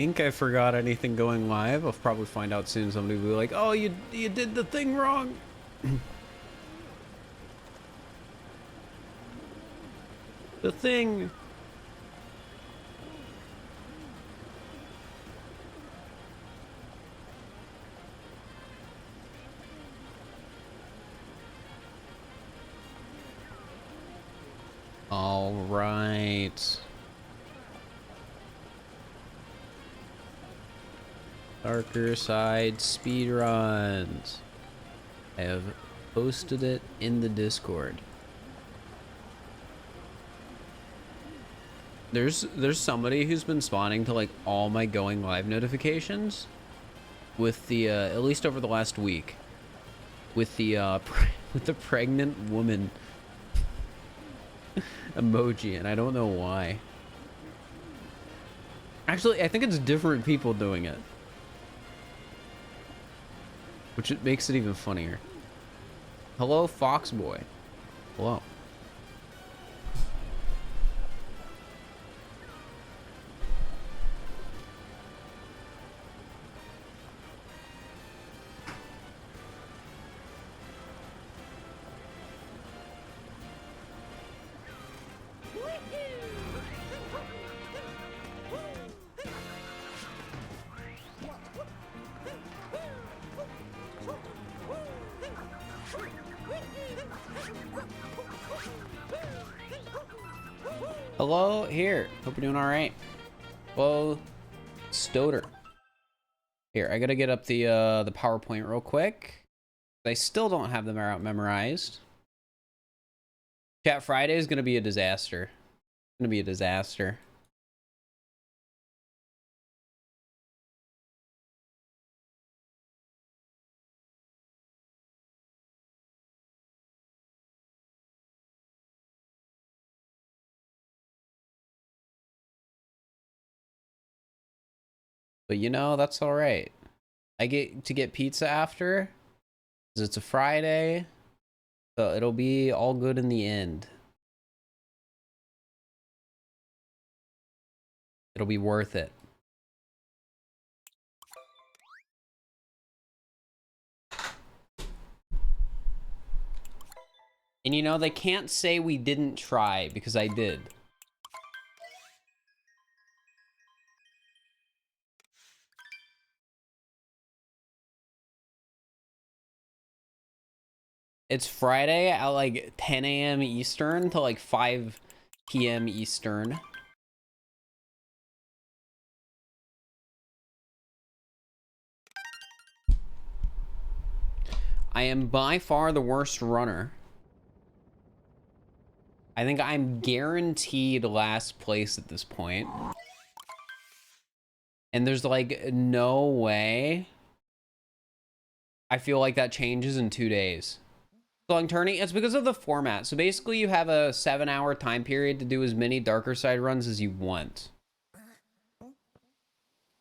think I forgot anything going live. I'll probably find out soon. Somebody will be like, oh, you did the thing wrong. The thing. All right. Darker side speedruns. I have posted it in the Discord. There's somebody who's been spawning to like all my going live notifications with the at least over the last week with the with the pregnant woman emoji, and I don't know why. Actually, I think it's different people doing it, which it makes it even funnier. Hello, Foxboy. Hello. Hello, here. Hope you're doing all right. Well, Stoder. Here, I gotta get up the PowerPoint real quick. I still don't have them out memorized. Chat Friday is gonna be a disaster. It's gonna be a disaster. But you know, that's all right. I get to get pizza after, because it's a Friday, so it'll be all good in the end. It'll be worth it. And you know, they can't say we didn't try, because I did. It's Friday at like 10 a.m. Eastern to like 5 p.m. Eastern. I am by far the worst runner. I think I'm guaranteed last place at this point. And there's like no way I feel like that changes in 2 days. Long Tourney, it's because of the format. So basically you have a 7-hour time period to do as many darker side runs as you want.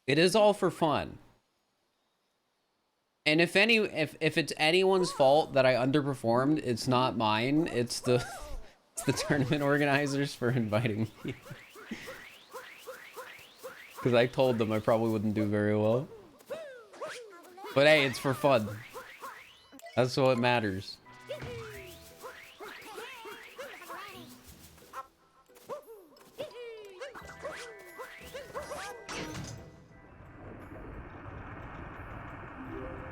It is all for fun. And if it's anyone's fault that I underperformed, it's not mine. It's the it's the tournament organizers for inviting me. Because I told them I probably wouldn't do very well. But hey, it's for fun. That's what matters.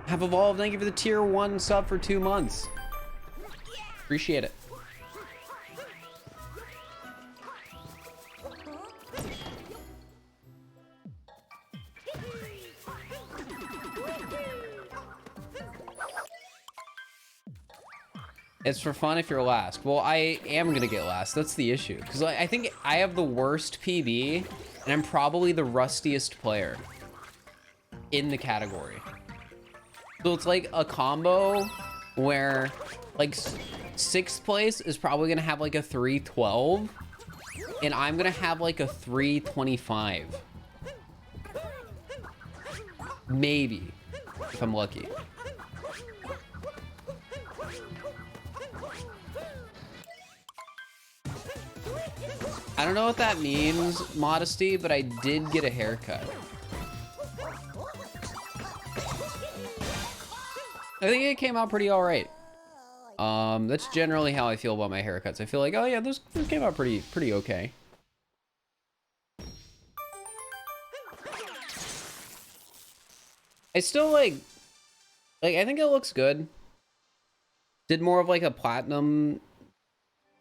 Have evolved. Thank you for the tier 1 sub for 2 months. Appreciate it. It's for fun if you're last. Well, I am gonna get last. That's the issue. Because I think I have the worst PB, and I'm probably the rustiest player in the category. So it's like a combo where like 6th place is probably gonna have like a 312, and I'm gonna have like a 325. Maybe, if I'm lucky. I don't know what that means, Modesty, but I did get a haircut. I think it came out pretty all right. That's generally how I feel about my haircuts. I feel like, oh yeah, this came out pretty okay. I still like I think it looks good. Did more of like a platinum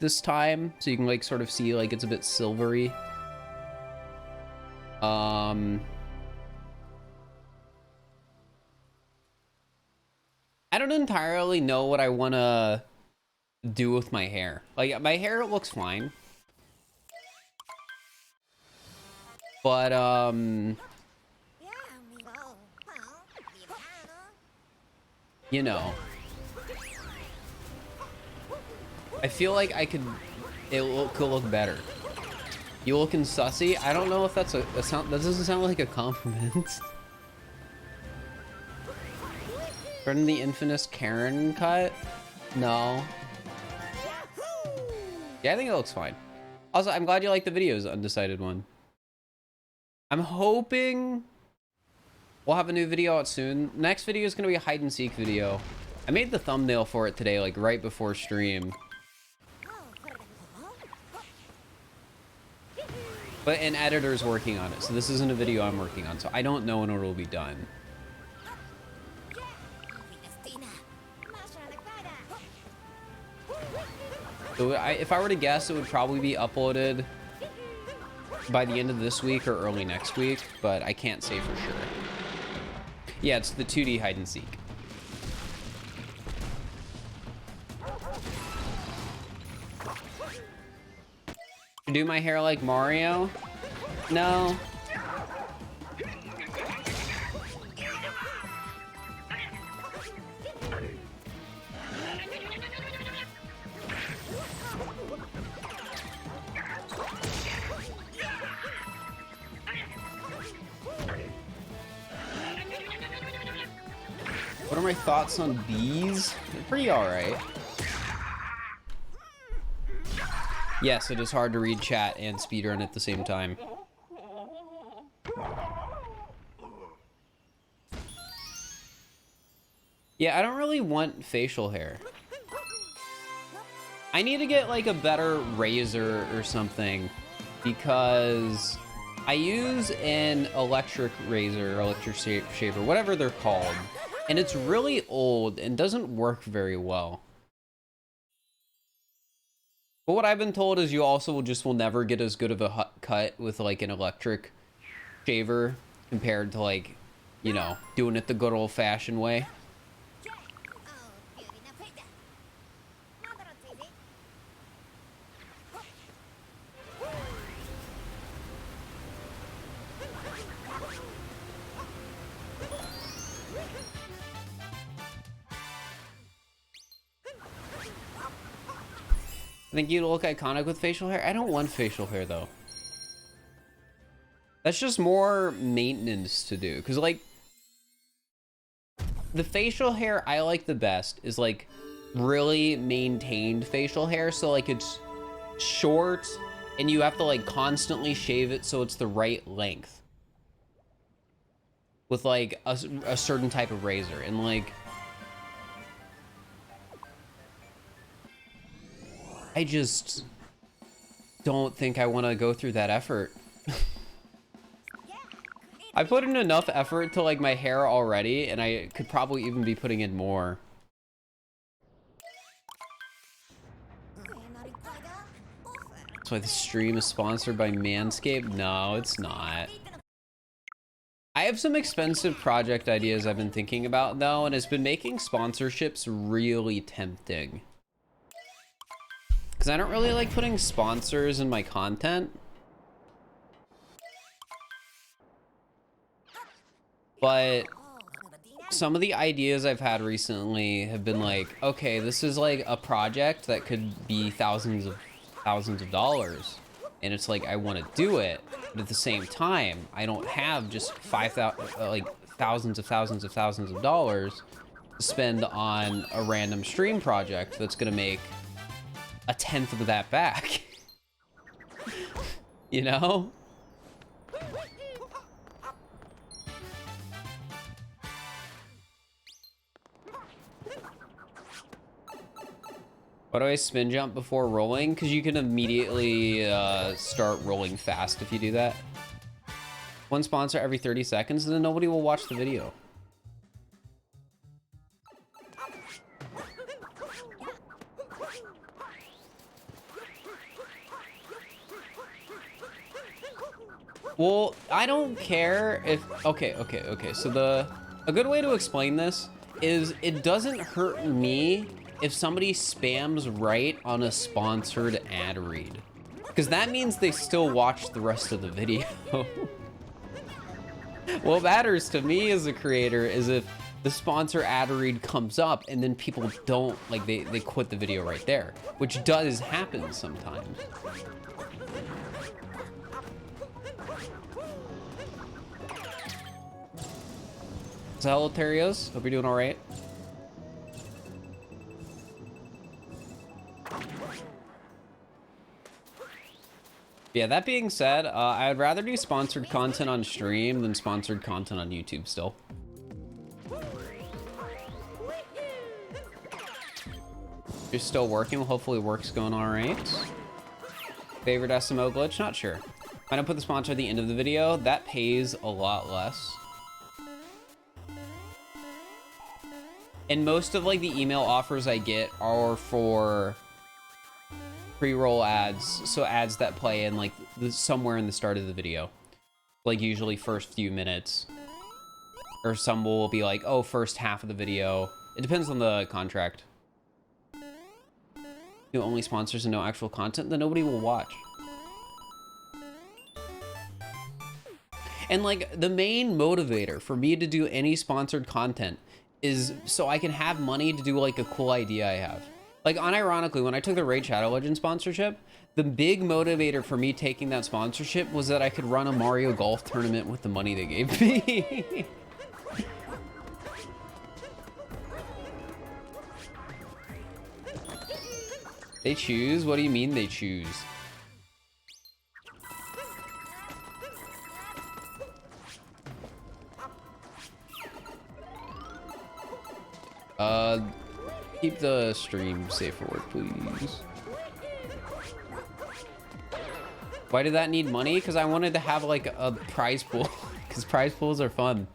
this time, so you can like sort of see like it's a bit silvery. I don't entirely know what I want to do with my hair. Like, my hair looks fine. But, you know, I feel like could look better. You looking sussy? I don't know if that's a sound. That doesn't sound like a compliment. From the infamous Karen cut? No. Yeah, I think it looks fine. Also, I'm glad you like the videos, Undecided one. I'm hoping we'll have a new video out soon. Next video is going to be a hide and seek video. I made the thumbnail for it today, like right before stream. But an editor's working on it, so this isn't a video I'm working on, so I don't know when it will be done. So if I were to guess, it would probably be uploaded by the end of this week or early next week, but I can't say for sure. Yeah, it's the 2D hide and seek. Do my hair like Mario? No. What are my thoughts on these? They're pretty alright. Yes, it is hard to read chat and speedrun at the same time. Yeah, I don't really want facial hair. I need to get like a better razor or something because I use an electric razor, or electric shaver, whatever they're called, and it's really old and doesn't work very well. But what I've been told is you also will never get as good of a cut with like an electric shaver compared to like, you know, doing it the good old-fashioned way. I think you'd look iconic with facial hair. I don't want facial hair though. That's just more maintenance to do. Cause like the facial hair I like the best is like really maintained facial hair. So like it's short and you have to like constantly shave it so it's the right length. With like a certain type of razor and like I just don't think I want to go through that effort. I put in enough effort to like my hair already, and I could probably even be putting in more. That's why the stream is sponsored by Manscaped? No, it's not. I have some expensive project ideas I've been thinking about though, and it's been making sponsorships really tempting. Because I don't really like putting sponsors in my content. But some of the ideas I've had recently have been like, okay, this is like a project that could be thousands of dollars. And it's like, I want to do it. But at the same time, I don't have just thousands of dollars to spend on a random stream project that's going to make a tenth of that back. You know? Why do I spin jump before rolling? Because you can immediately start rolling fast if you do that. One sponsor every 30 seconds, and then nobody will watch the video. Well, I don't care if... Okay. So a good way to explain this is it doesn't hurt me if somebody spams right on a sponsored ad read. Because that means they still watch the rest of the video. What matters to me as a creator is if the sponsor ad read comes up and then people don't, like, they quit the video right there, which does happen sometimes. So hello, Terios. Hope you're doing all right. Yeah, that being said, I would rather do sponsored content on stream than sponsored content on YouTube still. You're still working? Well, hopefully work's going all right. Favorite SMO glitch? Not sure. If I don't put the sponsor at the end of the video, that pays a lot less. And most of like the email offers I get are for pre-roll ads, so ads that play in like somewhere in the start of the video, like usually first few minutes, or some will be like, oh, first half of the video. It depends on the contract. You know, only sponsors and no actual content, then nobody will watch. And like the main motivator for me to do any sponsored content is so I can have money to do like a cool idea I have. Like, unironically, when I took the Raid Shadow Legends sponsorship, the big motivator for me taking that sponsorship was that I could run a Mario Golf tournament with the money they gave me. They choose? What do you mean they choose? Keep the stream safe for work, please. Why did that need money? Because I wanted to have like a prize pool, because prize pools are fun.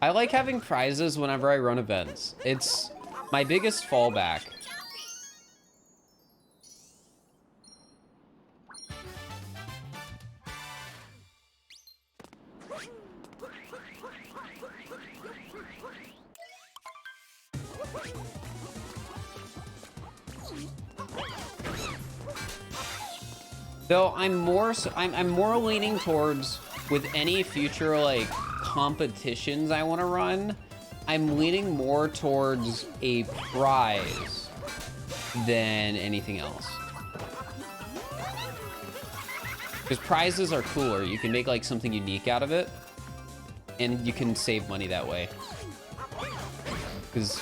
I like having prizes whenever I run events. It's my biggest fallback. Though I'm more leaning towards, with any future like competitions I want to run, I'm leaning more towards a prize than anything else. Because prizes are cooler. You can make like something unique out of it, and you can save money that way. Because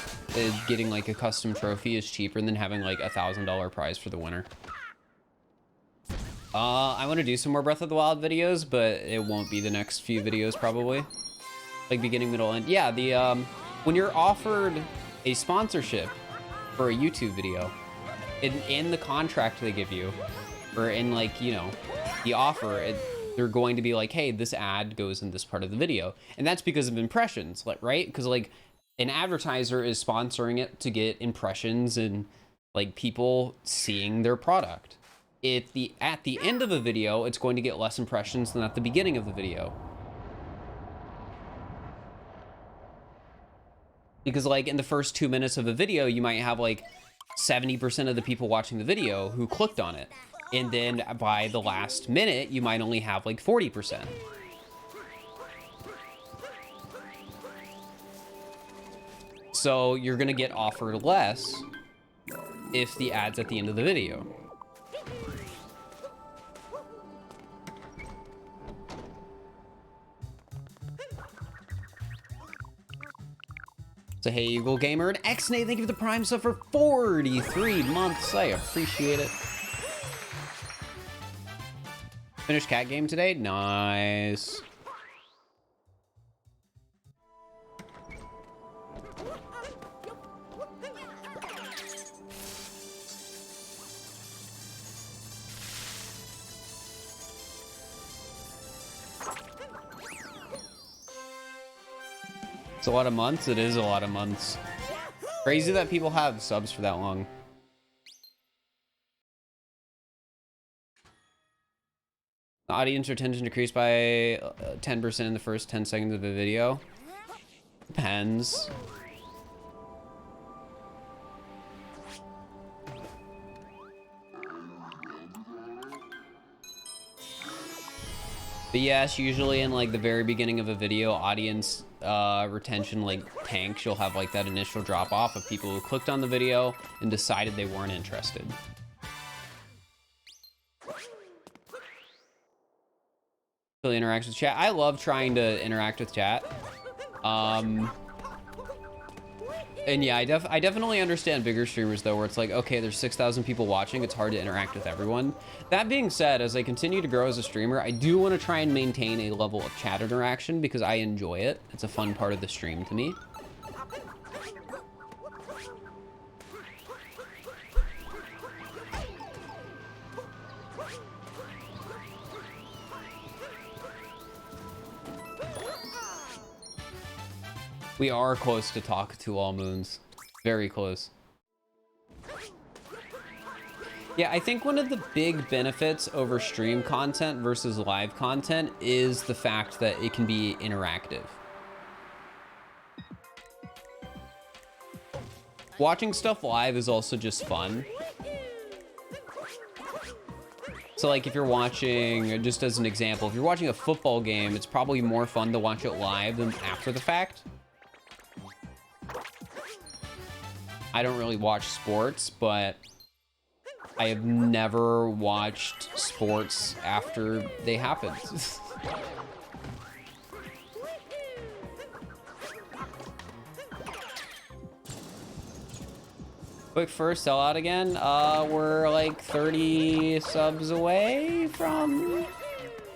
getting like a custom trophy is cheaper than having like $1,000 prize for the winner. I want to do some more Breath of the Wild videos, but it won't be the next few videos probably. Like beginning, middle, end. Yeah, the when you're offered a sponsorship for a YouTube video, in the contract they give you, or in like, you know, the offer, they're going to be like, hey, this ad goes in this part of the video. And that's because of impressions, like, right? Because like an advertiser is sponsoring it to get impressions and like people seeing their product. At the end of the video, it's going to get less impressions than at the beginning of the video. Because like in the first 2 minutes of the video, you might have like 70% of the people watching the video who clicked on it. And then by the last minute, you might only have like 40%. So you're gonna get offered less if the ad's at the end of the video. So hey, Eagle Gamer and Xnay, thank you for the Prime sub for 43 months. I appreciate it. Finished cat game today? Nice. It's a lot of months. It is a lot of months. Crazy that people have subs for that long. Audience retention decreased by 10% in the first 10 seconds of the video. Depends. But yes, usually in like the very beginning of a video, audience retention like tanks. You'll have like that initial drop off of people who clicked on the video and decided they weren't interested. Really interacts with chat. I love trying to interact with chat. And yeah, I definitely understand bigger streamers though, where it's like, okay, there's 6,000 people watching. It's hard to interact with everyone. That being said, as I continue to grow as a streamer, I do want to try and maintain a level of chat interaction because I enjoy it. It's a fun part of the stream to me. We are close to talk to all moons. Very close. Yeah, I think one of the big benefits over stream content versus live content is the fact that it can be interactive. Watching stuff live is also just fun. So like if you're watching, just as an example, if you're watching a football game, it's probably more fun to watch it live than after the fact. I don't really watch sports, but I have never watched sports after they happened. Quick first sellout again. We're like 30 subs away from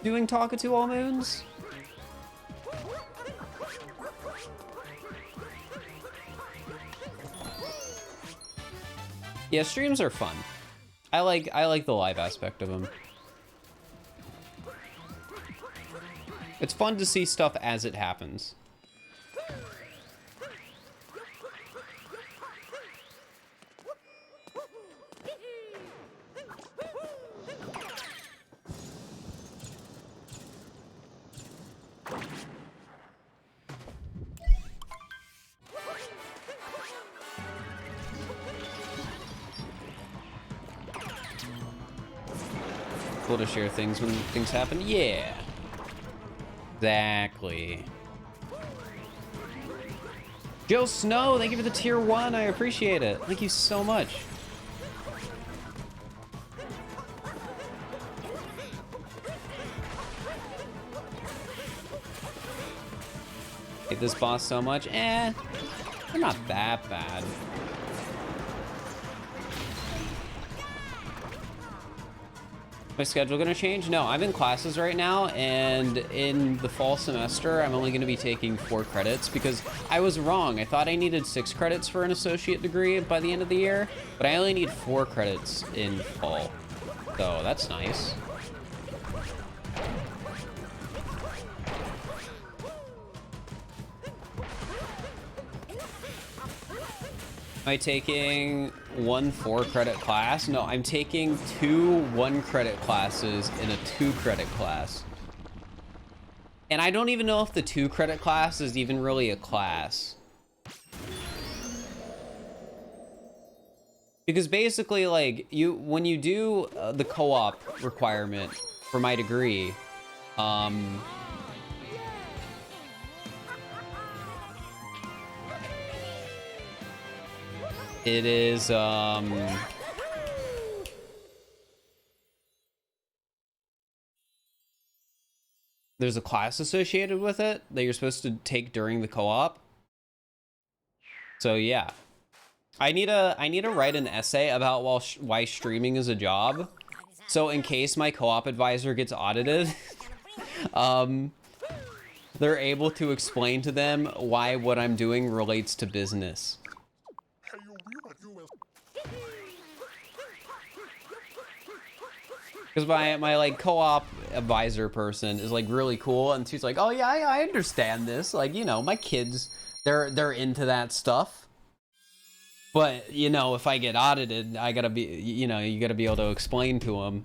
doing Talk to All Moons. Yeah, streams are fun. I like the live aspect of them. It's fun to see stuff as it happens. Cool to share things when things happen. Yeah. Exactly. Joe Snow, thank you for the tier 1. I appreciate it. Thank you so much. Hate this boss so much. They're not that bad. My schedule gonna change? No, I'm in classes right now, and in the fall semester, I'm only gonna be taking 4 credits because I was wrong. I thought I needed 6 credits for an associate degree by the end of the year, but I only need 4 credits in fall. So that's nice. Am I taking 1 4-credit class? No, I'm taking 2 1-credit classes in a 2-credit class. And I don't even know if the 2-credit class is even really a class. Because basically, like, when you do the co-op requirement for my degree, it is, there's a class associated with it that you're supposed to take during the co-op. So yeah, I need to write an essay about why streaming is a job. So in case my co-op advisor gets audited, they're able to explain to them why what I'm doing relates to business. Because my like co-op advisor person is like really cool, and she's like, oh yeah, I understand this. Like, you know, my kids they're into that stuff. But, you know, if I get audited, I gotta be, you know, you gotta be able to explain to them.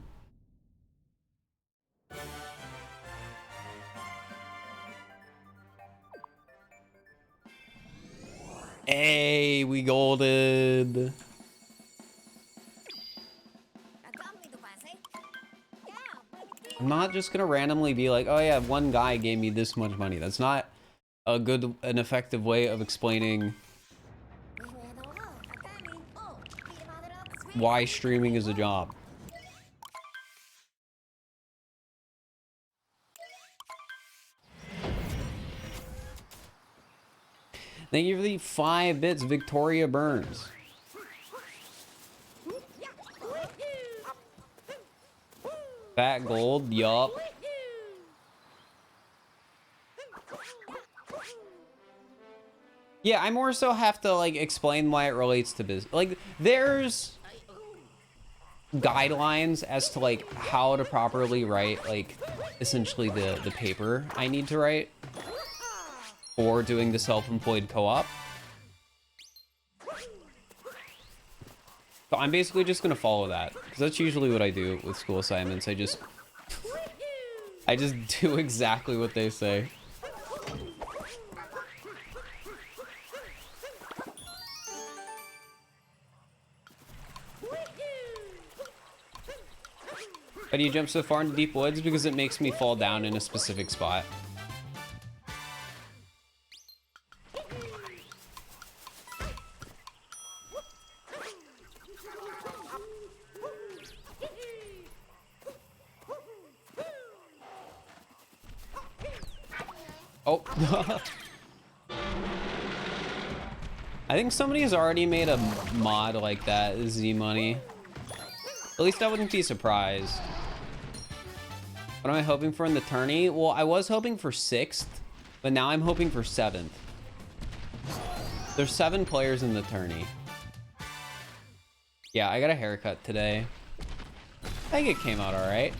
Hey, we golded. I'm not just gonna randomly be like, oh yeah, one guy gave me this much money. That's not a good, an effective way of explaining why streaming is a job. Thank you for the 5 bits, Victoria Burns. Fat gold, yup. Yeah, I more so have to like explain why it relates to business. Like, there's guidelines as to like how to properly write like essentially the paper I need to write for doing the self-employed co-op. So I'm basically just gonna follow that, because that's usually what I do with school assignments. I just do exactly what they say. How do you jump so far into deep woods? Because it makes me fall down in a specific spot. Oh. I think somebody has already made a mod like that, Z-Money. At least I wouldn't be surprised. What am I hoping for in the tourney? Well, I was hoping for 6th, but now I'm hoping for 7th. There's 7 players in the tourney. Yeah, I got a haircut today. I think it came out all right.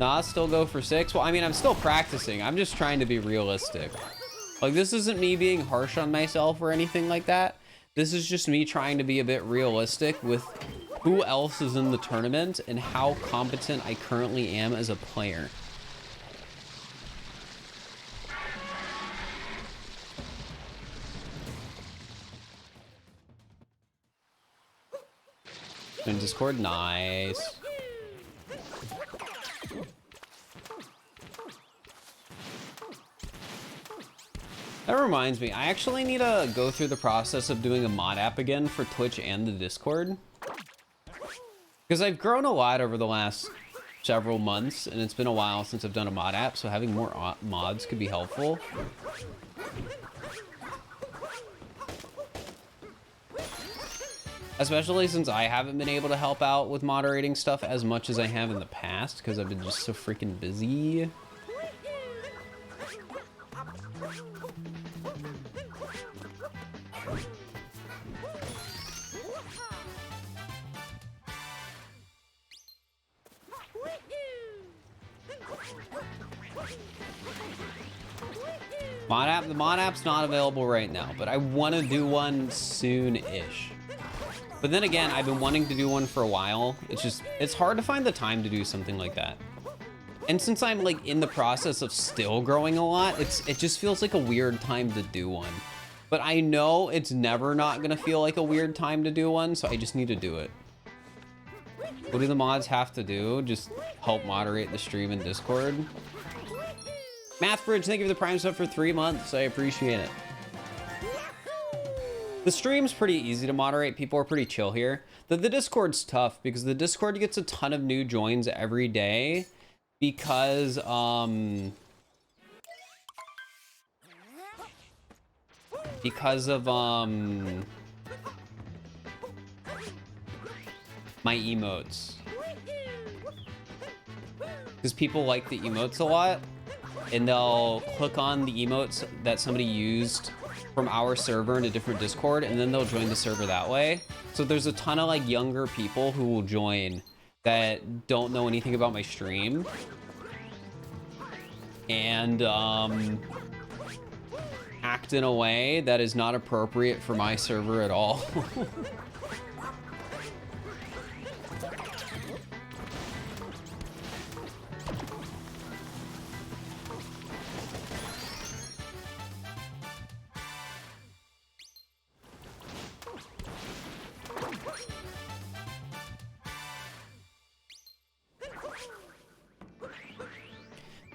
Nah, still go for 6. Well, I mean, I'm still practicing. I'm just trying to be realistic. Like, this isn't me being harsh on myself or anything like that. This is just me trying to be a bit realistic with who else is in the tournament and how competent I currently am as a player. In Discord, nice. That reminds me, I actually need to go through the process of doing a mod app again for Twitch and the Discord. Because I've grown a lot over the last several months, and it's been a while since I've done a mod app, so having more mods could be helpful. Especially since I haven't been able to help out with moderating stuff as much as I have in the past, because I've been just so freaking busy. The mod app's not available right now, but I want to do one soon-ish. But then again, I've been wanting to do one for a while. It's hard to find the time to do something like that. And since I'm like in the process of still growing a lot, it just feels like a weird time to do one. But I know it's never not gonna feel like a weird time to do one, so I just need to do it. What do the mods have to do? Just help moderate the stream in Discord? Mathbridge, thank you for the Prime sub for 3 months. I appreciate it. The stream's pretty easy to moderate. People are pretty chill here. The Discord's tough because the Discord gets a ton of new joins every day because of my emotes. Because people like the emotes a lot, and they'll click on the emotes that somebody used from our server in a different Discord, and then they'll join the server that way. So there's a ton of like younger people who will join that don't know anything about my stream and act in a way that is not appropriate for my server at all.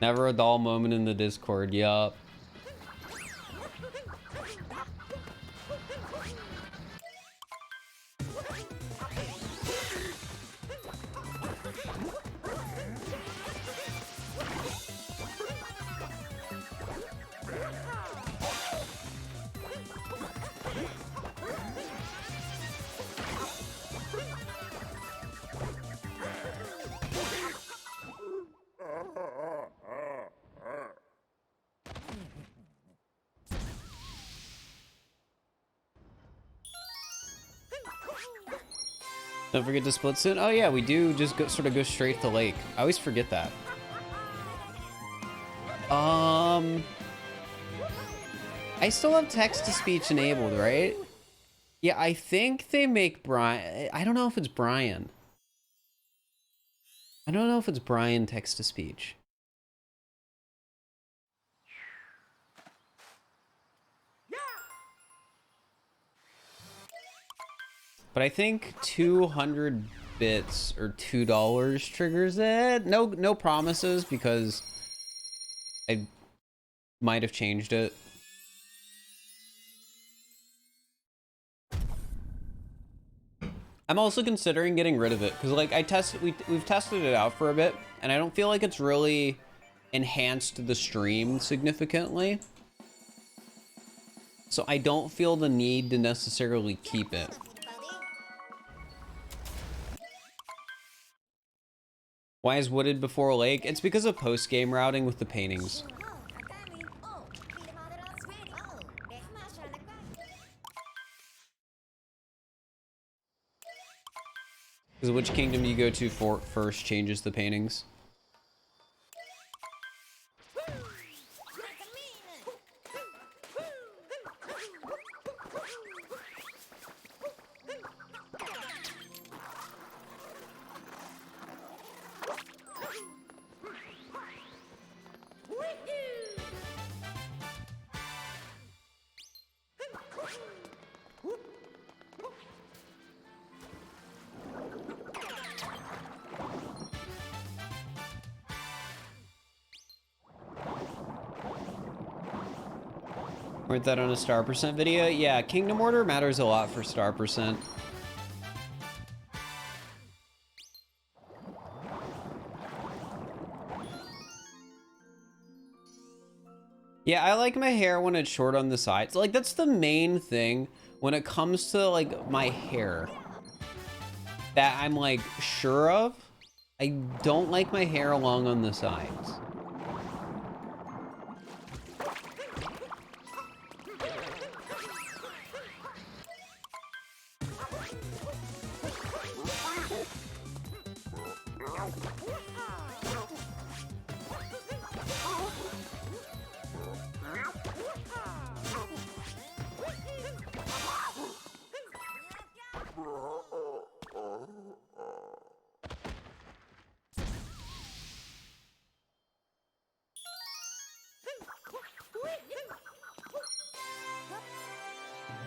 Never a dull moment in the Discord, yup. Don't forget to split soon. Oh yeah, we do just sort of go straight to lake. I always forget that. I still have text to speech enabled, right? Yeah, I think they make Brian. I don't know if it's Brian. I don't know if it's Brian text to speech. But I think 200 bits or $2 triggers it. No promises because I might have changed it. I'm also considering getting rid of it because like we've tested it out for a bit and I don't feel like it's really enhanced the stream significantly. So I don't feel the need to necessarily keep it. Why is wooded before a lake? It's because of post-game routing with the paintings. Because which kingdom you go to first changes the paintings. Weren't that on a star percent video? Yeah, kingdom order matters a lot for star percent. Yeah, I like my hair when it's short on the sides. Like, that's the main thing when it comes to, like, my hair that I'm, like, sure of. I don't like my hair long on the sides.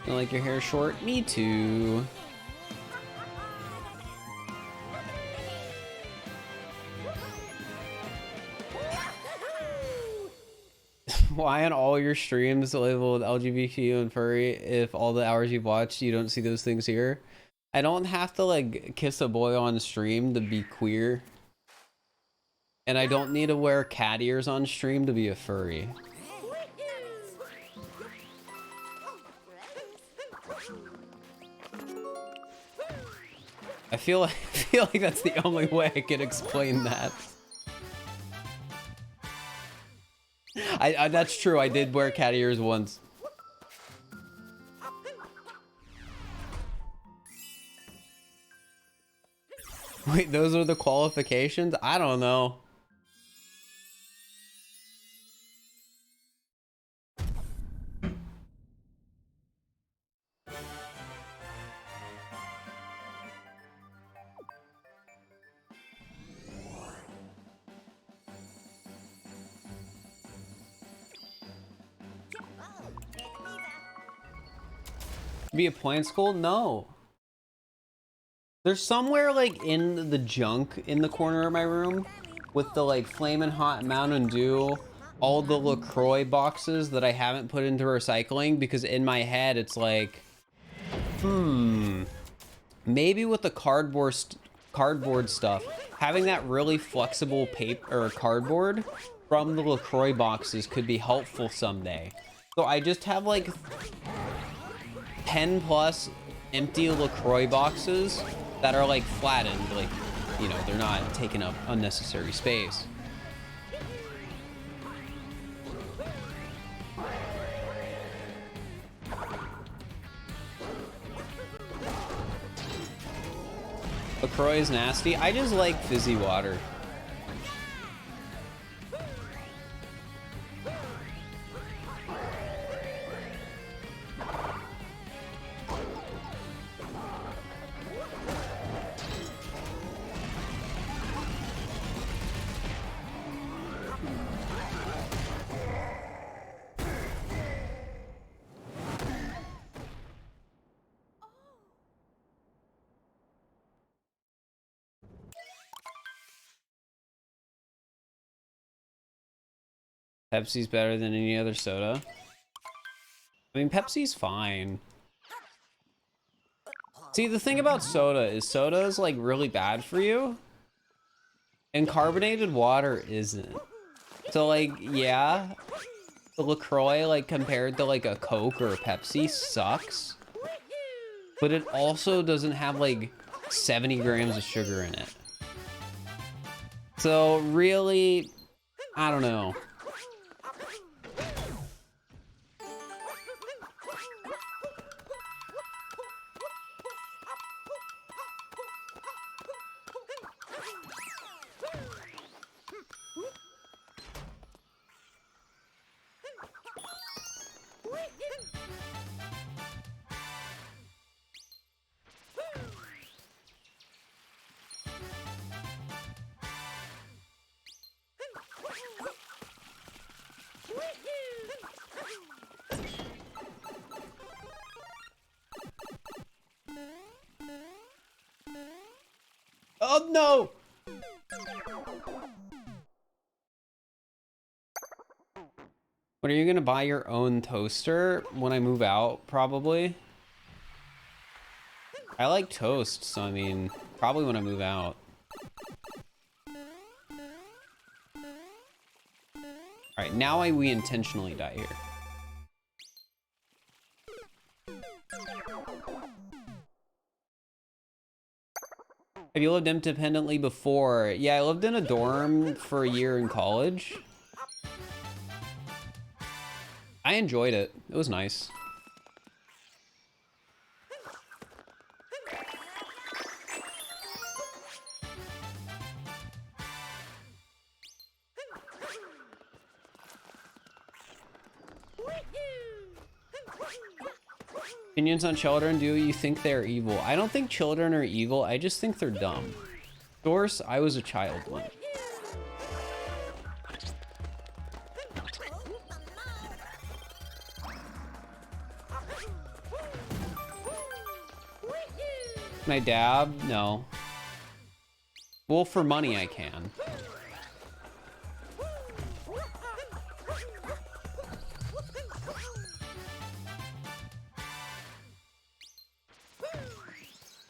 You like your hair short? Me too. Why on all your streams labeled LGBTQ and furry if all the hours you've watched you don't see those things here? I don't have to like kiss a boy on stream to be queer. And I don't need to wear cat ears on stream to be a furry. I feel like that's the only way I can explain that. That's true. I did wear cat ears once. Wait, those are the qualifications? I don't know. Be a plant school? No. There's somewhere like in the junk in the corner of my room with the like flamin' hot Mountain Dew, all the LaCroix boxes that I haven't put into recycling because in my head it's like, maybe with the cardboard stuff, having that really flexible paper or cardboard from the LaCroix boxes could be helpful someday. So I just have like 10 plus empty LaCroix boxes that are like flattened, like, you know, they're not taking up unnecessary space. LaCroix is nasty. I just like fizzy water. Pepsi's better than any other soda. I mean, Pepsi's fine. See, the thing about soda is like really bad for you. And carbonated water isn't. So like, yeah, the LaCroix, like compared to like a Coke or a Pepsi, sucks. But it also doesn't have like 70 grams of sugar in it. So really, I don't know. Oh no! What, are you gonna buy your own toaster when I move out? Probably. I like toast, so I mean, probably when I move out. Alright, now we intentionally die here. Have you lived independently before? Yeah, I lived in a dorm for a year in college. I enjoyed it. It was nice. Opinions on children, do you think they're evil? I don't think children are evil, I just think they're dumb. Source, I was a child once. Can I dab? No. Well, for money I can.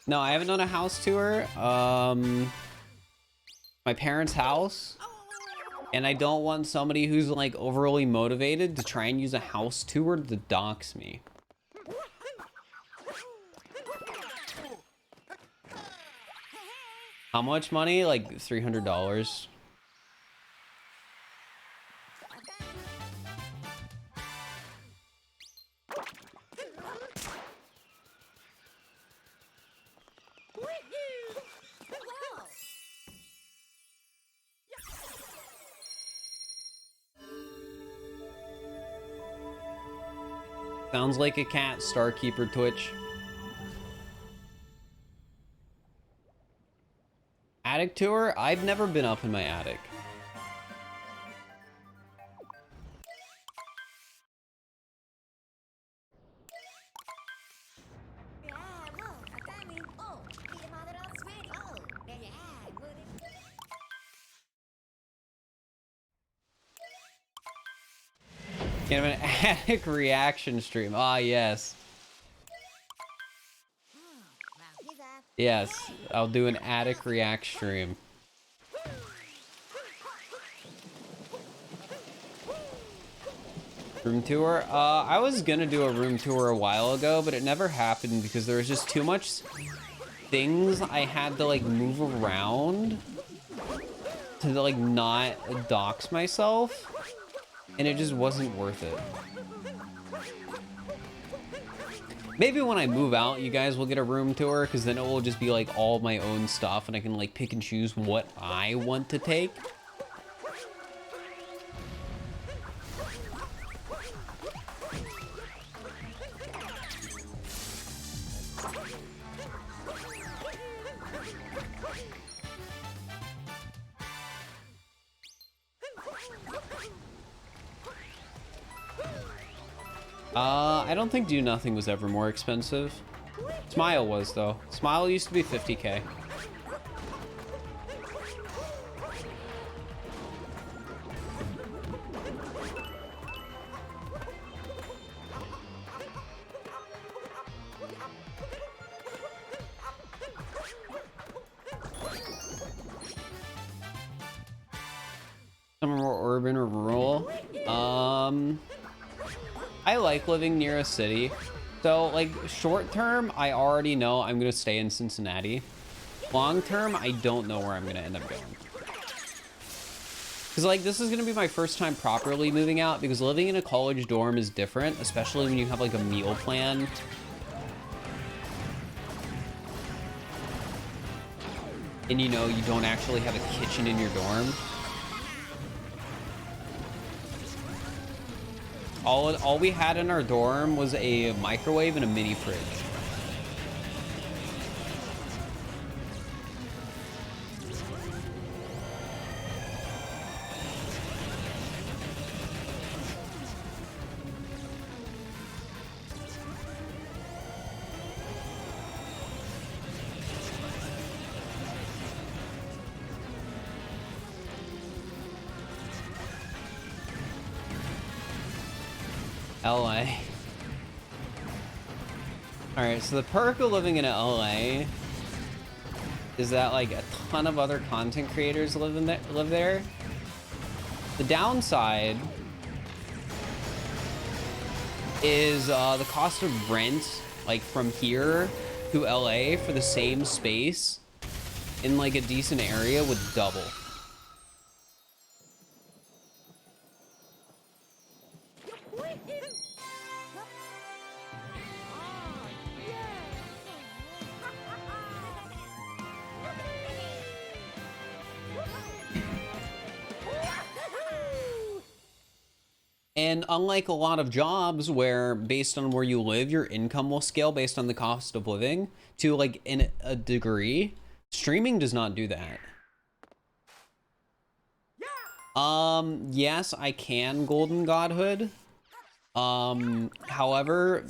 No, I haven't done a house tour. My parents' house. And I don't want somebody who's like overly motivated to try and use a house tour to dox me. How much money? Like $300. Sounds like a cat, Starkeeper Twitch. Attic tour? I've never been up in my attic. Kind of an attic reaction stream. Ah, yes. Yes, I'll do an attic react stream. Room tour? I was gonna do a room tour a while ago, but it never happened because there was just too much things I had to like move around to like not dox myself, and it just wasn't worth it. Maybe when I move out, you guys will get a room tour, because then it will just be like all my own stuff and I can like pick and choose what I want to take. I don't think Do Nothing was ever more expensive. Smile was, though. Smile used to be 50K. Some more urban or rural. I like living near a city. So, like, short term, I already know I'm gonna stay in Cincinnati. Long term, I don't know where I'm gonna end up going. Because, like, this is gonna be my first time properly moving out, because living in a college dorm is different, especially when you have, like, a meal plan. And, you know, you don't actually have a kitchen in your dorm. All we had in our dorm was a microwave and a mini fridge. LA. Alright, so the perk of living in LA is that like a ton of other content creators live there. The downside is the cost of rent, like from here to LA for the same space in like a decent area would double. And unlike a lot of jobs where based on where you live, your income will scale based on the cost of living to like in a degree, streaming does not do that. Yes, I can Golden Godhood. However,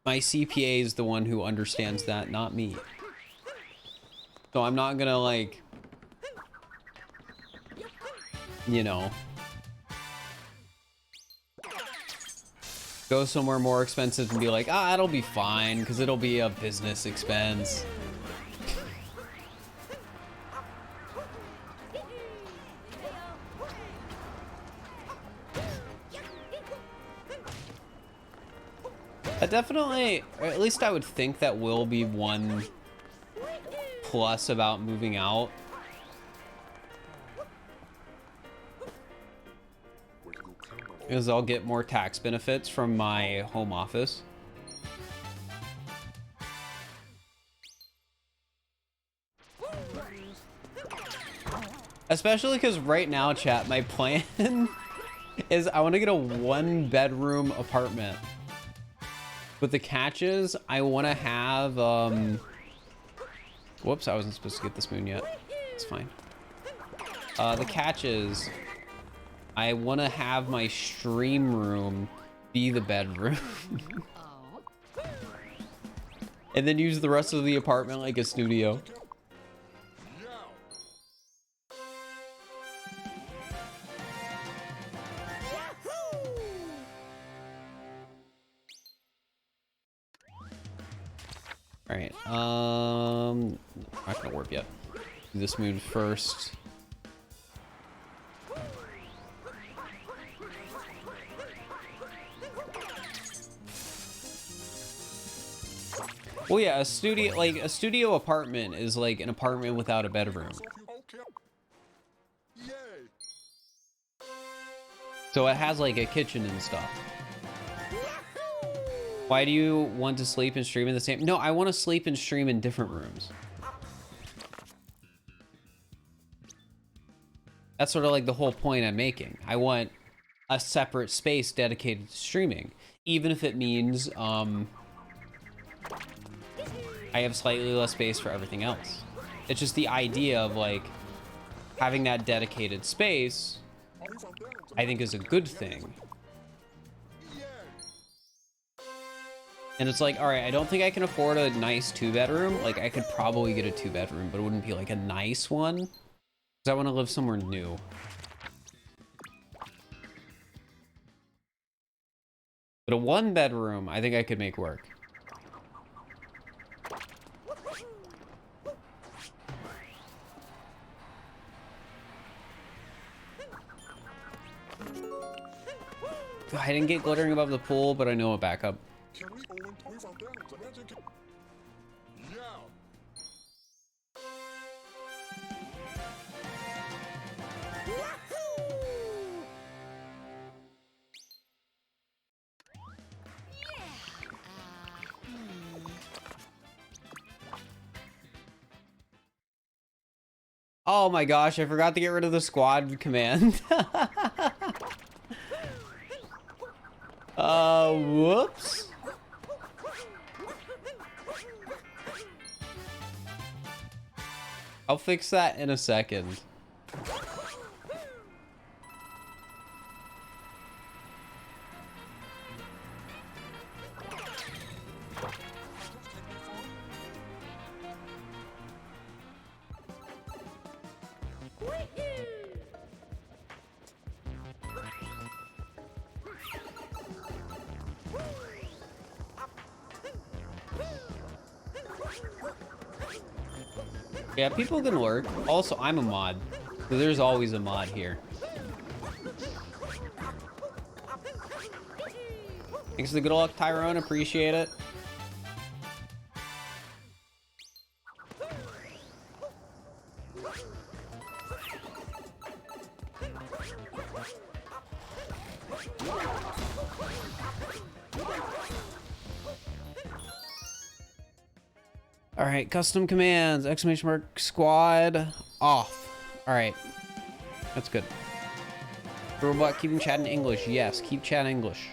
my CPA is the one who understands that, not me. So I'm not gonna like, you know, go somewhere more expensive and be like, ah, it'll be fine because it'll be a business expense. Definitely, or at least I would think that will be one plus about moving out. Is I'll get more tax benefits from my home office. Especially because right now, chat, my plan is I want to get a 1-bedroom apartment. With the catches, I want to have, whoops, I wasn't supposed to get this moon yet. It's fine. The catches, I want to have my stream room be the bedroom. And then use the rest of the apartment like a studio. All right, I'm not gonna warp yet. Do this moon first. Well, yeah, a studio apartment is like an apartment without a bedroom. So it has like a kitchen and stuff. Why do you want to sleep and stream in the same? No, I want to sleep and stream in different rooms. That's sort of like the whole point I'm making. I want a separate space dedicated to streaming, even if it means I have slightly less space for everything else. It's just the idea of like having that dedicated space, I think is a good thing. And it's like, all right, I don't think I can afford a nice 2-bedroom. Like I could probably get a 2-bedroom, but it wouldn't be like a nice one because I want to live somewhere new. But a 1-bedroom, I think I could make work. I didn't get glittering above the pool, but I know a backup. Oh my gosh, I forgot to get rid of the squad command. Whoops. I'll fix that in a second. Yeah, people can lurk. Also, I'm a mod, so there's always a mod here. Thanks for the good luck, Tyrone. Appreciate it. All right, custom commands, exclamation mark, squad, off. All right, that's good. Robot, keep him chatting English. Yes, keep chatting English.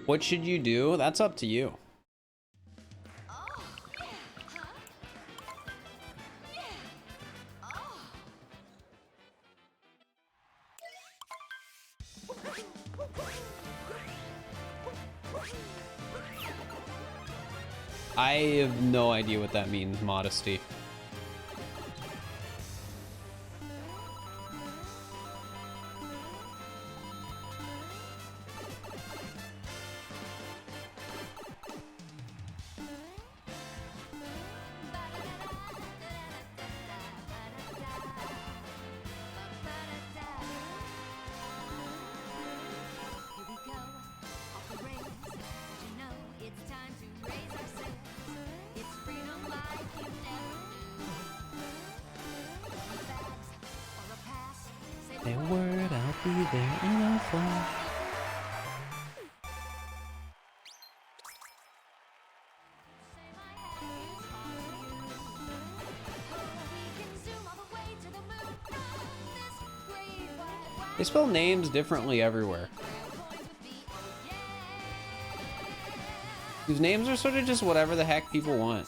What should you do? That's up to you. I have no idea what that means, modesty. say a word, I'll be there in a flash. They spell names differently everywhere. These names are sort of just whatever the heck people want.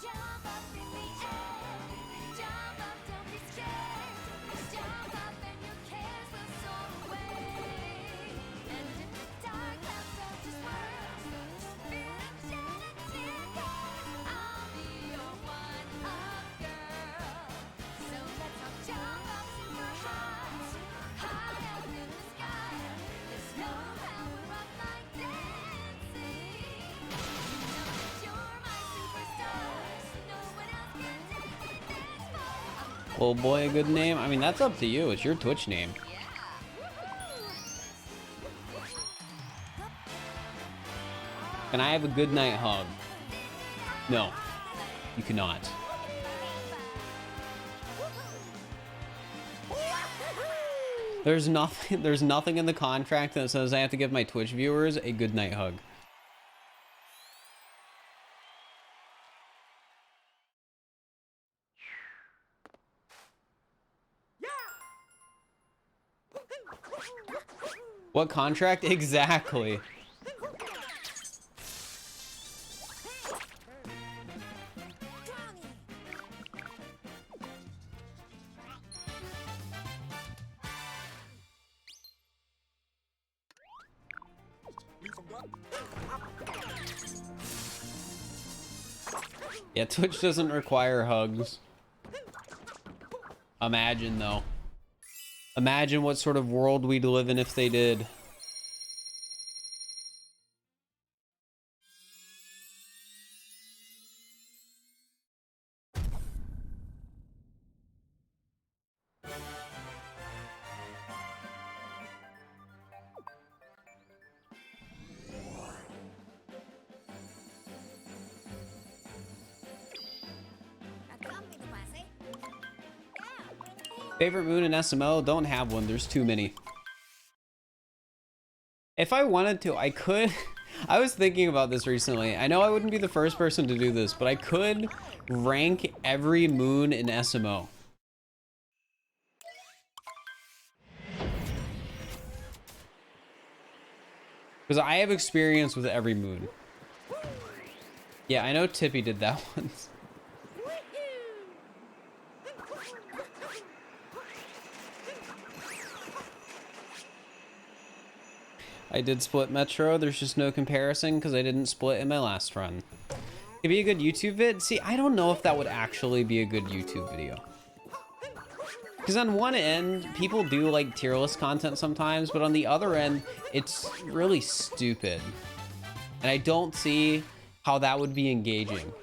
Little boy, a good name? I mean, that's up to you. It's your Twitch name. Can I have a good night hug? No, you cannot. There's nothing in the contract that says I have to give my Twitch viewers a good night hug. What contract? Exactly. Yeah, Twitch doesn't require hugs. Imagine, though. Imagine what sort of world we'd live in if they did. Favorite moon in SMO? Don't have one. There's too many. If I wanted to, I could. I was thinking about this recently. I know I wouldn't be the first person to do this, but I could rank every moon in SMO. Because I have experience with every moon. Yeah, I know Tippy did that once. I did split Metro. There's just no comparison because I didn't split in my last run. It'd be a good YouTube vid. See, I don't know if that would actually be a good YouTube video. Because on one end, people do like tier list content sometimes, but on the other end, it's really stupid. And I don't see how that would be engaging.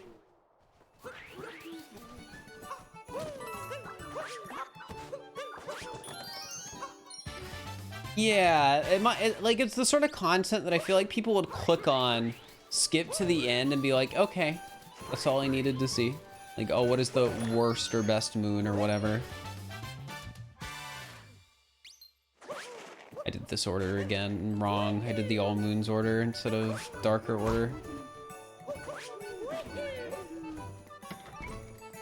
Yeah, it's the sort of content that I feel like people would click on, skip to the end, and be like, okay, that's all I needed to see. Like, oh, what is the worst or best moon or whatever? I did this order again wrong. I did the all moons order instead of darker order.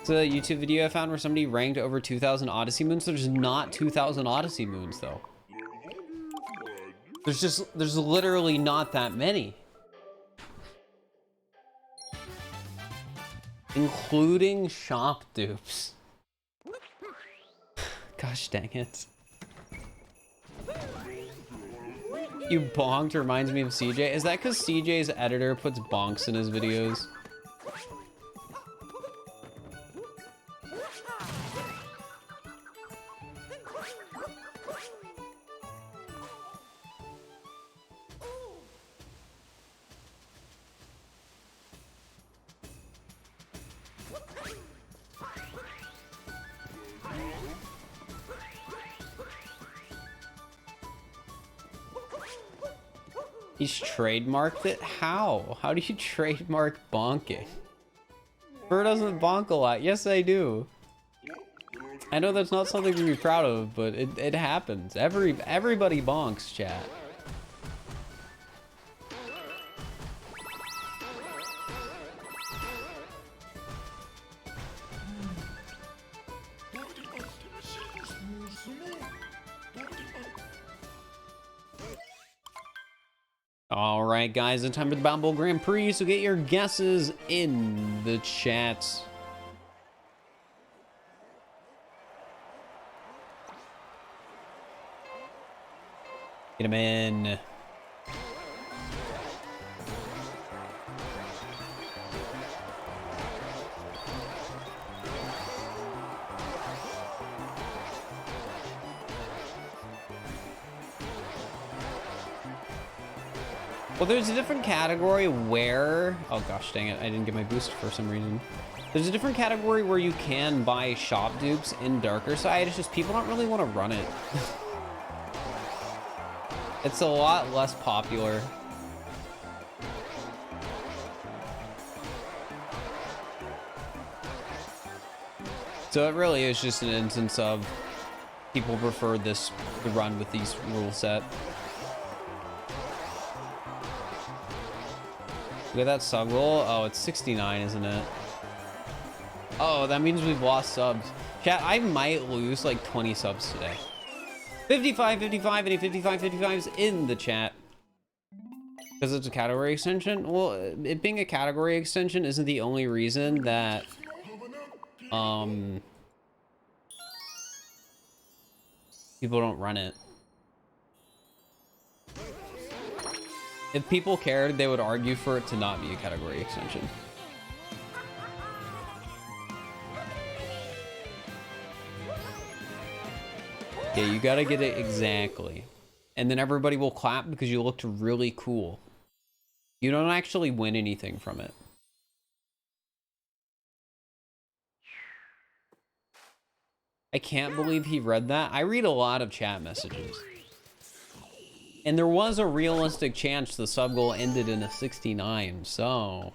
It's a YouTube video I found where somebody ranked over 2,000 Odyssey moons. There's not 2,000 Odyssey moons though. There's literally not that many. Including shop dupes. Gosh dang it. You bonked reminds me of CJ. Is that because CJ's editor puts bonks in his videos? He's trademarked it? How? How do you trademark bonking? Fir doesn't bonk a lot. Yes, I do. I know that's not something to be proud of, but it happens. Everybody bonks, chat. All right, guys, it's time for the Bound Grand Prix, so get your guesses in the chat. Get them in. Well, there's a different category where... Oh, gosh, dang it. I didn't get my boost for some reason. There's a different category where you can buy shop dupes in Darker Side. It's just people don't really want to run it. It's a lot less popular. So it really is just an instance of people prefer the run with these rule set. Look at that sub goal. Oh, it's 69, isn't it? Oh, that means we've lost subs. Chat, I might lose like 20 subs today. 55, 55, any 55, 55s in the chat. Because it's a category extension? Well, it being a category extension isn't the only reason that... people don't run it. If people cared, they would argue for it to not be a category extension. Yeah, you gotta get it exactly. And then everybody will clap because you looked really cool. You don't actually win anything from it. I can't believe he read that. I read a lot of chat messages. And there was a realistic chance the sub goal ended in a 69, so...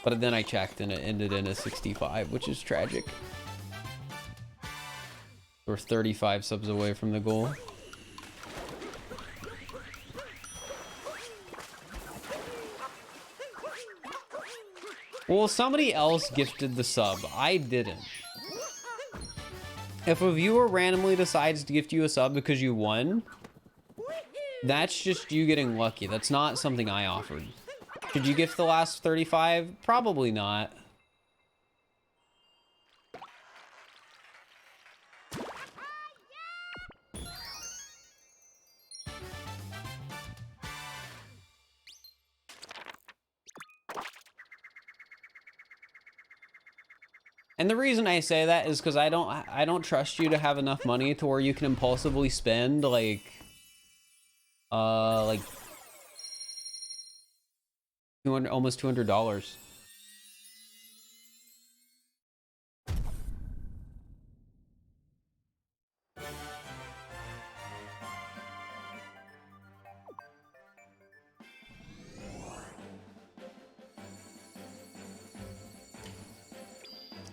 But then I checked and it ended in a 65, which is tragic. We're 35 subs away from the goal. Well, somebody else gifted the sub. I didn't. If a viewer randomly decides to gift you a sub because you won, that's just you getting lucky. That's not something I offered. Should you gift the last 35? Probably not. And the reason I say that is because I don't trust you to have enough money to where you can impulsively spend like $200, almost $200.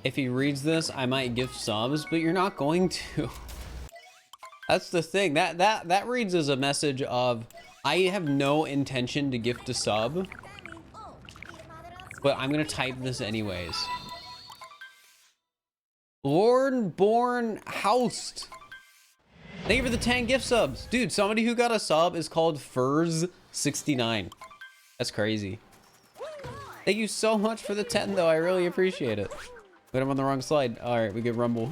If he reads this, I might gift subs, but you're not going to. That's the thing. That reads as a message of, I have no intention to gift a sub, but I'm gonna type this anyways. Lord Born Housed. Thank you for the 10 gift subs. Dude, somebody who got a sub is called Furs69. That's crazy. Thank you so much for the 10 though. I really appreciate it. But I'm on the wrong slide. All right, we get Rumble.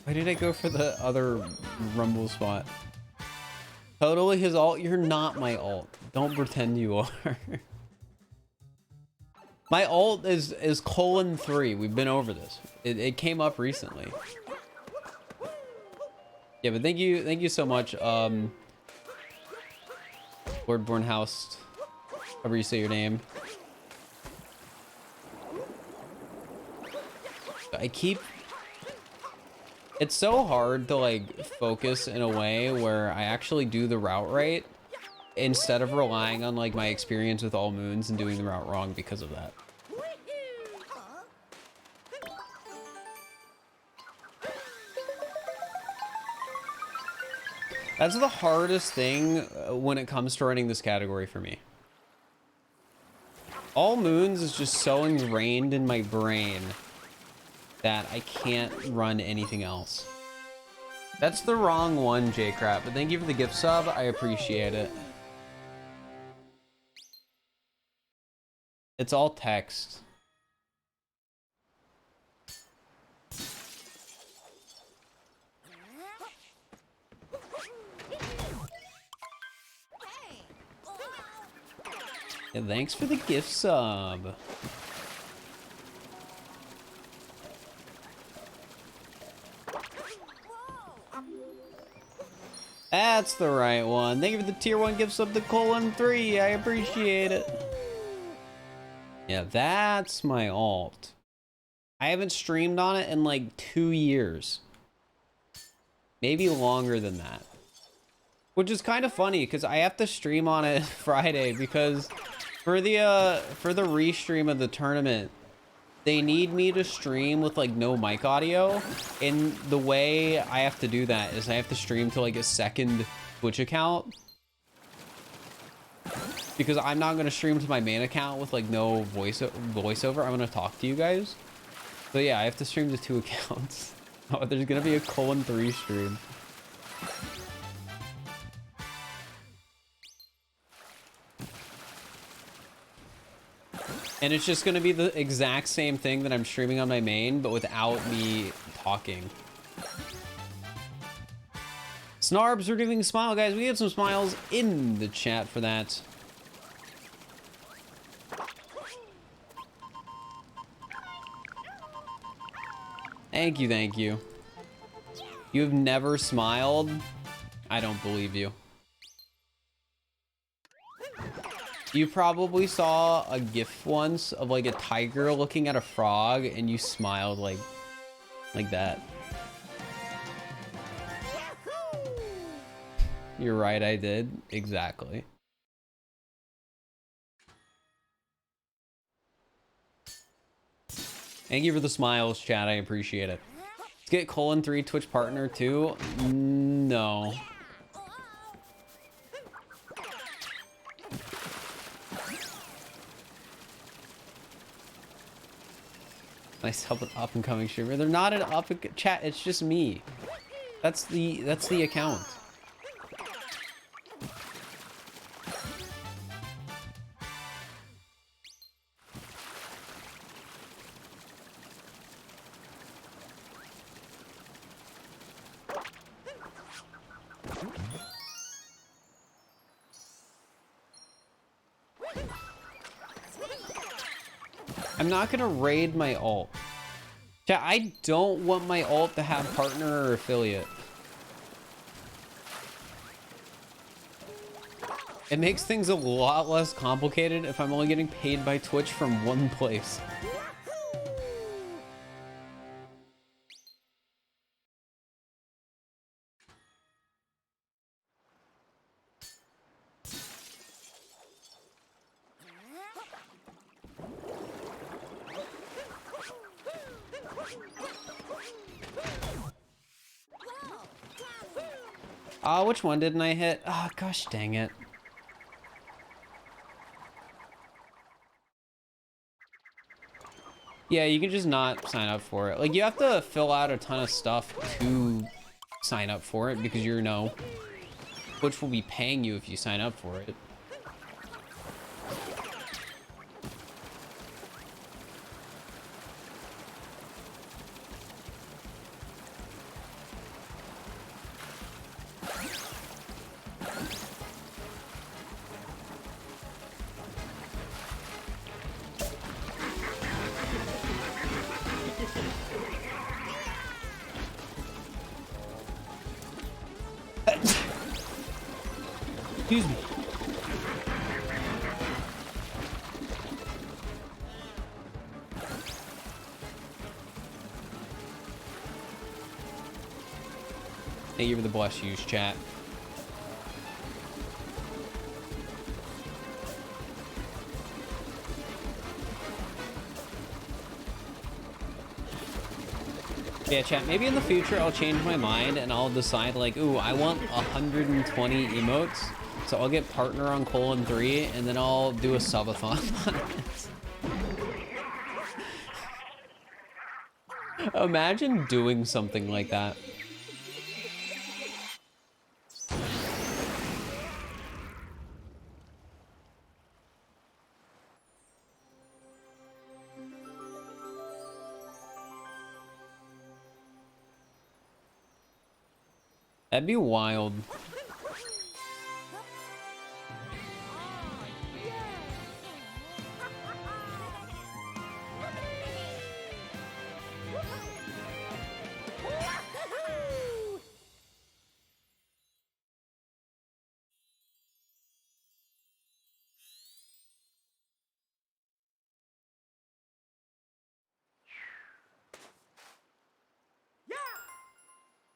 Why did I go for the other Rumble spot? Totally his alt. You're not my alt. Don't pretend you are. My alt is :3. We've been over this. It came up recently. Yeah, but thank you so much. Lord Bornhouse, however you say your name. It's so hard to like focus in a way where I actually do the route right. instead of relying on like my experience with all moons and doing the route wrong because of that. That's the hardest thing when it comes to running this category for me. All moons is just so ingrained in my brain that I can't run anything else. That's the wrong one, J-Crap, but thank you for the gift sub. I appreciate it. It's all text. Yeah, thanks for the gift sub. That's the right one. Thank you for the tier 1 gift sub to :3. I appreciate it. Yeah, that's my alt. I haven't streamed on it in like 2 years. Maybe longer than that. Which is kind of funny because I have to stream on it Friday because for the restream of the tournament, they need me to stream with like no mic audio, and the way I have to do that is I have to stream to like a second Twitch account because I'm not going to stream to my main account with like no voiceover. I'm going to talk to you guys. So yeah, I have to stream to 2 accounts. Oh, there's going to be a :3 stream. And it's just going to be the exact same thing that I'm streaming on my main, but without me talking. Snarbs, we're giving a smile, guys. We have some smiles in the chat for that. Thank you, thank you. You have never smiled? I don't believe you. You probably saw a GIF once of like a tiger looking at a frog and you smiled like that. You're right, I did. Exactly. Thank you for the smiles, chat. I appreciate it. Let's get :3 Twitch partner too. No. Nice help with up and coming streamer. They're not an up chat. It's just me. That's the account. I'm not gonna raid my alt. Yeah, I don't want my alt to have partner or affiliate. It makes things a lot less complicated if I'm only getting paid by Twitch from one place. Which one didn't I hit? Oh, gosh dang it. Yeah, you can just not sign up for it. Like, you have to fill out a ton of stuff to sign up for it because you know Twitch will be paying you if you sign up for it. Excuse me. Thank you for the bless yous, chat. Yeah, chat, maybe in the future I'll change my mind and I'll decide like, ooh, I want 120 emotes. So I'll get partner on colon 3 and then I'll do a subathon on it. Imagine doing something like that. That'd be wild.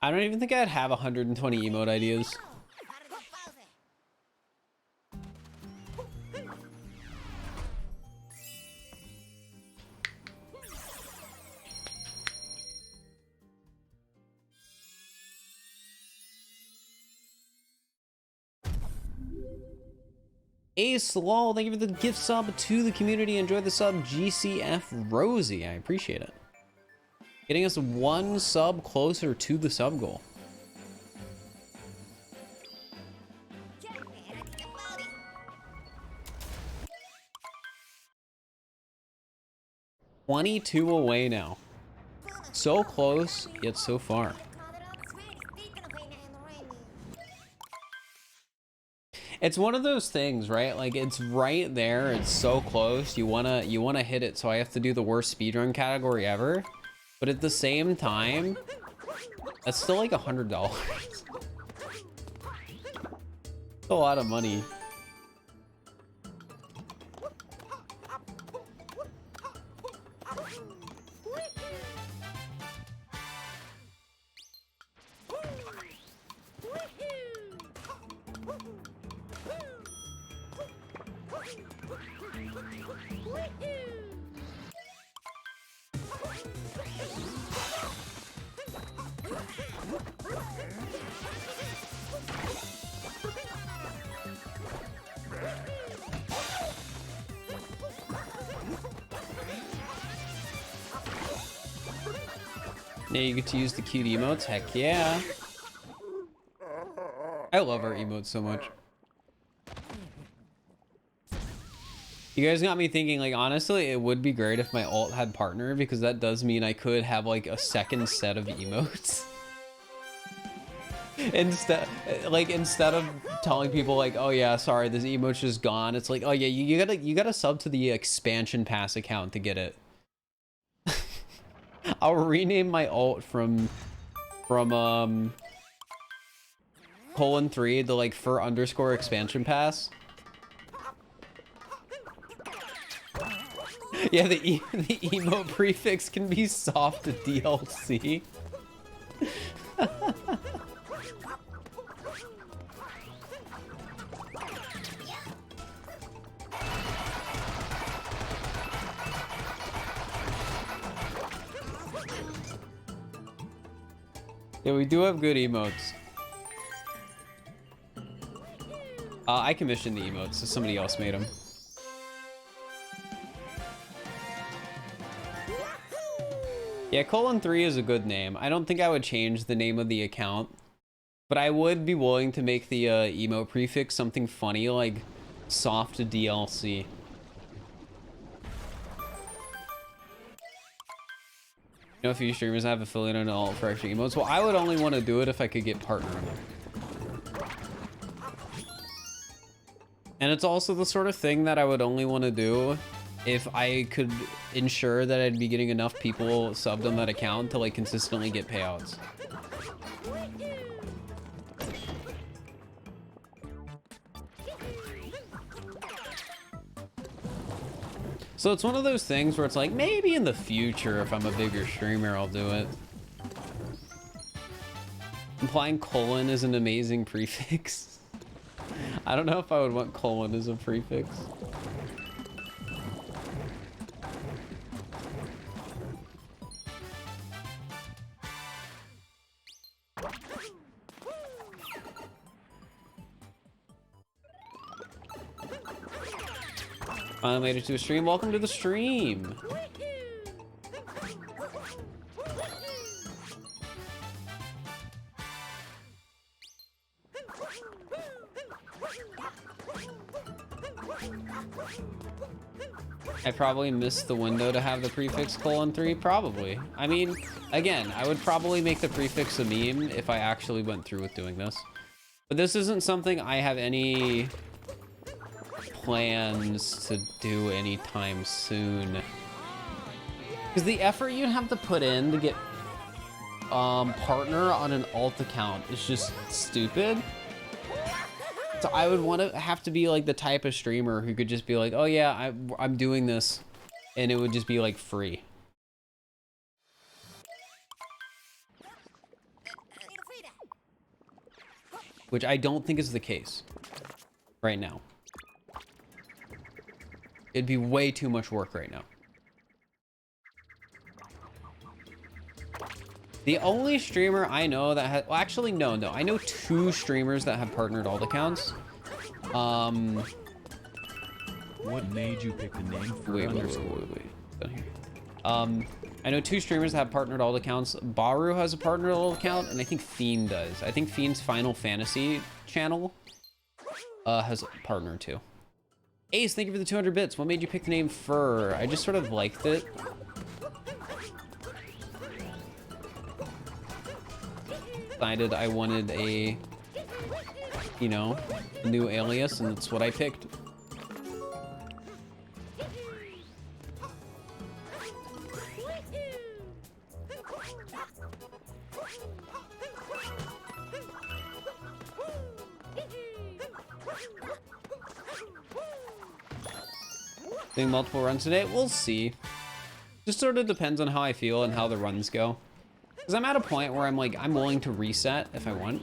I don't even think I'd have 120 emote ideas. Ace Lol, thank you for the gift sub to the community. Enjoy the sub, GCF Rosie. I appreciate it. Getting us one sub closer to the sub goal. $22 away now. So close, yet so far. It's one of those things, right? Like it's right there. It's so close. You wanna hit it. So I have to do the worst speedrun category ever. But at the same time, that's still like $100. It's a lot of money. Yeah, you get to use the cute emotes. Heck yeah. I love our emotes so much. You guys got me thinking, like, honestly, it would be great if my ult had partner, because that does mean I could have, like, a second set of emotes. Instead of telling people, like, oh yeah, sorry, this emote's just gone, it's like, oh yeah, you gotta sub to the expansion pass account to get it. I'll rename my ult from colon 3 to like Fir _ expansion pass. Yeah, the emote prefix can be soft to DLC. Yeah, we do have good emotes. I commissioned the emotes, so somebody else made them. Yeah, colon 3 is a good name. I don't think I would change the name of the account, but I would be willing to make the emote prefix something funny like soft DLC. You know, a few streamers have affiliate on alt for extra emotes. Well, I would only want to do it if I could get partner. And it's also the sort of thing that I would only want to do if I could ensure that I'd be getting enough people subbed on that account to like consistently get payouts. So it's one of those things where it's like, maybe in the future, if I'm a bigger streamer, I'll do it. Implying colon is an amazing prefix. I don't know if I would want colon as a prefix. Finally made it to a stream. Welcome to the stream. I probably missed the window to have the prefix :3. Probably. I mean, again, I would probably make the prefix a meme if I actually went through with doing this. But this isn't something I have any plans to do anytime soon. Because the effort you'd have to put in to get partner on an alt account is just stupid. So I would want to have to be like the type of streamer who could just be like, oh yeah, I'm doing this, and it would just be like free. Which I don't think is the case right now. It'd be way too much work right now. The only streamer I know that has, well, actually, no. I know 2 streamers that have partnered alt accounts. What made you pick the name for wait. Down here. I know 2 streamers that have partnered alt accounts. Baru has a partnered alt account, and I think Fiend does. I think Fiend's Final Fantasy channel has a partner too. Ace, thank you for the 200 bits. What made you pick the name Fir? I just sort of liked it. Decided I wanted a, you know, new alias, and that's what I picked. Doing multiple runs today? We'll see. Just sort of depends on how I feel and how the runs go. Because I'm at a point where I'm like, I'm willing to reset if I want.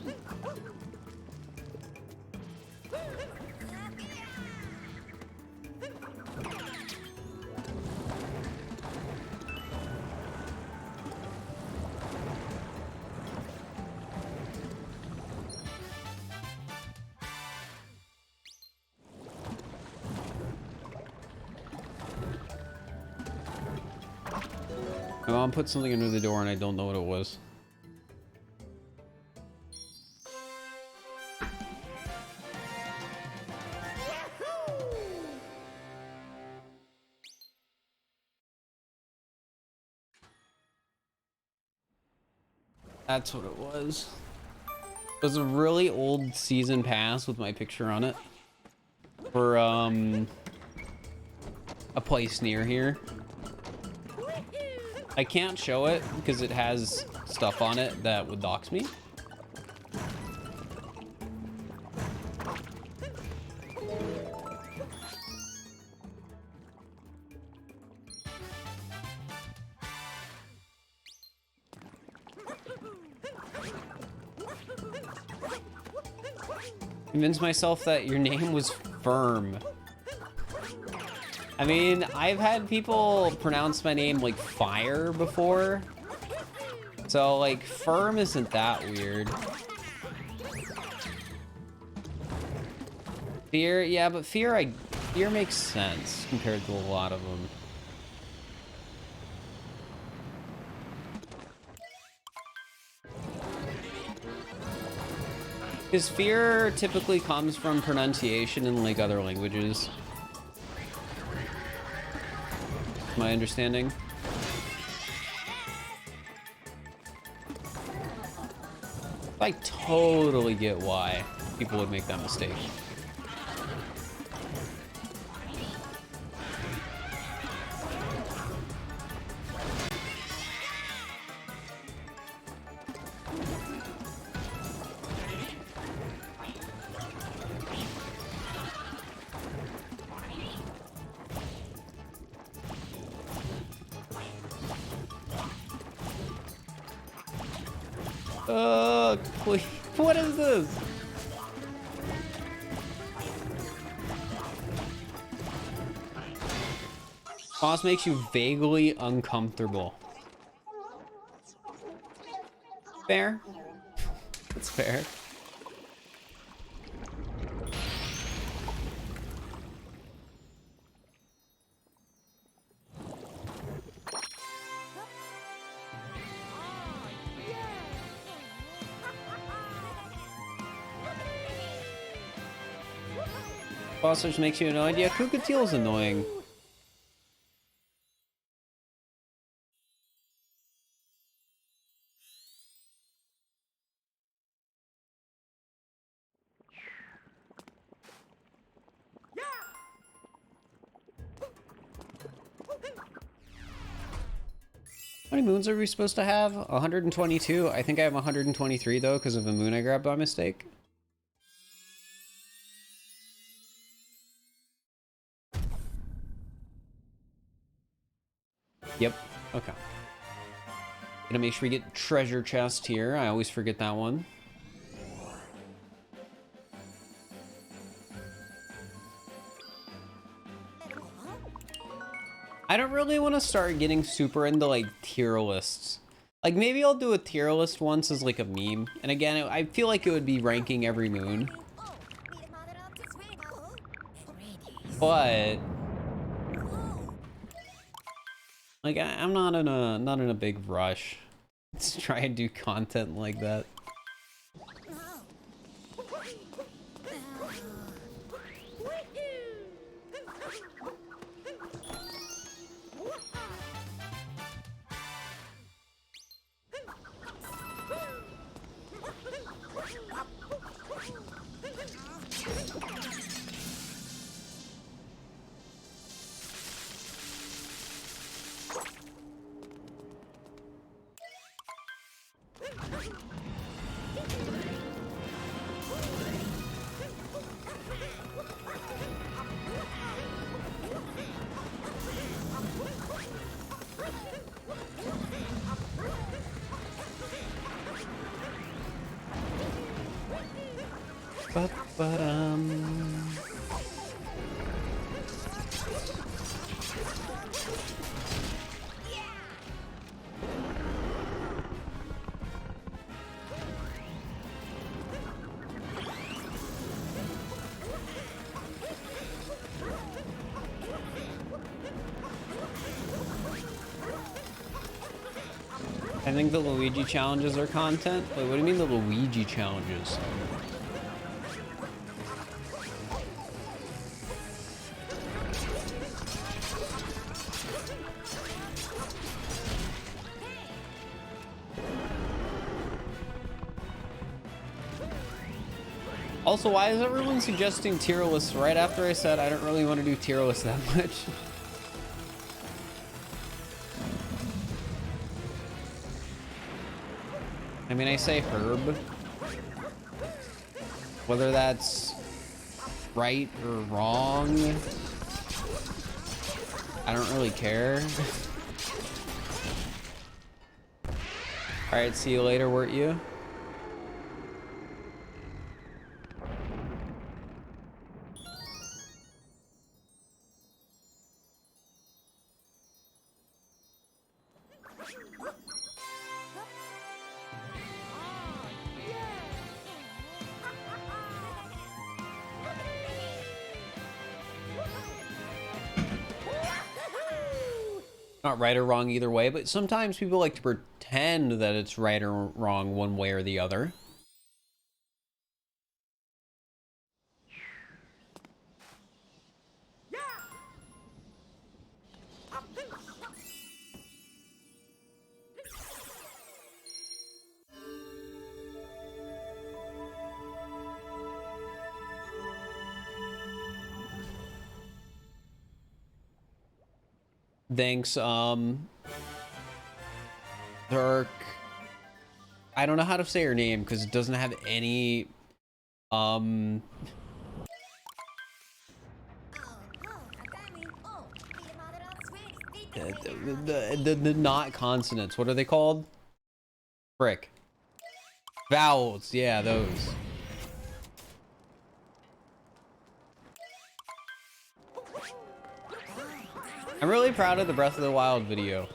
My mom put something under the door and I don't know what it was. That's what it was. It was a really old season pass with my picture on it for a place near here. I can't show it because it has stuff on it that would dox me. Convince myself that your name was Firm. I mean, I've had people pronounce my name like Fire before. So like Firm isn't that weird. Fear, yeah, but Fear makes sense compared to a lot of them. Because Fear typically comes from pronunciation in like other languages. My understanding. I totally get why people would make that mistake. Please. What is this? Boss makes you vaguely uncomfortable. Fair. That's fair. Boss rush makes you annoyed. Yeah, Kukateel's annoying. How many moons are we supposed to have? 122? I think I have 123 though, because of a moon I grabbed by mistake. Yep. Okay. Gonna make sure we get treasure chest here. I always forget that one. I don't really want to start getting super into like tier lists. Like maybe I'll do a tier list once as like a meme. And again, I feel like it would be ranking every moon. But like I'm not in a big rush to try and do content like that. I think the Luigi challenges are content. Wait, what do you mean the Luigi challenges? Also, why is everyone suggesting tier lists right after I said I don't really want to do tier lists that much? I mean, I say herb. Whether that's right or wrong, I don't really care. Alright, see you later, weren't you? Not right or wrong either way, but sometimes people like to pretend that it's right or wrong one way or the other. Thanks, Dirk. I don't know how to say her name because it doesn't have any, the not consonants. What are they called? Frick. Vowels. Yeah, those. I'm really proud of the Breath of the Wild video.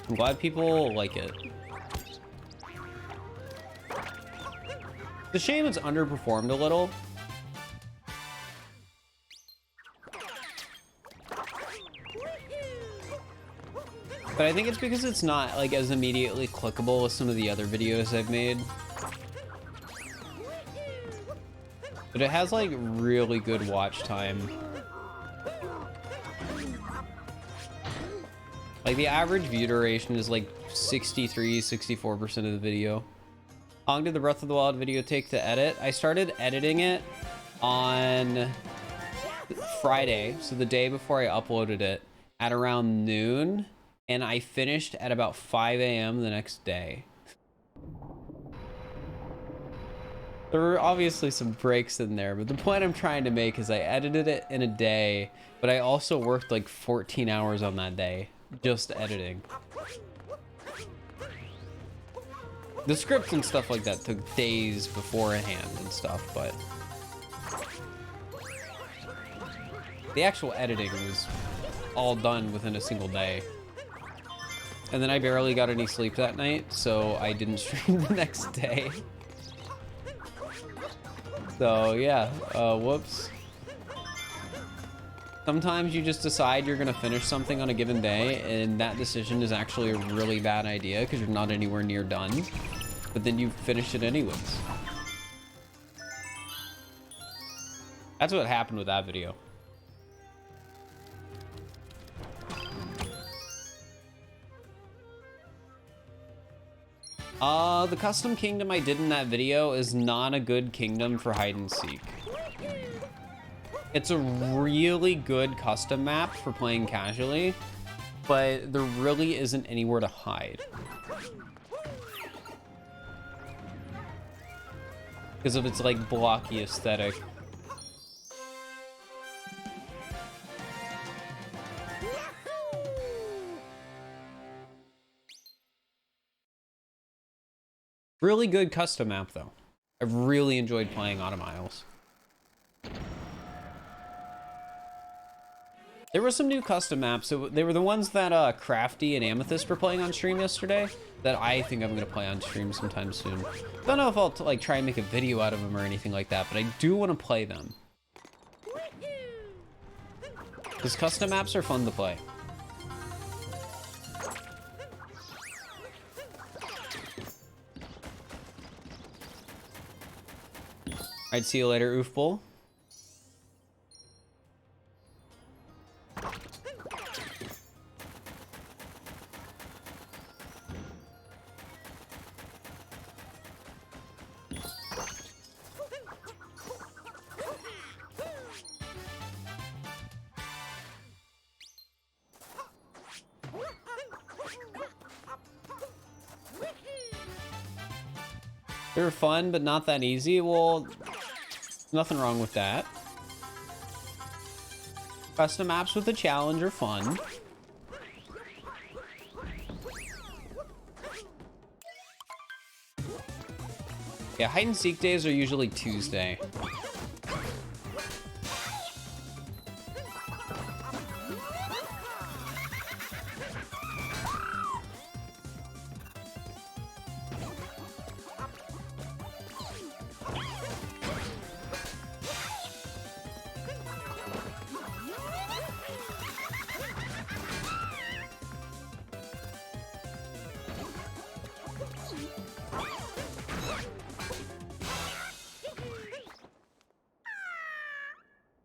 I'm glad people like it. It's a shame it's underperformed a little. But I think it's because it's not like as immediately clickable as some of the other videos I've made. But it has like really good watch time. Like the average view duration is like 63-64% of the video. How long did the Breath of the Wild video take to edit? I started editing it on Friday, so the day before I uploaded it, at around noon, and I finished at about 5 a.m. the next day. There were obviously some breaks in there, but the point I'm trying to make is I edited it in a day, but I also worked like 14 hours on that day, just editing. The scripts and stuff like that took days beforehand and stuff, but the actual editing was all done within a single day. And then I barely got any sleep that night, so I didn't stream the next day. So yeah, whoops. Sometimes you just decide you're gonna finish something on a given day, and that decision is actually a really bad idea because you're not anywhere near done, but then you finish it anyways. That's what happened with that video. The custom kingdom I did in that video is not a good kingdom for hide and seek. It's a really good custom map for playing casually, but there really isn't anywhere to hide. Because of its like blocky aesthetic. Really good custom map though. I've really enjoyed playing Autumn Isles. There were some new custom maps. So they were the ones that Crafty and Amethyst were playing on stream yesterday that I think I'm gonna play on stream sometime soon. Don't know if I'll like try and make a video out of them or anything like that, but I do want to play them. Because custom maps are fun to play. Alright, see you later, Oofball. They're fun, but not that easy. Well, nothing wrong with that. Custom maps with a challenge are fun. Yeah, hide and seek days are usually Tuesday.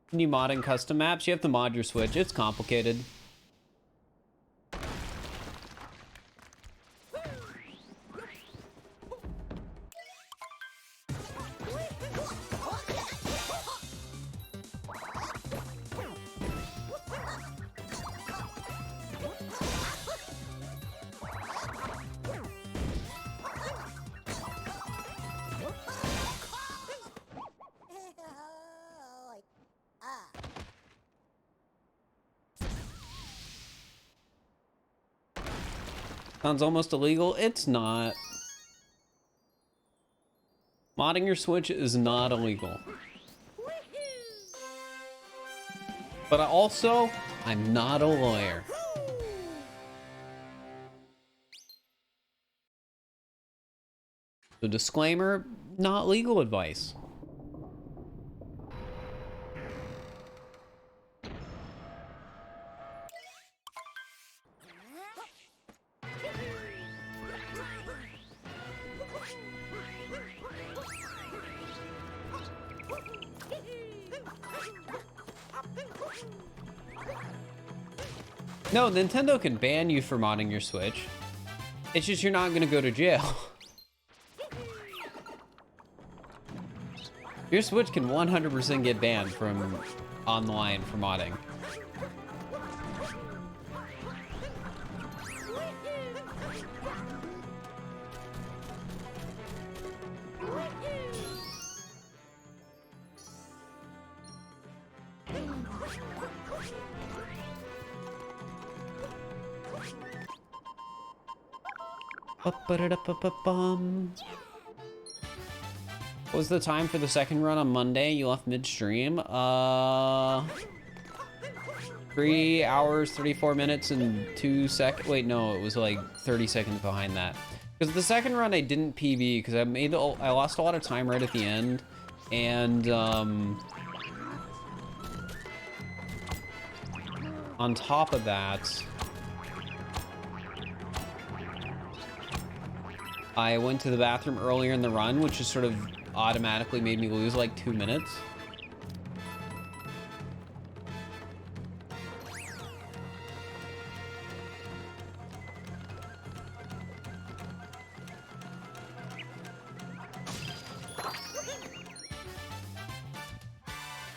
Can you mod in custom maps? You have to mod your Switch. It's complicated. Sounds almost illegal. It's not. Modding your Switch is not illegal. But I'm not a lawyer. So disclaimer, not legal advice. No, Nintendo can ban you for modding your Switch. It's just you're not gonna go to jail. Your Switch can 100% get banned from online for modding. What was the time for the second run on Monday? You left midstream. 3 hours, 34 minutes, and 2 seconds. Wait, no, it was like 30 seconds behind that. Because the second run I didn't PB because I lost a lot of time right at the end, and on top of that, I went to the bathroom earlier in the run, which just sort of automatically made me lose like 2 minutes.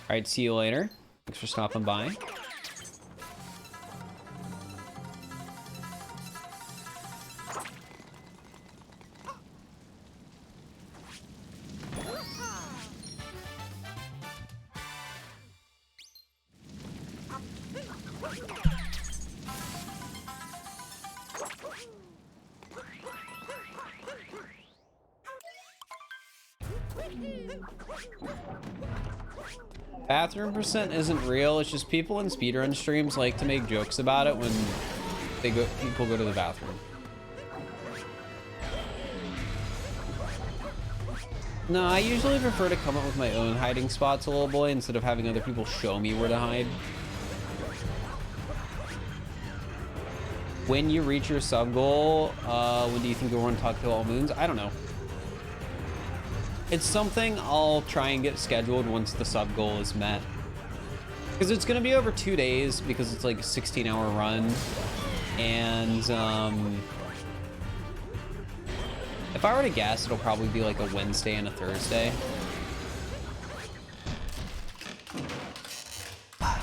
All right, see you later. Thanks for stopping by. Bathroom percent isn't real. It's just people in speedrun streams like to make jokes about it when people go to the bathroom. No, I usually prefer to come up with my own hiding spots, a little boy, instead of having other people show me where to hide. When you reach your sub goal, when do you think you'll run Talk to All Moons? I don't know. It's something I'll try and get scheduled once the sub goal is met. Because it's gonna be over 2 days because it's like a 16-hour run. And if I were to guess, it'll probably be like a Wednesday and a Thursday.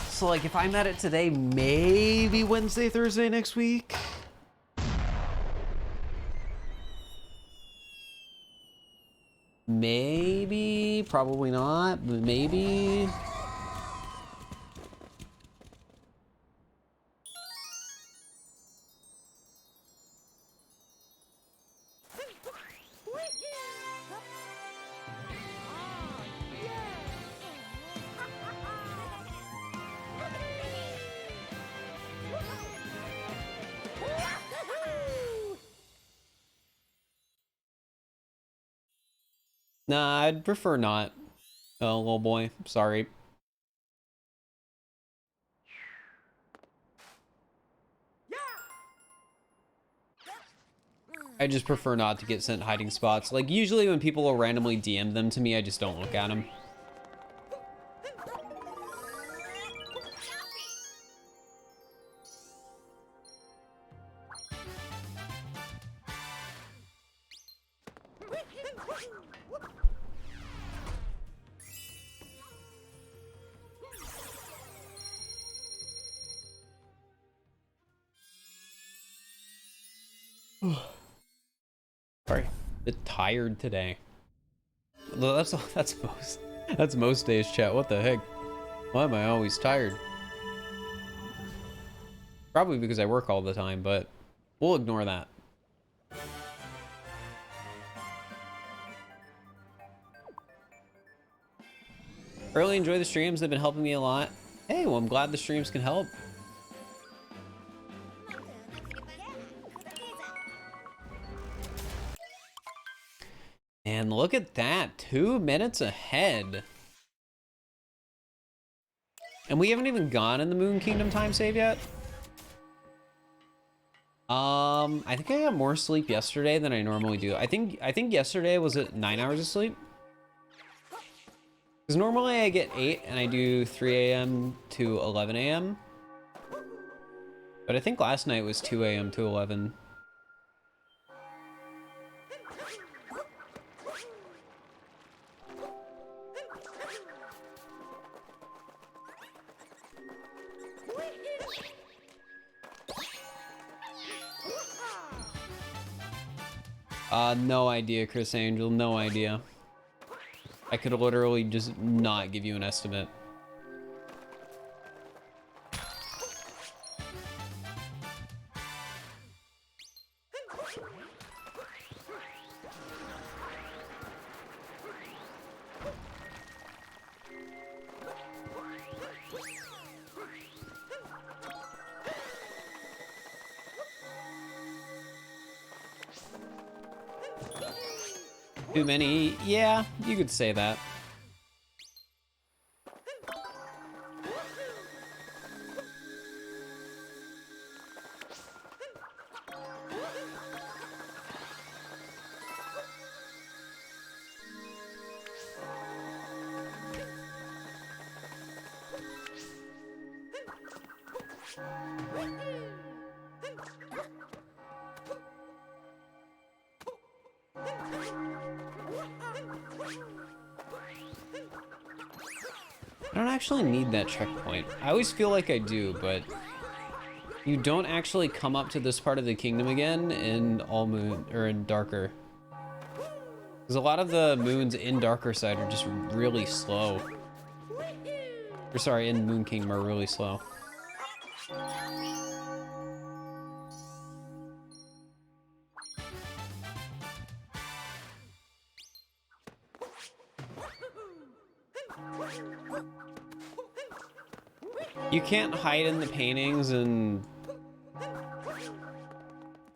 So like if I'm at it today, maybe Wednesday, Thursday next week. Maybe, probably not, but maybe. Nah, I'd prefer not. Oh, little boy, sorry. I just prefer not to get sent hiding spots. Like, usually when people will randomly DM them to me, I just don't look at them. Sorry, a bit tired today. That's most days, chat. What the heck? Why am I always tired? Probably because I work all the time, but we'll ignore that. Really enjoy the streams. They've been helping me a lot. Hey, well, I'm glad the streams can help. And look at that, 2 minutes ahead. And we haven't even gone in the Moon Kingdom time save yet. I think I got more sleep yesterday than I normally do. I think yesterday was it 9 hours of sleep? Because normally I get 8 and I do 3 a.m. to 11 a.m. But I think last night was 2 a.m. to 11. No idea, Chris Angel, no idea. I could literally just not give you an estimate. Too many? Yeah, you could say that. I don't actually need that checkpoint. I always feel like I do, but you don't actually come up to this part of the kingdom again in All Moon or in Darker. Because a lot of the moons in Darker side are just really slow. Or sorry, in Moon Kingdom are really slow. You can't hide in the paintings and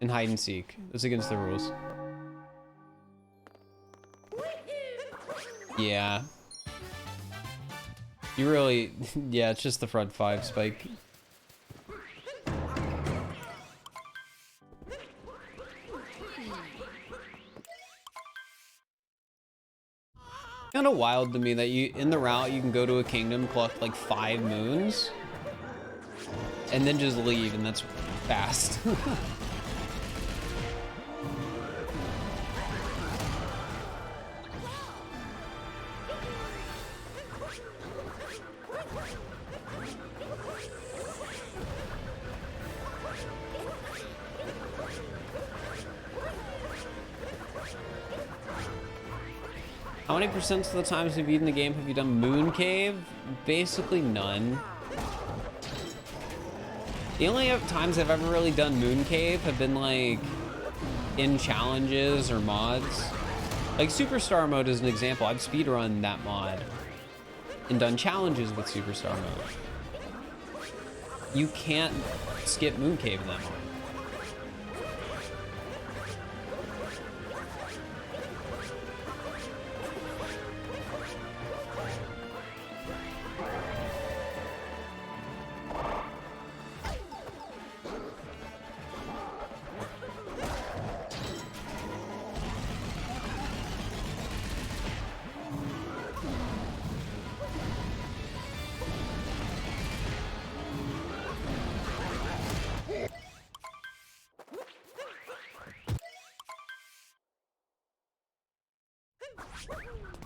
hide and seek. That's against the rules. Yeah. You really, yeah, it's just the front 5 spike. Kind of wild to me that you, in the route, you can go to a kingdom, collect like 5 moons, and then just leave, and that's fast. How many percent of the times you've beaten the game have you done Moon Cave? Basically none. The only times I've ever really done Moon Cave have been like in challenges or mods. Like Superstar mode is an example. I've speedrun that mod and done challenges with Superstar mode. You can't skip Moon Cave in that mode.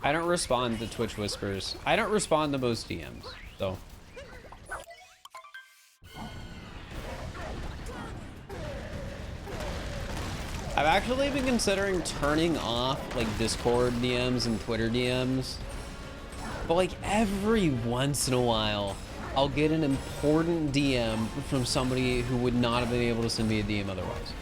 I don't respond to Twitch whispers. I don't respond to most DMs, so. I've actually been considering turning off like Discord DMs and Twitter DMs. But like every once in a while, I'll get an important DM from somebody who would not have been able to send me a DM otherwise.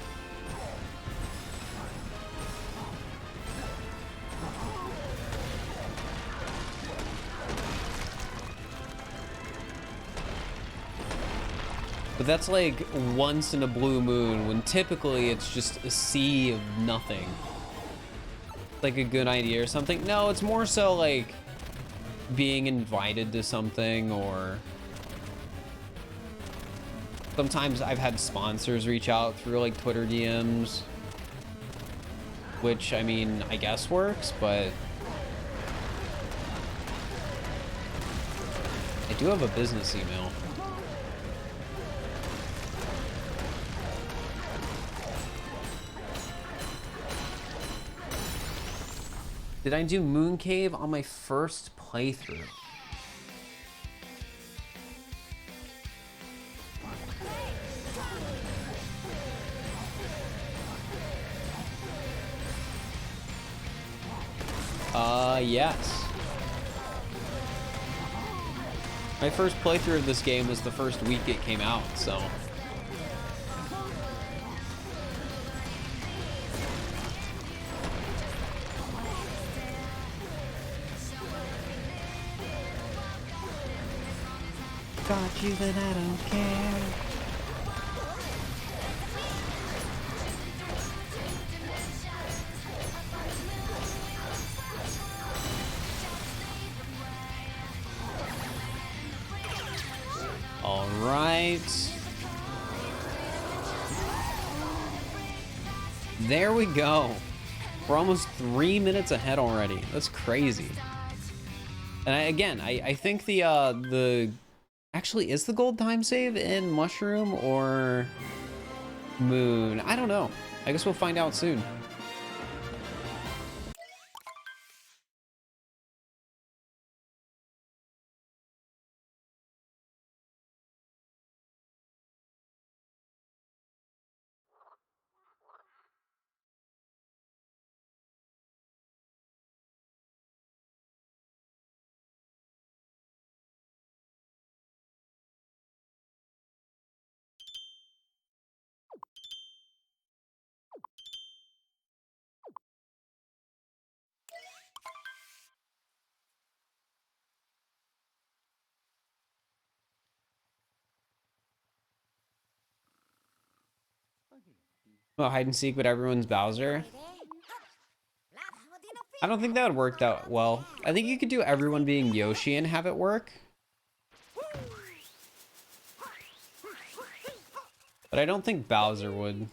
But that's like once in a blue moon, when typically it's just a sea of nothing. Like a good idea or something. No, it's more so like being invited to something, or sometimes I've had sponsors reach out through like Twitter DMs, which I mean, I guess works, but I do have a business email. Did I do Moon Cave on my first playthrough? Yes. My first playthrough of this game was the first week it came out, so. Got you, but I don't care. All right. There we go. We're almost 3 minutes ahead already. That's crazy. And I think the actually is the gold time save in Mushroom or Moon? I don't know. I guess we'll find out soon. Well, hide and seek, but everyone's Bowser. I don't think that would work that well. I think you could do everyone being Yoshi and have it work. But I don't think Bowser would.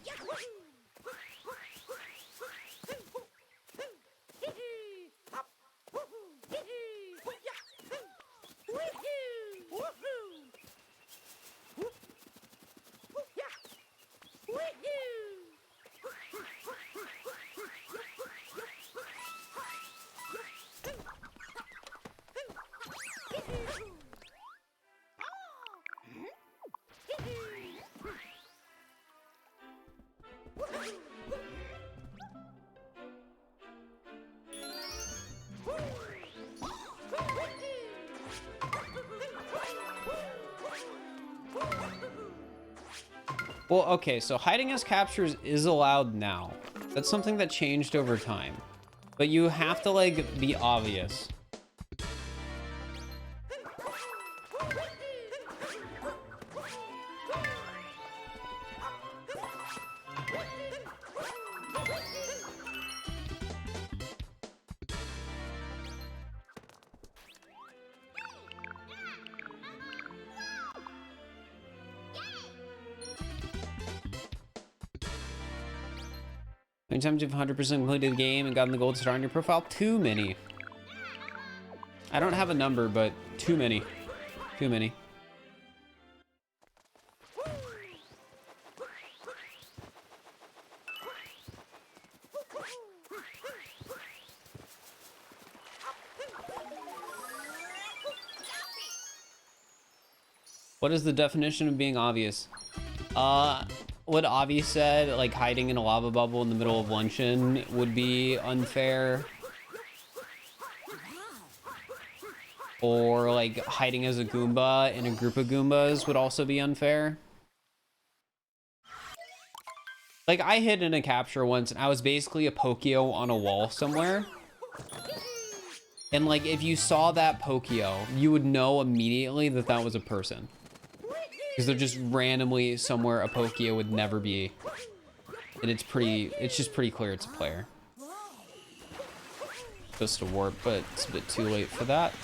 Well, okay, so hiding as captures is allowed now. That's something that changed over time. But you have to, like, be obvious. How many times you've 100% completed the game and gotten the gold star on your profile? Too many. I don't have a number, but too many. Too many. What is the definition of being obvious? What Avi said, like hiding in a lava bubble in the middle of luncheon would be unfair. Or like hiding as a Goomba in a group of Goombas would also be unfair. Like I hid in a capture once and I was basically a Pokio on a wall somewhere. And like if you saw that Pokio, you would know immediately that that was a person. Because they're just randomly somewhere a Pokio would never be. And it's just pretty clear it's a player. Supposed to warp, but it's a bit too late for that.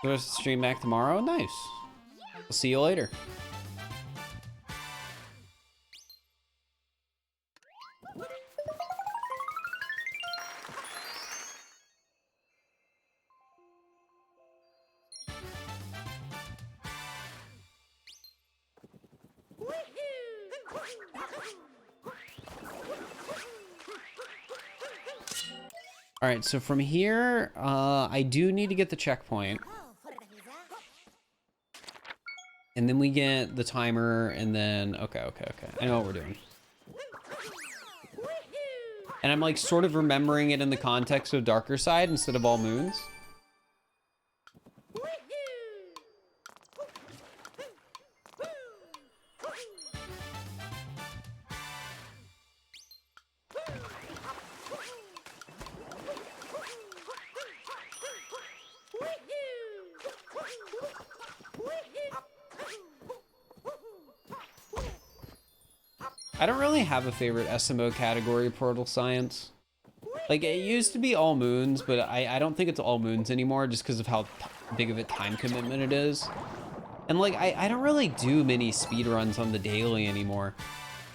Go to stream back tomorrow. Nice. I'll see you later. All right, so from here, I do need to get the checkpoint. And then we get the timer, and then, okay. I know what we're doing. And I'm like sort of remembering it in the context of Darker Side instead of All Moons. I don't really have a favorite SMO category, Portal Science. Like, it used to be All Moons, but I don't think it's All Moons anymore just because of how big of a time commitment it is. And, like, I don't really do many speedruns on the daily anymore.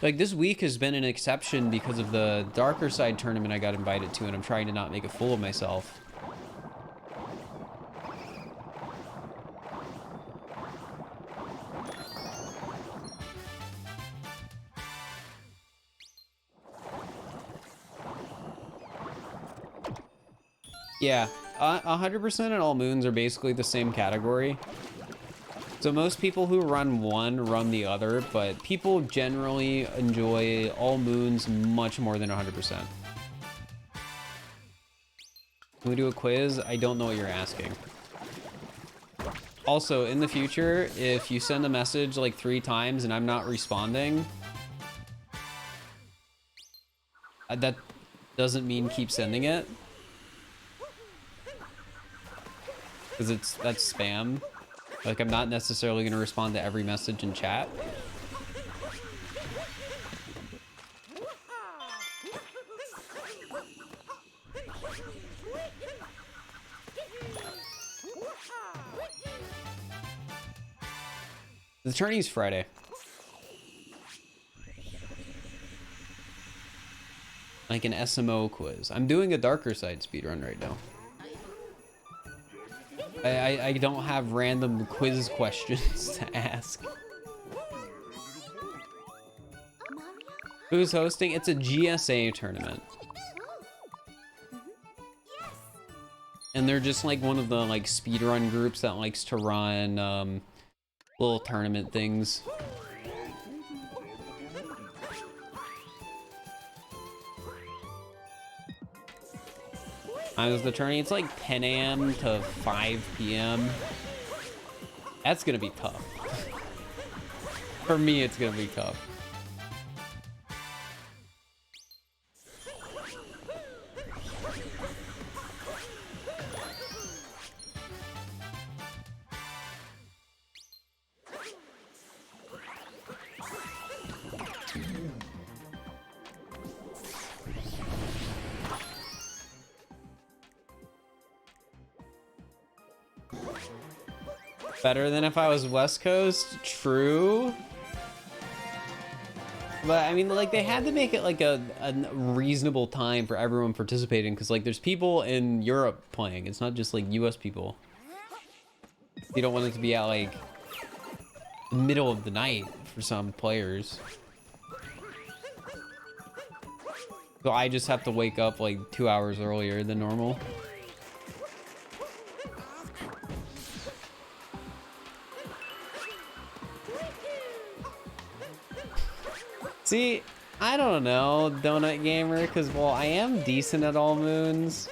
Like, this week has been an exception because of the Darker Side tournament I got invited to, and I'm trying to not make a fool of myself. Yeah, 100% and All Moons are basically the same category. So most people who run one run the other, but people generally enjoy All Moons much more than 100%. Can we do a quiz? I don't know what you're asking. Also, in the future, if you send a message like 3 times and I'm not responding, that doesn't mean keep sending it. Because that's spam. Like, I'm not necessarily going to respond to every message in chat. The tourney's Friday. Like an SMO quiz. I'm doing a Darker Side speedrun right now. I don't have random quiz questions to ask. Who's hosting? It's a GSA tournament. And they're just like one of the like speedrun groups that likes to run little tournament things. Times the tourney, it's like 10 a.m. to 5 p.m. That's gonna be tough. For me, it's gonna be tough. Better than if I was West Coast, true. But I mean, like, they had to make it like a reasonable time for everyone participating, because like there's people in Europe playing. It's not just like US people. You don't want it to be at like the middle of the night for some players. So I just have to wake up like 2 hours earlier than normal. See, I don't know, Donut Gamer, because, well, I am decent at All Moons.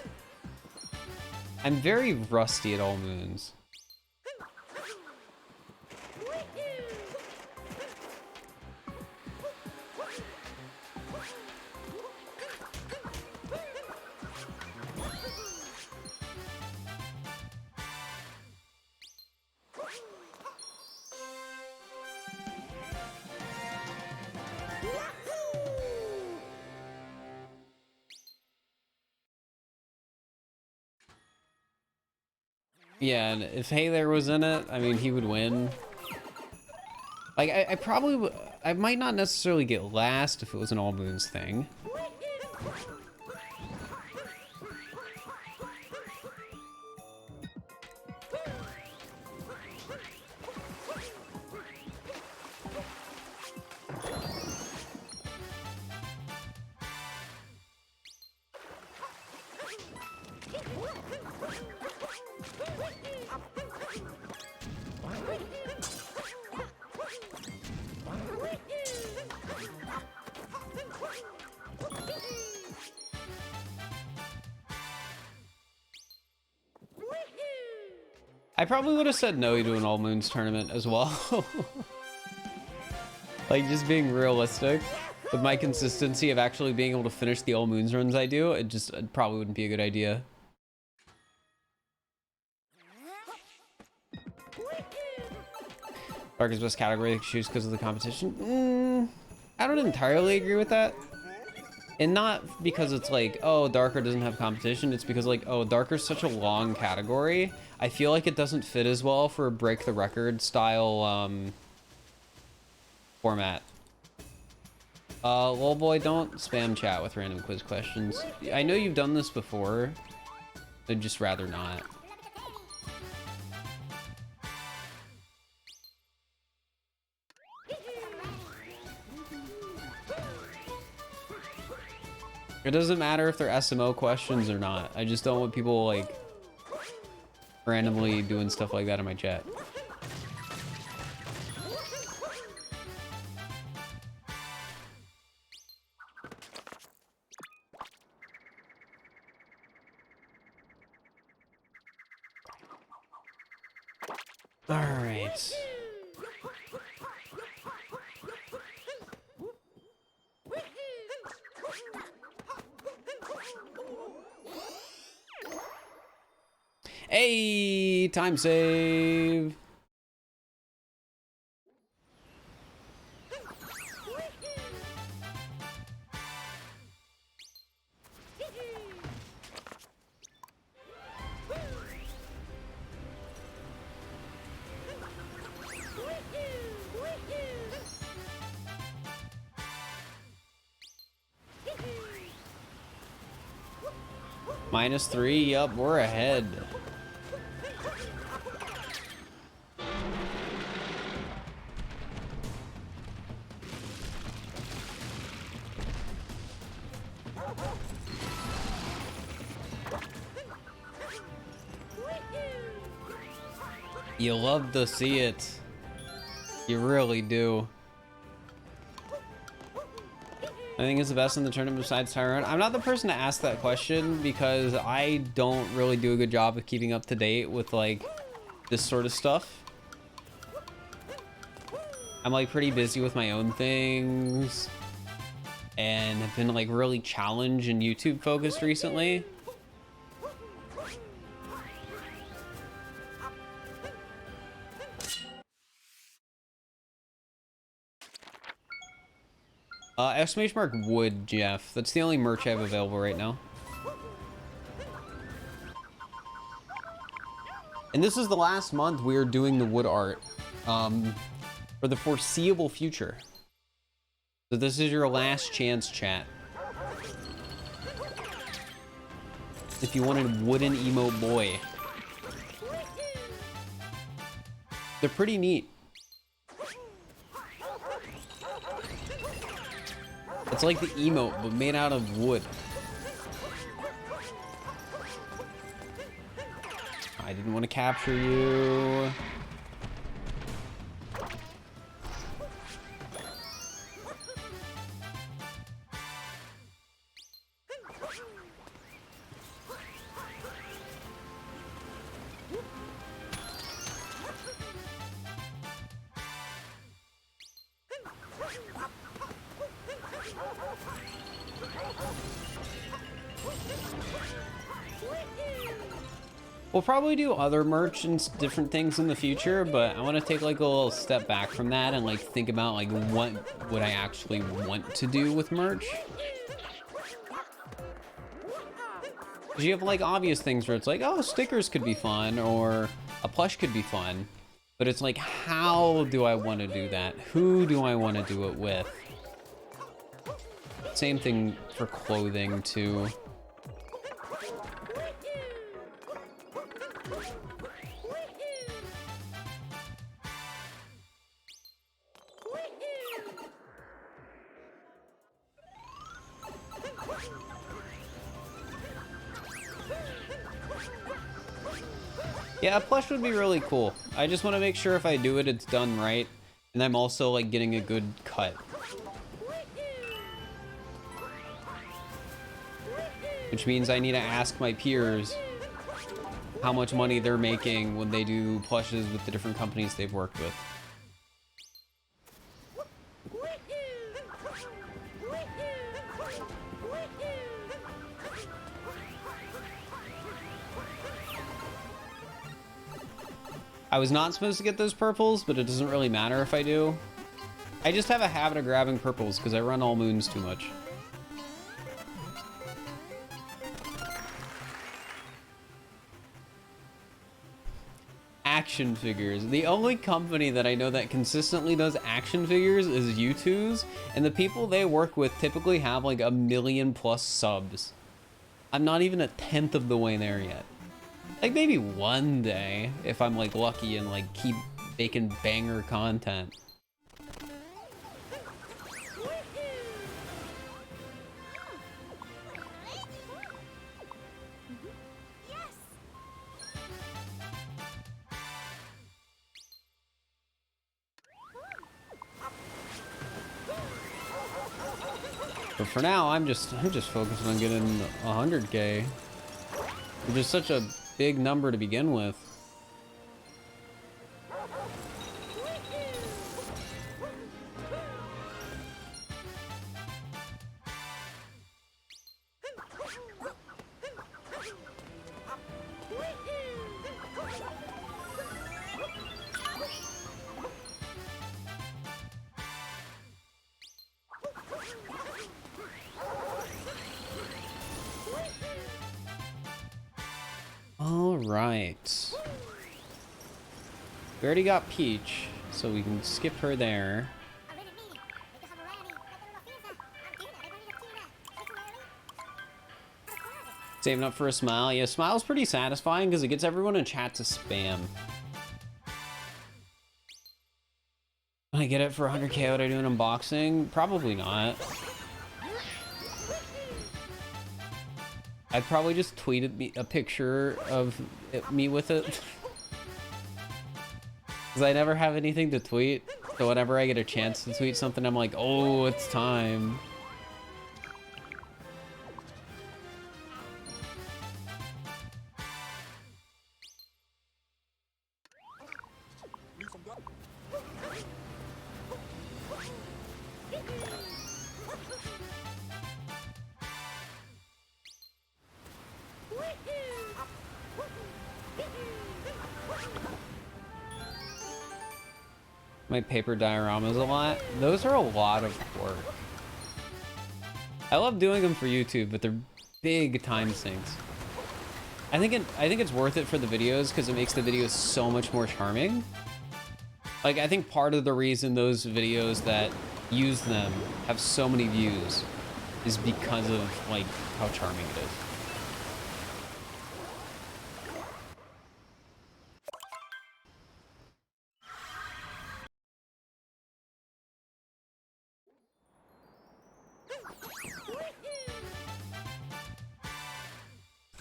I'm very rusty at All Moons. Yeah, and if Hayler was in it, I mean, he would win. Like, I probably, I might not necessarily get last if it was an All Moons thing. I probably would have said no to an All Moons tournament as well. Like, just being realistic. With my consistency of actually being able to finish the All Moons runs I do, it probably wouldn't be a good idea. Darkest best category choose because of the competition. I don't entirely agree with that. And not because it's like, oh, Darker doesn't have competition. It's because like, oh, Darker's such a long category. I feel like it doesn't fit as well for a break the record style format. Lol boy, don't spam chat with random quiz questions. I know you've done this before. I'd just rather not. It doesn't matter if they're SMO questions or not. I just don't want people like randomly doing stuff like that in my chat. All right. Hey, time save. -3, yup, we're ahead. You love to see it. You really do. I think it's the best in the tournament besides Tyrone. I'm not the person to ask that question because I don't really do a good job of keeping up to date with like this sort of stuff. I'm like pretty busy with my own things and have been like really challenge and YouTube focused recently. Exclamation mark wood, Jeff. That's the only merch I have available right now. And this is the last month we are doing the wood art for the foreseeable future. So this is your last chance, chat. If you wanted a wooden emo boy. They're pretty neat. It's like the emote, but made out of wood. I didn't want to capture you. We'll probably do other merch and different things in the future, but I want to take like a little step back from that and like think about like what would I actually want to do with merch. Because you have like obvious things where it's like, oh, stickers could be fun or a plush could be fun, but it's like, how do I want to do that? Who do I want to do it with? Same thing for clothing too. Yeah, a plush would be really cool. I just want to make sure if I do it, it's done right. And I'm also like getting a good cut. Which means I need to ask my peers how much money they're making when they do plushes with the different companies they've worked with. I was not supposed to get those purples, but it doesn't really matter if I do. I just have a habit of grabbing purples because I run all moons too much. Action figures. The only company that I know that consistently does action figures is U2's, and the people they work with typically have like 1 million+ subs. I'm not even 1/10 of the way there yet. Like maybe one day if I'm like lucky and like keep making banger content. But for now, I'm just focused on getting 100K, which is such a big number to begin with. All right. We already got Peach, so we can skip her there. Saving up for a smile. Yeah, smile's pretty satisfying because it gets everyone in chat to spam. When I get it for 100K, would I do an unboxing? Probably not. I'd probably just tweet a picture of me with it. Because I never have anything to tweet. So whenever I get a chance to tweet something, I'm like, oh, it's time. My paper dioramas a lot. Those are a lot of work. I love doing them for YouTube, but they're big time sinks. I think it's worth it for the videos because it makes the videos so much more charming. Like, I think part of the reason those videos that use them have so many views is because of like how charming it is.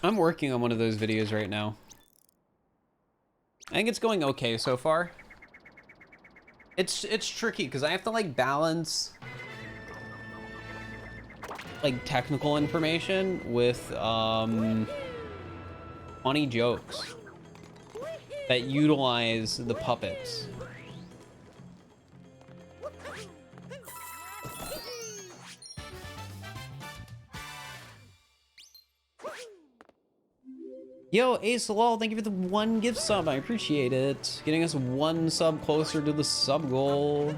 I'm working on one of those videos right now. I think it's going okay so far. It's tricky because I have to like balance like technical information with funny jokes that utilize the puppets. Yo, Ace Lol, thank you for the 1 gift sub. I appreciate it. Getting us 1 sub closer to the sub goal.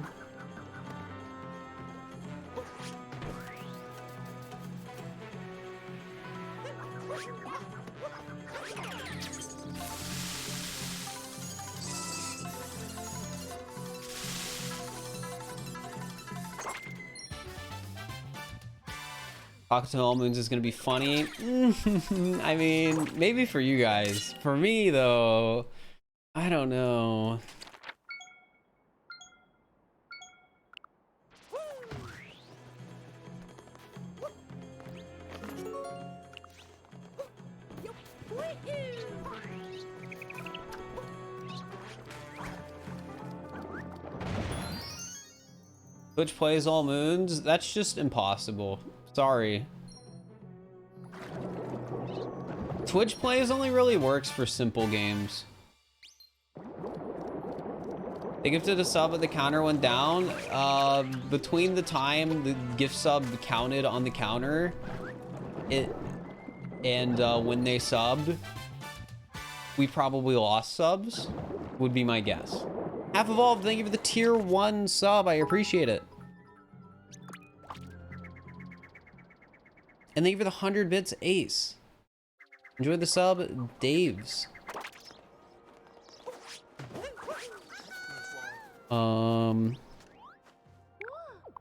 Talk to All Moons is gonna be funny. I mean, maybe for you guys. For me, though, I don't know. Twitch plays All Moons? That's just impossible. Sorry. Twitch plays only really works for simple games. They gifted a sub, but the counter went down. Between the time the gift sub counted on the counter, and when they subbed, we probably lost subs, would be my guess. Half Evolved, thank you for the tier 1 sub. I appreciate it. And thank you for the 100 bits, Ace. Enjoy the sub, Daves.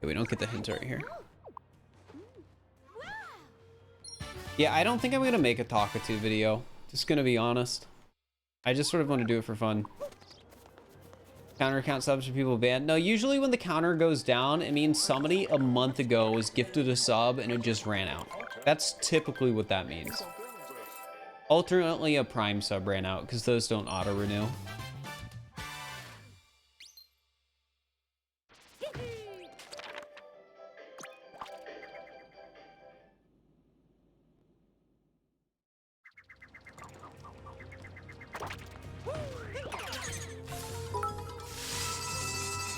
We don't get the hint right here. Yeah, I don't think I'm gonna make a Talkatoo video. Just gonna be honest. I just sort of want to do it for fun. Counter count subs for people banned. No, usually when the counter goes down, it means somebody a month ago was gifted a sub and it just ran out. That's typically what that means. Alternately, a Prime sub ran out because those don't auto-renew.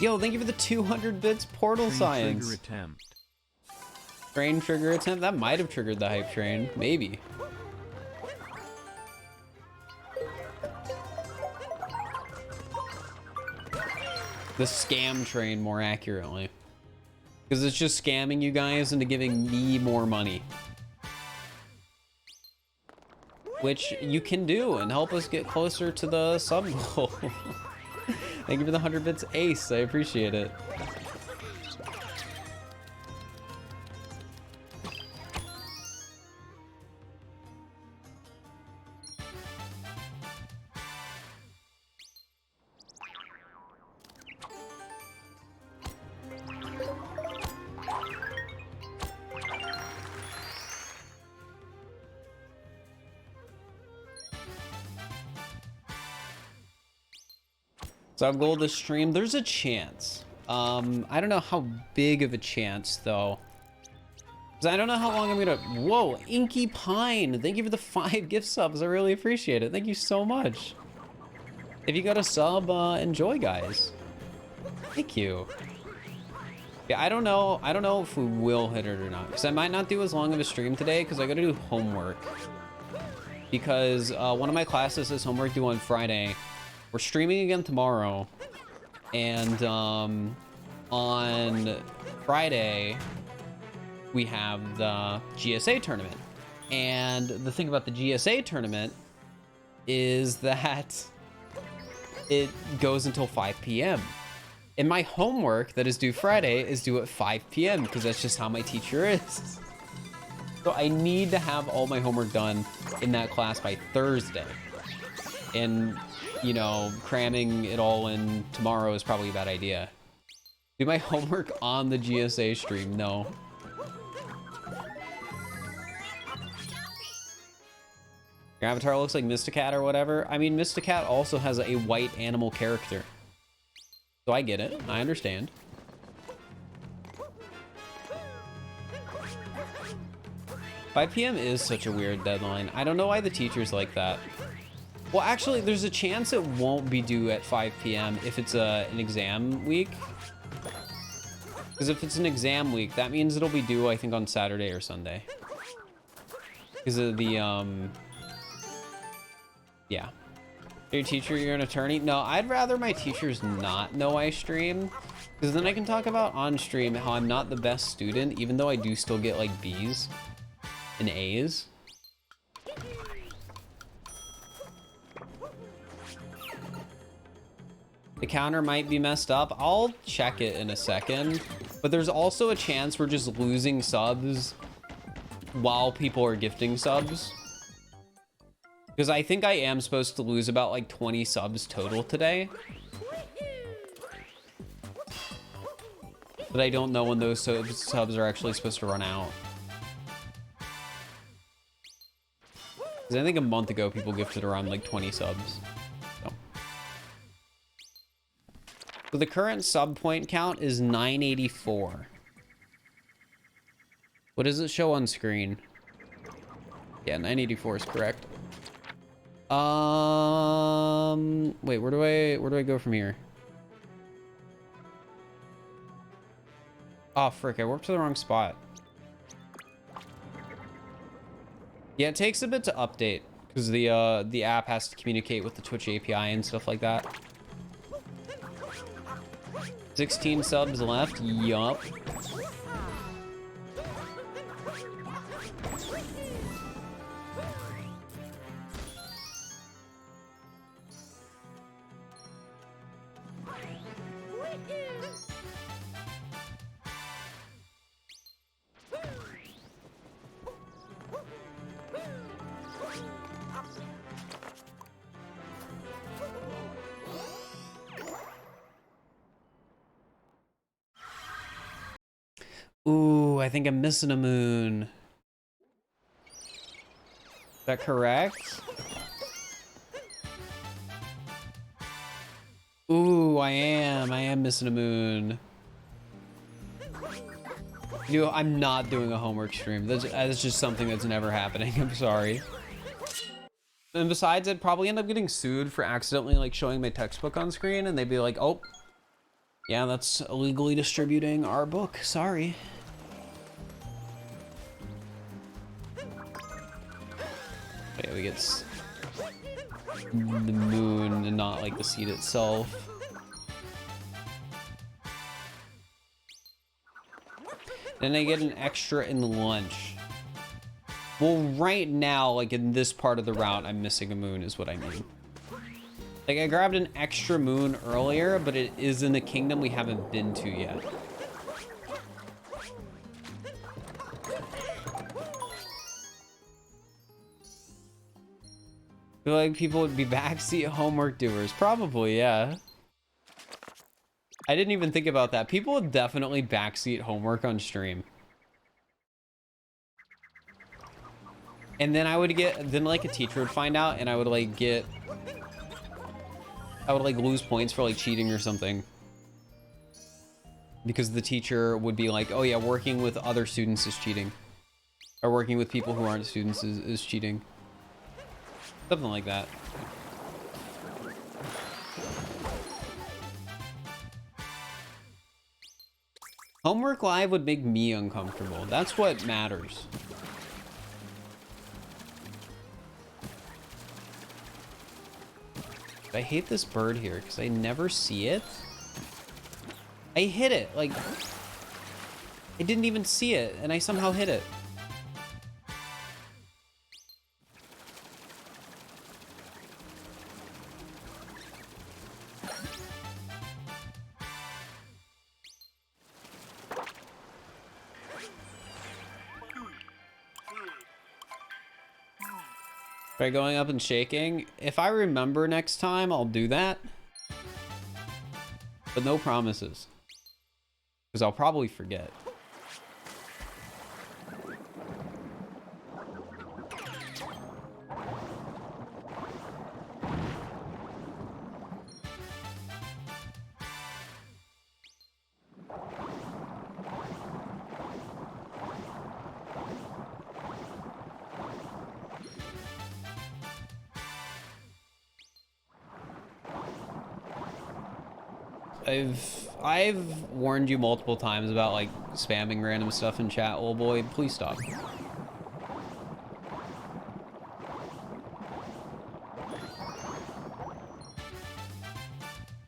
Yo, thank you for the 200 bits, Portal Science. Trigger attempt. Train trigger attempt? That might have triggered the hype train. Maybe. The scam train, more accurately. Because it's just scamming you guys into giving me more money. Which you can do and help us get closer to the sub goal. Thank you for the 100 bits, Ace. I appreciate it. Sub goal this stream, there's a chance. I don't know how big of a chance though. Cause I don't know how long I'm gonna, whoa, Inky Pine. Thank you for the 5 gift subs. I really appreciate it. Thank you so much. If you got a sub, enjoy guys. Thank you. Yeah, I don't know if we will hit it or not. Cause I might not do as long of a stream today cause I gotta do homework. Because one of my classes has homework due on Friday. We're streaming again tomorrow, and on Friday, we have the GSA tournament. And the thing about the GSA tournament is that it goes until 5 p.m. And my homework that is due Friday is due at 5 p.m. because that's just how my teacher is. So I need to have all my homework done in that class by Thursday. And you know, cramming it all in tomorrow is probably a bad idea. Do my homework on the GSA stream? No. Your avatar looks like Mysticat or whatever. I mean, Mysticat also has a white animal character. So I get it. I understand. $5 p.m. is such a weird deadline. I don't know why the teachers like that. Well, actually, there's a chance it won't be due at 5 p.m. if it's an exam week. Because if it's an exam week, that means it'll be due, I think, on Saturday or Sunday. Because of the, yeah. Your teacher, you're an attorney? No, I'd rather my teachers not know I stream. Because then I can talk about on stream how I'm not the best student, even though I do still get, like, B's and A's. The counter might be messed up. I'll check it in a second. But there's also a chance we're just losing subs while people are gifting subs. Because I think I am supposed to lose about like 20 subs total today. But I don't know when those subs are actually supposed to run out. Because I think a month ago people gifted around like 20 subs. So the current sub point count is 984. What does it show on screen? Yeah, 984 is correct. Wait, where do I go from here? Oh, frick, I warped to the wrong spot. Yeah, it takes a bit to update because the app has to communicate with the Twitch API and stuff like that. 16 subs left. Yup. Ooh, I think I'm missing a moon. Is that correct? Ooh, I am missing a moon. You know, I'm not doing a homework stream. That's just something that's never happening. I'm sorry. And besides, I'd probably end up getting sued for accidentally like showing my textbook on screen, and they'd be like, "Oh, yeah, that's illegally distributing our book. Sorry." Okay, we get the moon and not like the seed itself. Then I get an extra in the lunch. Well, right now, like in this part of the route, I'm missing a moon is what I mean. Like I grabbed an extra moon earlier, but it is in a kingdom we haven't been to yet. I feel like people would be backseat homework doers. Probably, yeah. I didn't even think about that. People would definitely backseat homework on stream. And then then like a teacher would find out and I would like lose points for like cheating or something. Because the teacher would be like, oh yeah, working with other students is cheating. Or working with people who aren't students is cheating. Something like that. Homework live would make me uncomfortable. That's what matters. I hate this bird here because I never see it. I hit it, like, I didn't even see it and I somehow hit it. By going up and shaking. If I remember next time, I'll do that. But no promises. Because I'll probably forget. I've warned you multiple times about like spamming random stuff in chat, old boy. Please stop.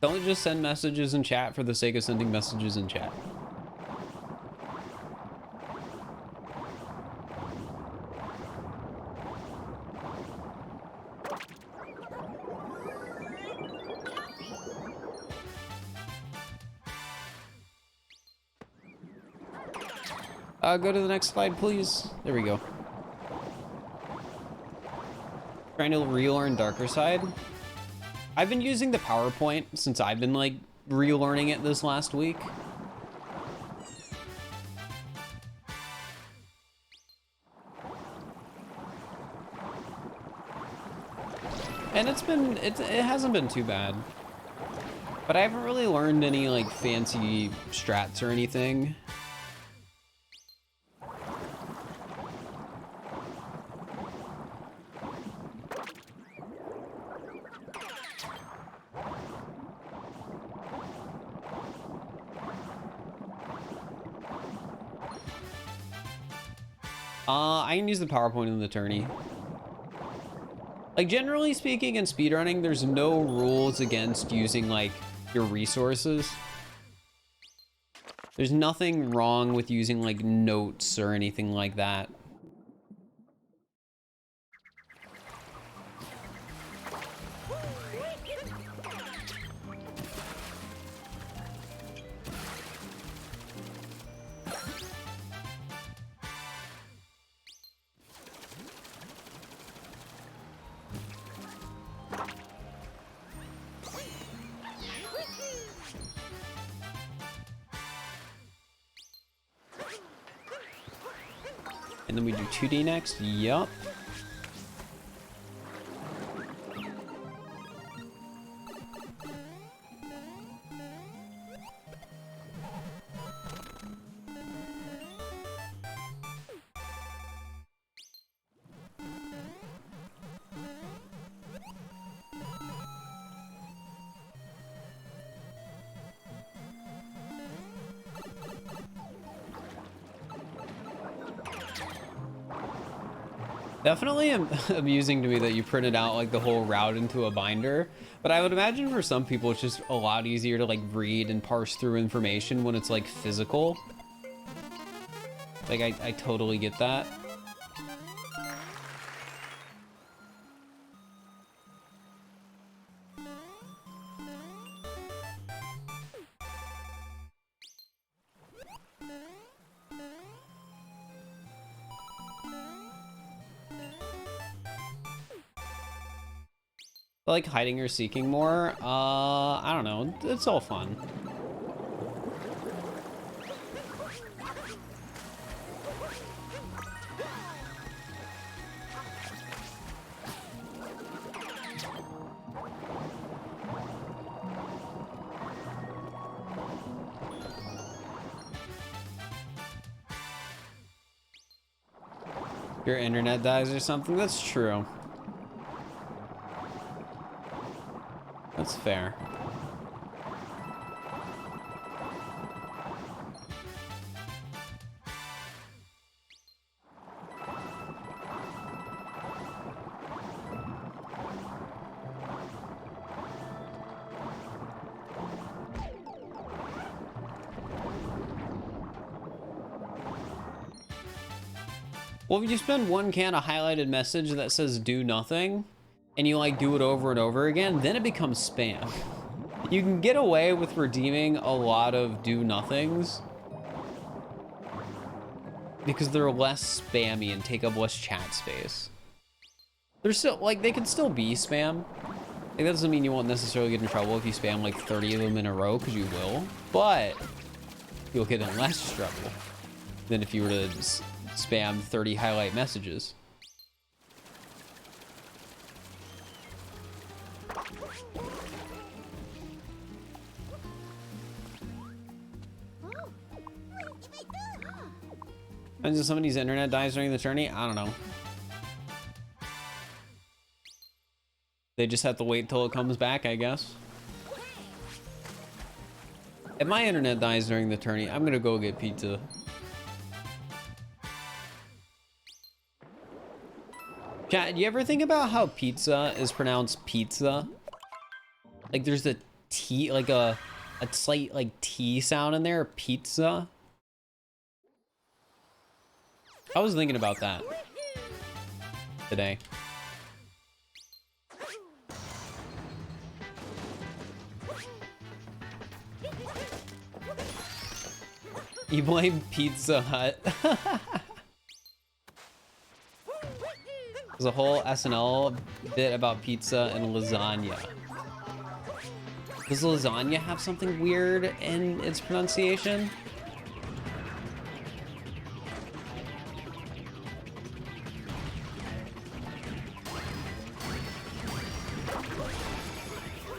Don't just send messages in chat for the sake of sending messages in chat. Go to the next slide, please. There we go. Trying to relearn Darker Side. I've been using the PowerPoint since I've been like relearning it this last week. And it hasn't been too bad. But I haven't really learned any like fancy strats or anything. I can use the PowerPoint in the tourney. Like, generally speaking, in speedrunning, there's no rules against using, like, your resources. There's nothing wrong with using, like, notes or anything like that. And then we do 2D next. Yup. Definitely amusing to me that you printed out like the whole route into a binder, but I would imagine for some people it's just a lot easier to like read and parse through information when it's like physical. Like I totally get that. Like hiding or seeking more, I don't know, it's all fun. Your internet dies or something, that's true. That's fair. Well, if you spend one can of highlighted message that says do nothing, and you like do it over and over again, then it becomes spam. You can get away with redeeming a lot of do nothings because they're less spammy and take up less chat space. They're still like, they can still be spam. Like, that doesn't mean you won't necessarily get in trouble if you spam like 30 of them in a row, because you will, but you'll get in less trouble than if you were to spam 30 highlight messages. And if somebody's internet dies during the tourney, I don't know. They just have to wait till it comes back, I guess. If my internet dies during the tourney, I'm gonna go get pizza. Chat, do you ever think about how pizza is pronounced pizza? Like there's a T, like a slight like T sound in there, pizza. I was thinking about that today. You blame Pizza Hut. There's a whole SNL bit about pizza and lasagna. Does lasagna have something weird in its pronunciation?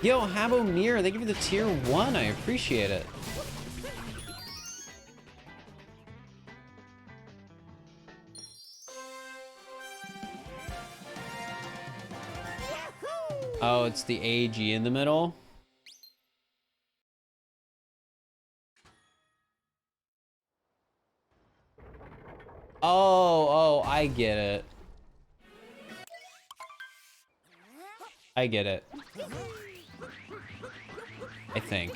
Yo, Habo Mir, thank you for the tier 1. I appreciate it. Oh, it's the AG in the middle. Oh, I get it. I get it. I think.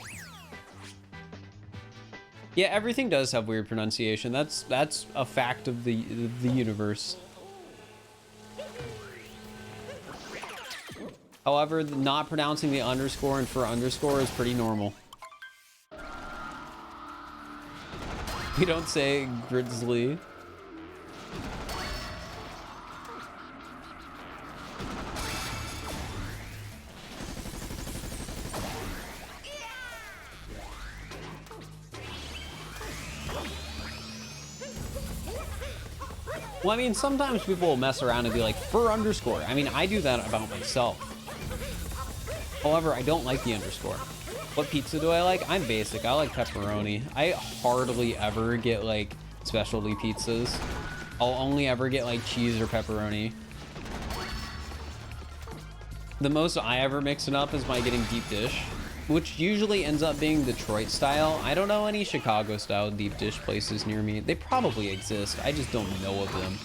Yeah, everything does have weird pronunciation. That's a fact of the universe. However, not pronouncing the underscore and for underscore is pretty normal. We don't say grizzly. Well, I mean, sometimes people will mess around and be like, fur underscore. I mean, I do that about myself. However, I don't like the underscore. What pizza do I like? I'm basic. I like pepperoni. I hardly ever get, like, specialty pizzas. I'll only ever get, like, cheese or pepperoni. The most I ever mix it up is by getting deep dish, which usually ends up being Detroit style. I don't know any Chicago style deep dish places near me. They probably exist. I just don't know of them.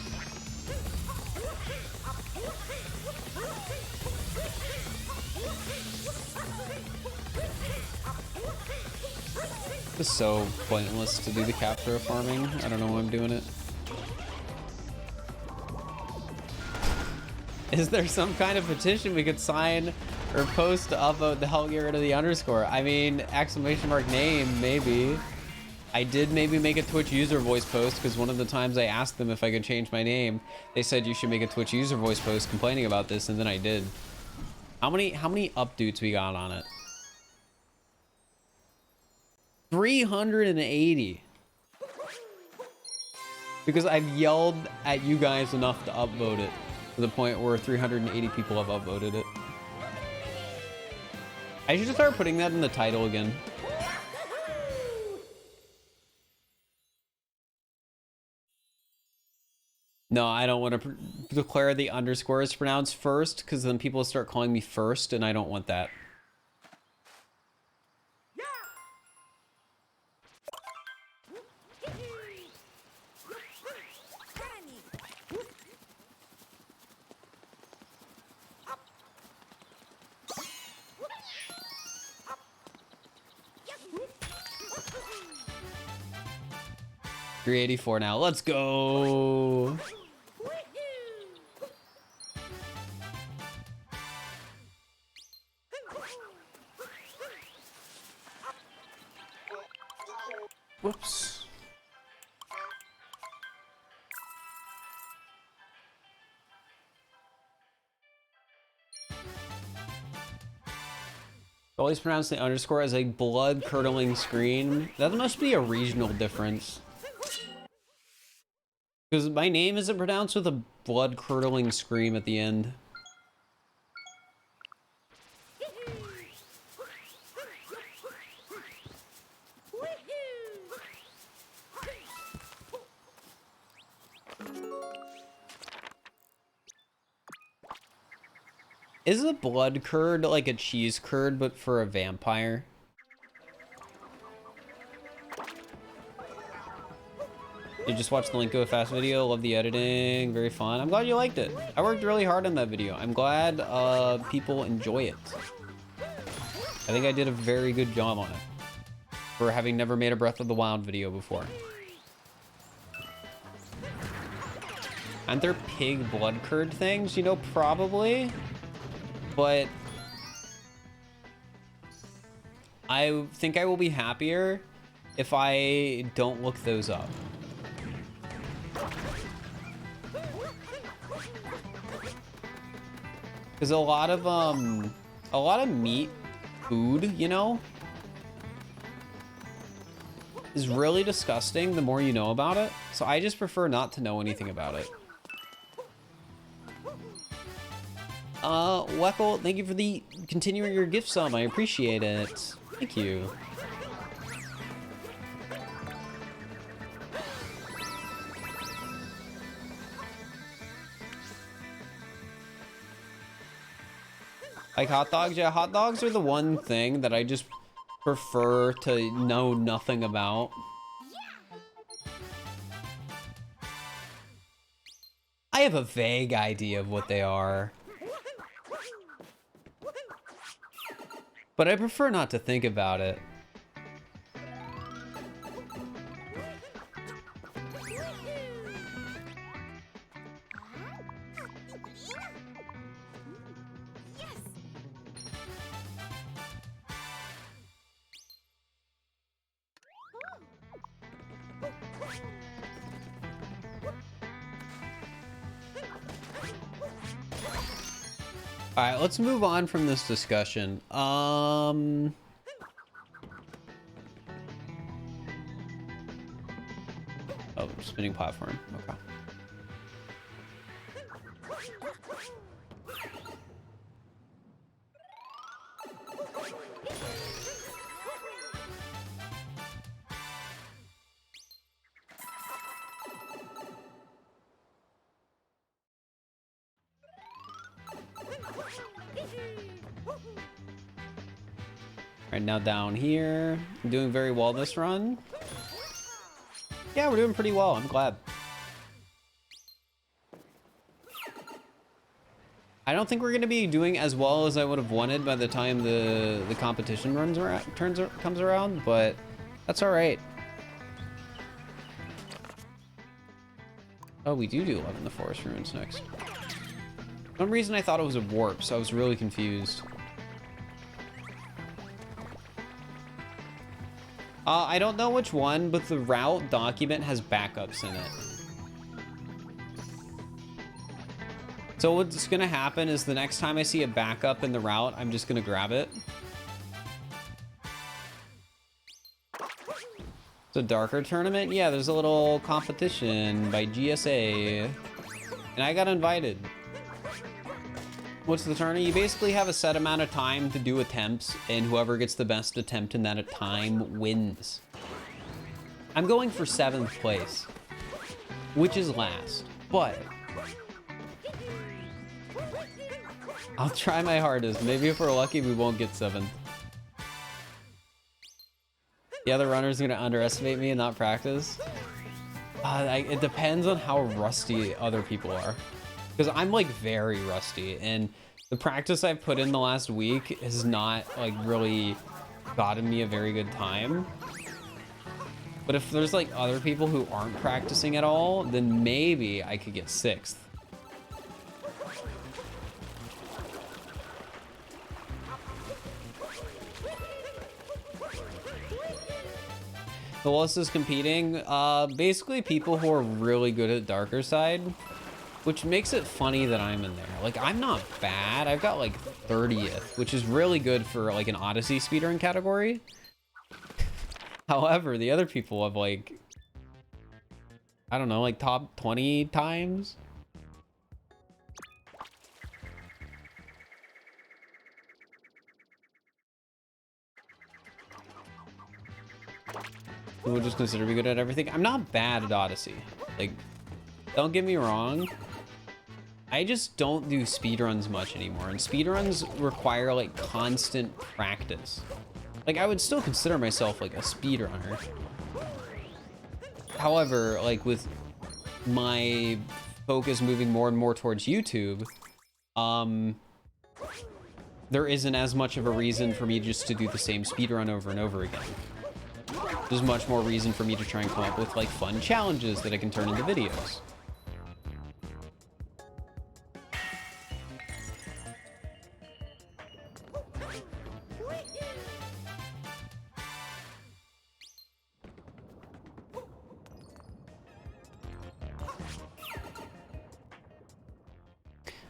It's so pointless to do the capture farming. I don't know why I'm doing it. Is there some kind of petition we could sign or post to upvote to help get rid of the underscore? I mean, exclamation mark name, maybe. I did maybe make a Twitch user voice post because one of the times I asked them if I could change my name, they said you should make a Twitch user voice post complaining about this, and then I did. How many updates we got on it? 380. Because I've yelled at you guys enough to upvote it to the point where 380 people have upvoted it. I should start putting that in the title again. No, I don't want to declare the underscore is pronounced first, because then people start calling me first, and I don't want that. $384 now. Let's go. Whoops. Always pronounce the underscore as a blood-curdling scream. That must be a regional difference. Because my name isn't pronounced with a blood-curdling scream at the end. Is a blood curd like a cheese curd, but for a vampire? You just watched the Link Go Fast video. Love the editing. Very fun. I'm glad you liked it. I worked really hard on that video. I'm glad people enjoy it. I think I did a very good job on it for having never made a Breath of the Wild video before. Aren't there pig blood curd things? You know, probably. But I think I will be happier if I don't look those up. Because a lot of meat food, you know, is really disgusting the more you know about it. So I just prefer not to know anything about it. Weckle, thank you for the continuing your gift sum. I appreciate it. Thank you. Like hot dogs? Yeah, hot dogs are the one thing that I just prefer to know nothing about. have a vague idea of what they are. But I prefer not to think about it. All right, let's move on from this discussion. Oh, spinning platform. Okay. Right now down here, I'm doing very well this run. Yeah, we're doing pretty well. I'm glad. I don't think we're gonna be doing as well as I would have wanted by the time the competition comes around, but that's all right. Oh, we do 11 the forest ruins next. For some reason I thought it was a warp, so I was really confused. I don't know which one, but the route document has backups in it. So what's gonna happen is the next time I see a backup in the route, I'm just gonna grab it. It's a darker tournament? Yeah, there's a little competition by GSA. And I got invited. What's the tourney? You basically have a set amount of time to do attempts, and whoever gets the best attempt in that time wins. I'm going for 7th place, which is last, but I'll try my hardest. Maybe if we're lucky, we won't get 7th. The other runner's gonna underestimate me and not practice. It depends on how rusty other people are. Because I'm like very rusty, and the practice I've put in the last week has not like really gotten me a very good time. But if there's like other people who aren't practicing at all, then maybe I could get 6th. Who else is competing? Basically people who are really good at darker side. Which makes it funny that I'm in there. Like, I'm not bad. I've got like 30th, which is really good for like an Odyssey speedrun category. However, the other people have like, I don't know, like top 20 times. We'll just consider me good at everything. I'm not bad at Odyssey. Like, don't get me wrong. I just don't do speedruns much anymore, and speedruns require like constant practice. Like, I would still consider myself like a speedrunner. However, like with my focus moving more and more towards YouTube, there isn't as much of a reason for me just to do the same speedrun over and over again. There's much more reason for me to try and come up with like fun challenges that I can turn into videos.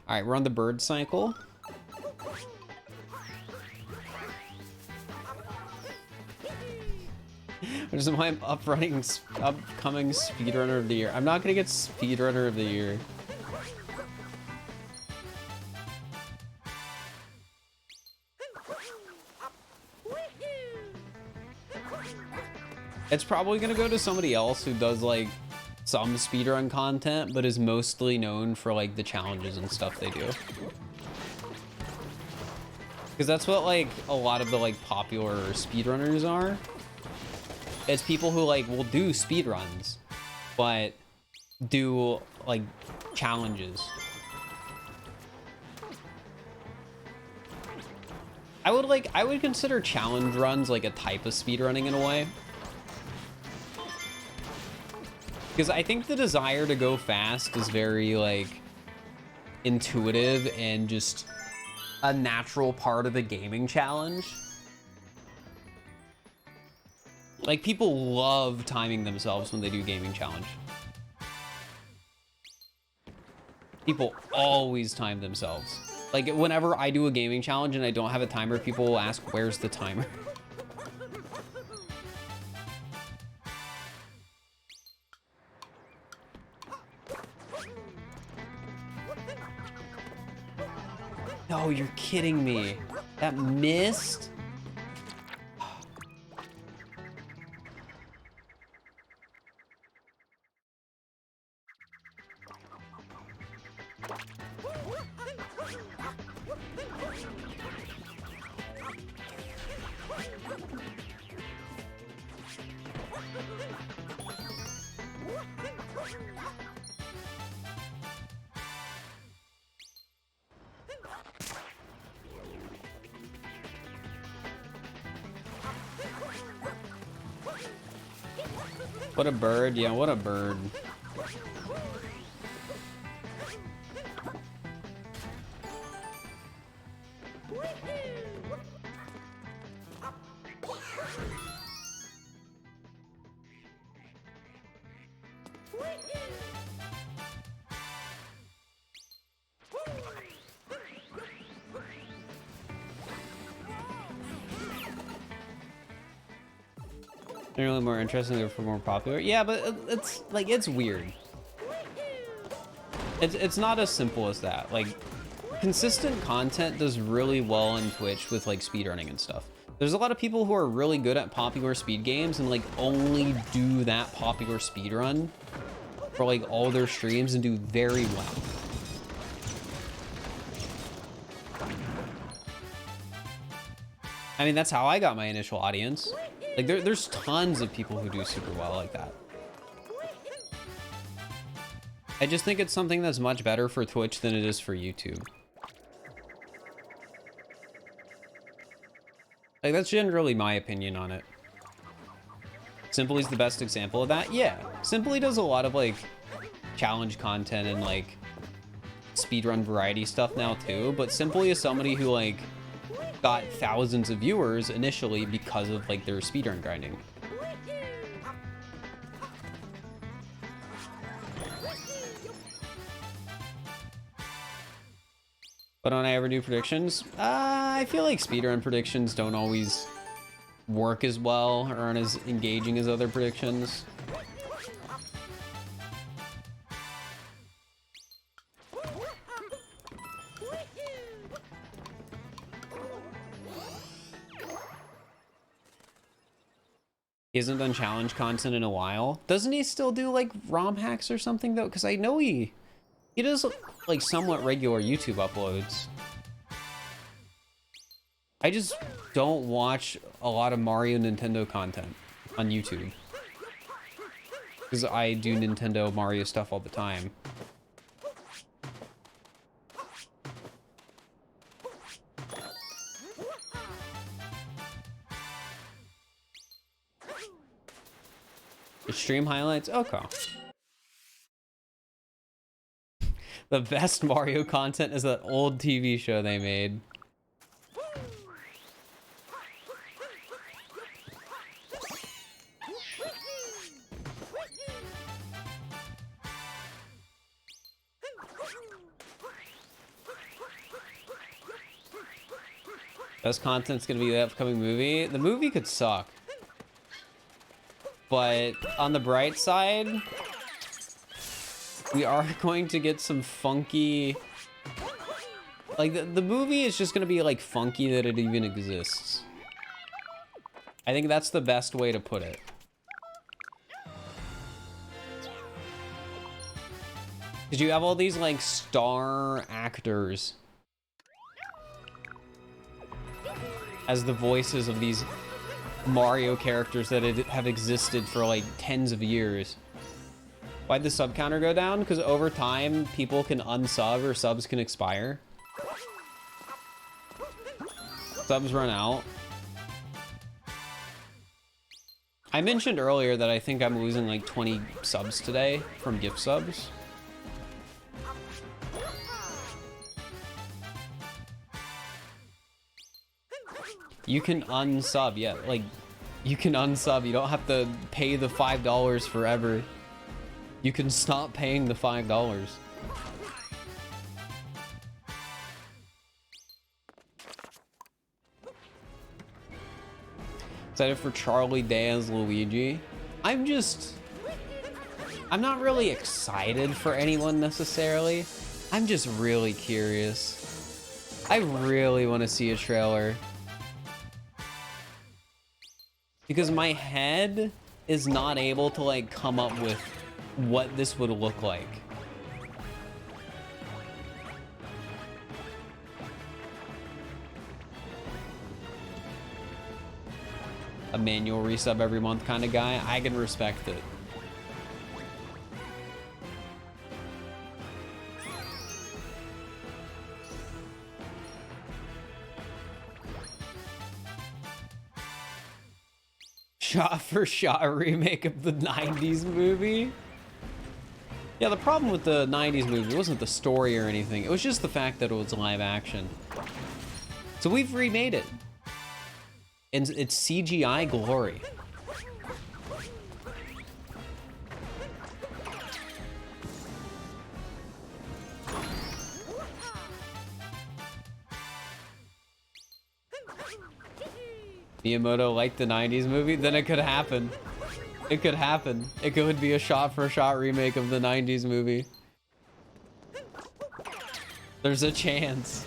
All right, we're on the bird cycle. Which is why I'm upcoming speedrunner of the year. I'm not gonna get speedrunner of the year. It's probably gonna go to somebody else who does like some speedrun content, but is mostly known for like the challenges and stuff they do. Because that's what like a lot of the like popular speedrunners are. It's people who like will do speedruns, but do like challenges. I would consider challenge runs like a type of speedrunning in a way. Because I think the desire to go fast is very like intuitive and just a natural part of the gaming challenge. Like people love timing themselves when they do gaming challenge. People always time themselves. Like whenever I do a gaming challenge and I don't have a timer, people will ask, where's the timer? No, you're kidding me. That missed? What a bird. Yeah, what a bird. They're really more interesting, therefore more popular. Yeah, but it's like, it's weird. It's not as simple as that. Like, consistent content does really well on Twitch with like speedrunning and stuff. There's a lot of people who are really good at popular speed games and like only do that popular speedrun for like all their streams and do very well. I mean, that's how I got my initial audience. Like, there's tons of people who do super well like that. I just think it's something that's much better for Twitch than it is for YouTube. Like, that's generally my opinion on it. Simply's the best example of that. Yeah, Simply does a lot of, like, challenge content and, like, speedrun variety stuff now, too. But Simply is somebody who, like, got thousands of viewers initially because of like their speedrun grinding. But don't I ever do predictions? I feel like speedrun predictions don't always work as well or aren't as engaging as other predictions. He hasn't done challenge content in a while. Doesn't he still do like ROM hacks or something though? Because I know he does like somewhat regular YouTube uploads. I just don't watch a lot of Mario Nintendo content on YouTube. Because I do Nintendo Mario stuff all the time. Stream highlights? Okay. The best Mario content is that old TV show they made. Best content's gonna be the upcoming movie. The movie could suck. But on the bright side, we are going to get some funky... Like, the movie is just going to be, like, funky that it even exists. I think that's the best way to put it. Because you have all these, like, star actors as the voices of these Mario characters that have existed for like tens of years. Why'd the sub counter go down? Because over time, people can unsub or subs can expire. Subs run out. I mentioned earlier that I think I'm losing like 20 subs today from gift subs. You can unsub, yeah, like you can unsub. You don't have to pay the $5 forever. You can stop paying the $5. Excited for Charlie Day as Luigi. I'm not really excited for anyone necessarily. I'm just really curious. I really want to see a trailer. Because my head is not able to like come up with what this would look like. A manual resub every month kind of guy. I can respect it. Shot for shot remake of the 90s movie. Yeah, the problem with the 90s movie wasn't the story or anything. It was just the fact that it was live action. So we've remade it. And it's CGI glory. Miyamoto liked the 90s movie, then it could happen. It could happen. It could be a shot-for-shot remake of the 90s movie. There's a chance.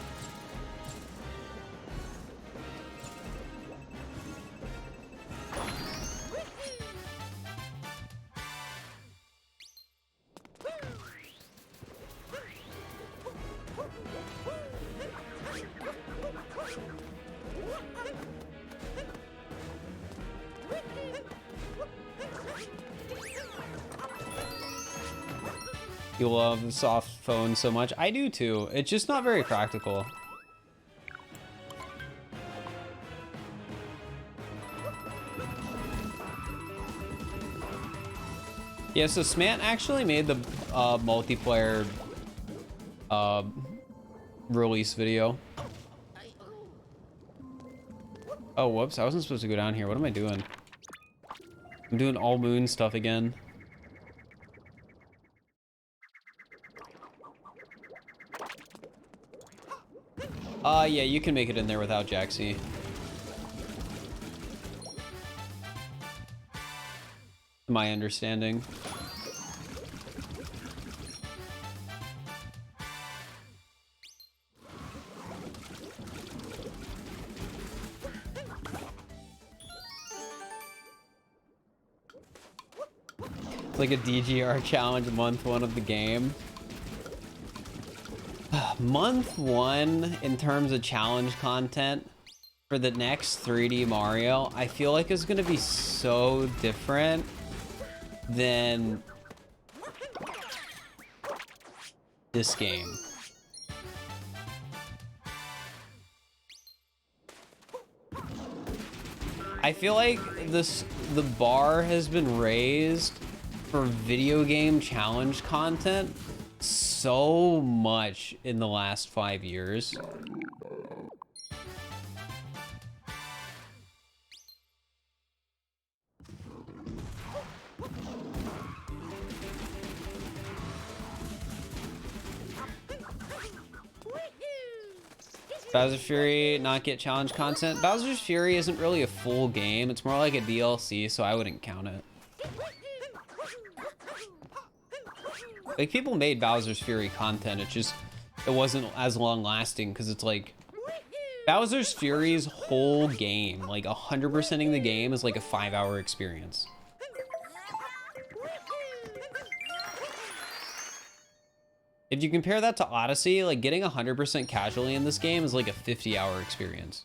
You love the soft phone so much. I do too. It's just not very practical. Yeah, so Smant actually made the multiplayer release video. Oh, whoops. I wasn't supposed to go down here. What am I doing? I'm doing all moon stuff again. Yeah, you can make it in there without Jaxie. My understanding. It's like a DGR challenge month 1 of the game. Month 1 in terms of challenge content for the next 3D Mario, I feel like is going to be so different than this game. I feel like the bar has been raised for video game challenge content so much in the last 5 years. Bowser's Fury not get challenge content. Bowser's Fury isn't really a full game. It's more like a DLC, so I wouldn't count it. Like, people made Bowser's Fury content, it wasn't as long lasting because it's like Bowser's Fury's whole game, like 100%ing the game is like a 5-hour experience. If you compare that to Odyssey, like getting 100% casually in this game is like a 50-hour experience.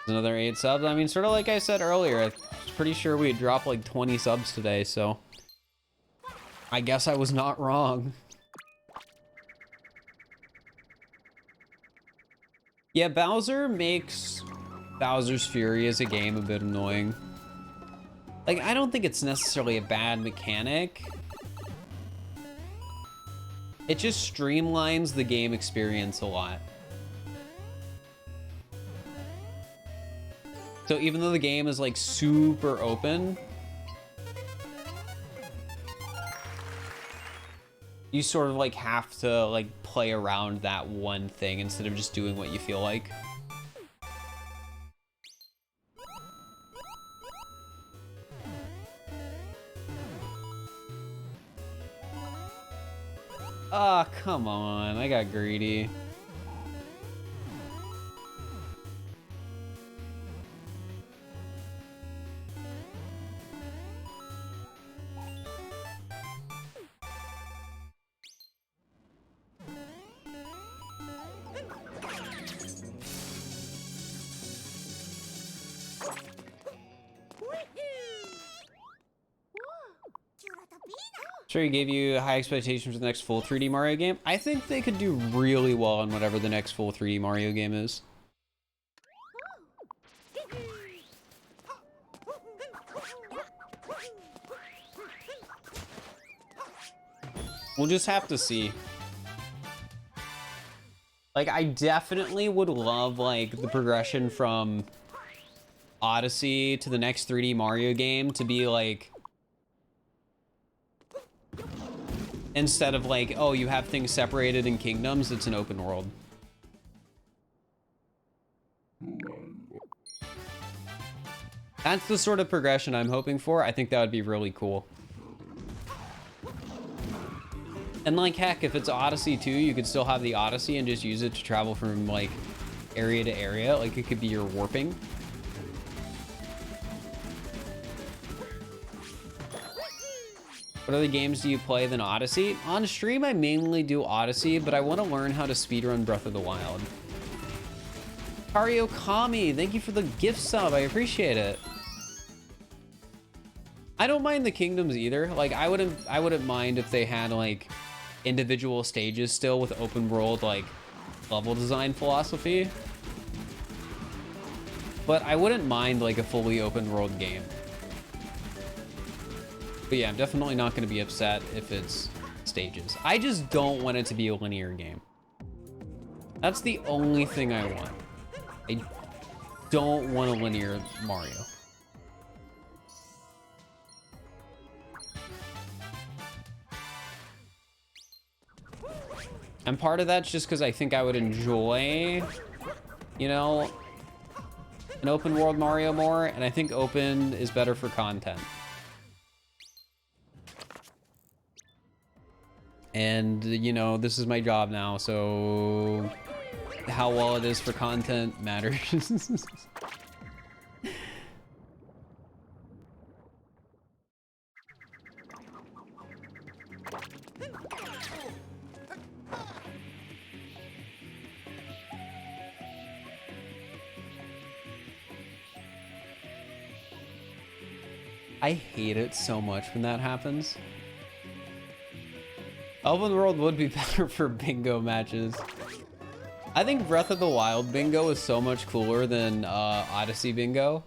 Another 8 subs. I mean, sort of like I said earlier, I was pretty sure we'd drop like 20 subs today, so I guess I was not wrong. Yeah, Bowser makes Bowser's Fury as a game a bit annoying. Like, I don't think it's necessarily a bad mechanic. It just streamlines the game experience a lot. So even though the game is like super open, you sort of like have to like play around that one thing instead of just doing what you feel like. Ah, oh, come on. I got greedy. Sure, he gave you high expectations for the next full 3D Mario game. I think they could do really well on whatever the next full 3D Mario game is. We'll just have to see. Like, I definitely would love, like, the progression from Odyssey to the next 3D Mario game to be, like, instead of like, oh, you have things separated in kingdoms, it's an open world. That's the sort of progression I'm hoping for. I think that would be really cool. And like, heck, if it's Odyssey 2, you could still have the Odyssey and just use it to travel from like area to area. Like, it could be your warping. What other games do you play than Odyssey? On stream, I mainly do Odyssey, but I want to learn how to speedrun Breath of the Wild. Kario Kami, thank you for the gift sub. I appreciate it. I don't mind the kingdoms either. Like, I wouldn't mind if they had like individual stages still with open world like level design philosophy. But I wouldn't mind like a fully open world game. But yeah, I'm definitely not going to be upset if it's stages. I just don't want it to be a linear game. That's the only thing I want. I don't want a linear Mario. And part of that's just because I think I would enjoy, you know, an open world Mario more, and I think open is better for content. And, you know, this is my job now, so how well it is for content matters. I hate it so much when that happens. Open world would be better for bingo matches. I think Breath of the Wild bingo is so much cooler than Odyssey bingo.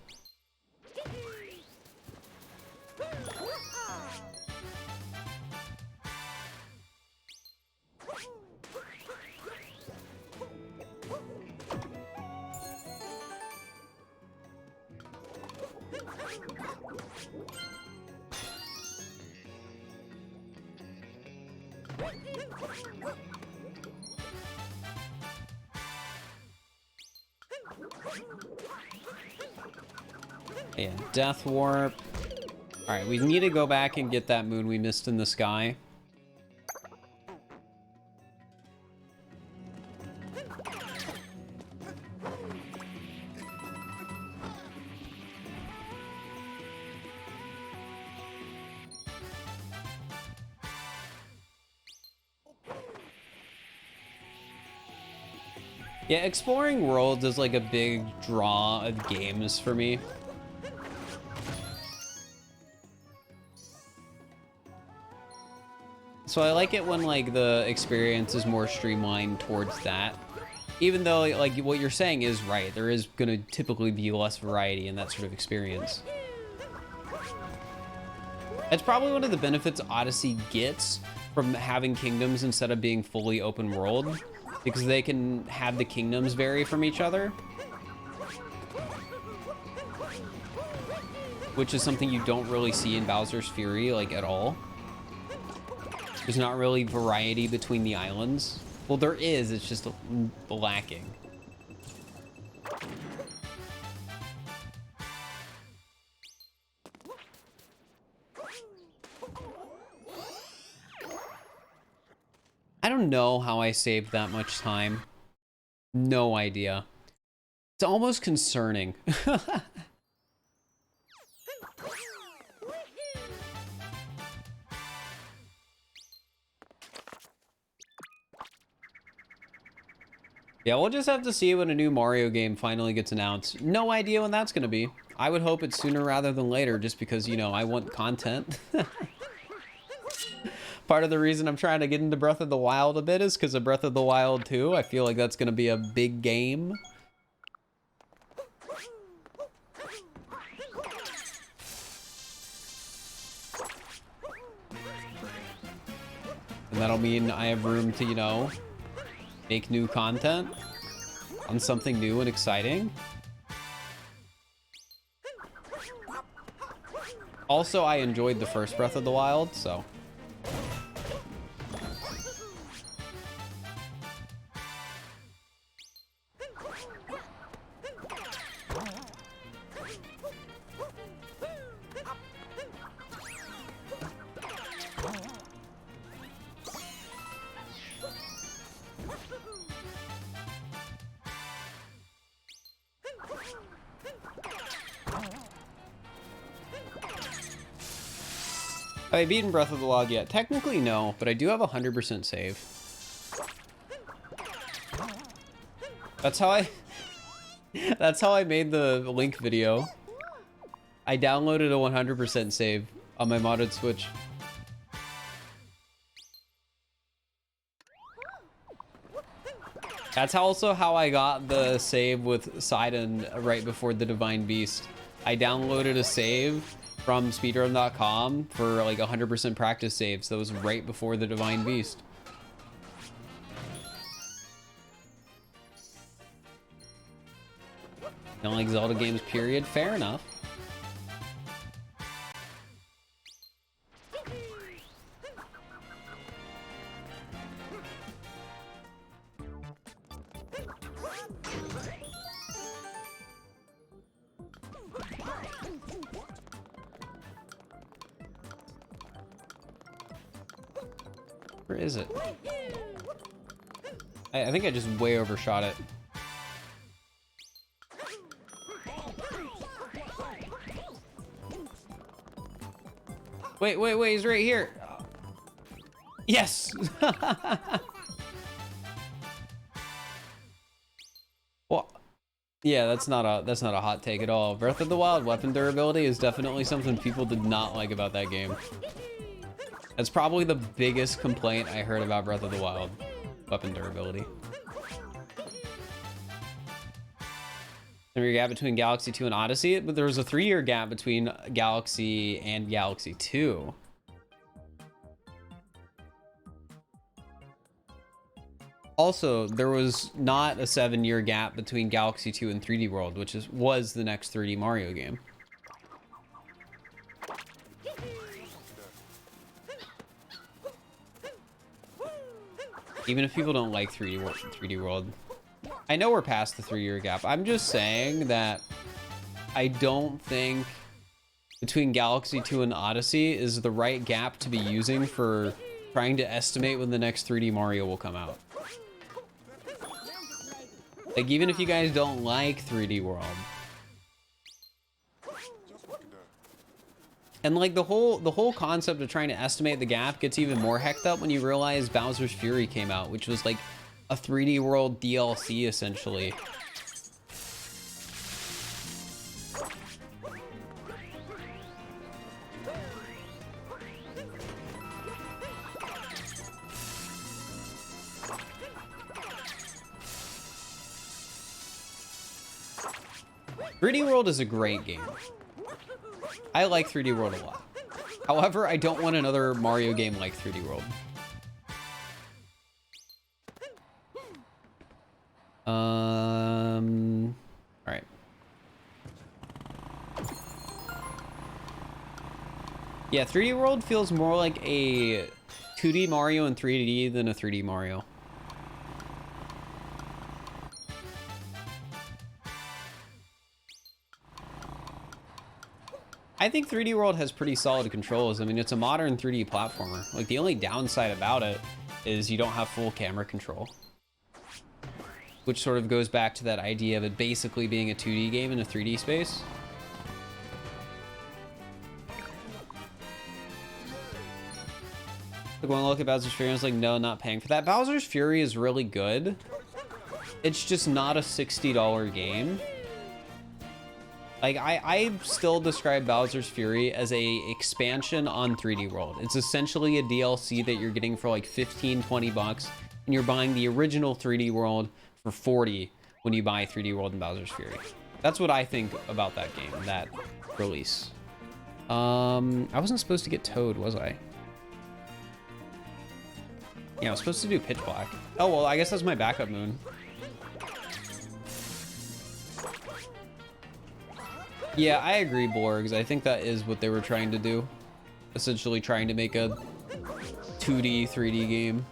Yeah, Death Warp. All right, we need to go back and get that moon we missed in the sky. Yeah, exploring worlds is like a big draw of games for me. So I like it when like the experience is more streamlined towards that. Even though like what you're saying is right, there is gonna typically be less variety in that sort of experience. That's probably one of the benefits Odyssey gets from having kingdoms instead of being fully open world, because they can have the kingdoms vary from each other, which is something you don't really see in Bowser's Fury like at all. There's not really variety between the islands. Well, there is, it's just lacking. I don't know how I saved that much time. No idea. It's almost concerning. Yeah, we'll just have to see when a new Mario game finally gets announced. No idea when that's going to be. I would hope it's sooner rather than later, just because, you know, I want content. Part of the reason I'm trying to get into Breath of the Wild a bit is because of Breath of the Wild 2. I feel like that's going to be a big game. And that'll mean I have room to, you know, make new content on something new and exciting. Also, I enjoyed the first Breath of the Wild, so. Have I beaten Breath of the Wild yet? Technically, no, but I do have 100% save. That's how I... That's how I made the Link video. I downloaded a 100% save on my modded Switch. That's also how I got the save with Sidon right before the Divine Beast. I downloaded a save from speedrun.com for like 100% practice saves. That was right before the Divine Beast. Don't like Zelda games, period. Fair enough. Where is it? I think I just way overshot it. Wait, he's right here. Yes! Well, yeah, that's not a hot take at all. Breath of the Wild weapon durability is definitely something people did not like about that game. That's probably the biggest complaint I heard about Breath of the Wild. Weapon durability. 3-year gap between Galaxy 2 and Odyssey, but there was a 3-year gap between Galaxy and Galaxy 2. Also, there was not a 7-year gap between Galaxy 2 and 3D World, which was the next 3D Mario game. Even if people don't like 3D World. I know we're past the 3-year gap. I'm just saying that I don't think between Galaxy 2 and Odyssey is the right gap to be using for trying to estimate when the next 3D Mario will come out. Like, even if you guys don't like 3D World. And like the whole concept of trying to estimate the gap gets even more hecked up when you realize Bowser's Fury came out, which was like a 3D World DLC essentially. "3D World is a great game. I like 3D World a lot. However, I don't want another Mario game like 3D World. All right. Yeah, 3D World feels more like a 2D Mario in 3D than a 3D Mario. I think 3D World has pretty solid controls. I mean, it's a modern 3D platformer. Like, the only downside about it is you don't have full camera control, which sort of goes back to that idea of it basically being a 2D game in a 3D space. Like, when I look at Bowser's Fury, I was like, no, not paying for that. Bowser's Fury is really good. It's just not a $60 game. Like, I still describe Bowser's Fury as a expansion on 3D World. It's essentially a DLC that you're getting for like 15, 20 bucks, and you're buying the original 3D World for 40 when you buy 3D World and Bowser's Fury. That's what I think about that game, that release. I wasn't supposed to get Toad, was I? Yeah, I was supposed to do Pitch Black. Oh, well, I guess that's my backup moon. Yeah, I agree, Borgs. I think that is what they were trying to do. Essentially trying to make a 2D, 3D game.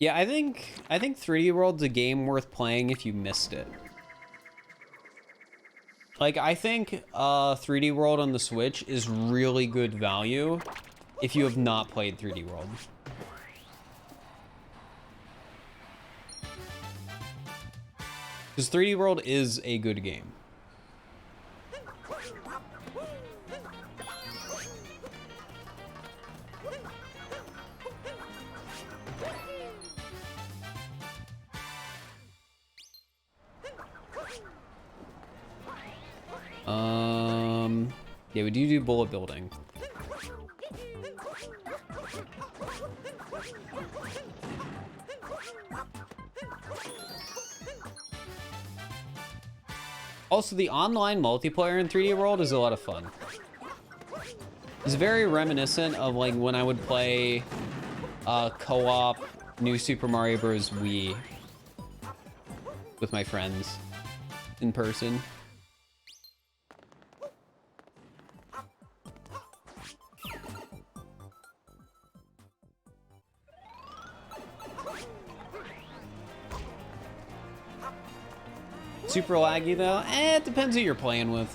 Yeah, I think 3D World's a game worth playing if you missed it. Like, I think 3D World on the Switch is really good value if you have not played 3D World. Because 3D World is a good game. Yeah, we do bullet building. Also, the online multiplayer in 3D World is a lot of fun. It's very reminiscent of like when I would play co-op New Super Mario Bros. Wii with my friends in person. Super laggy though? It depends who you're playing with.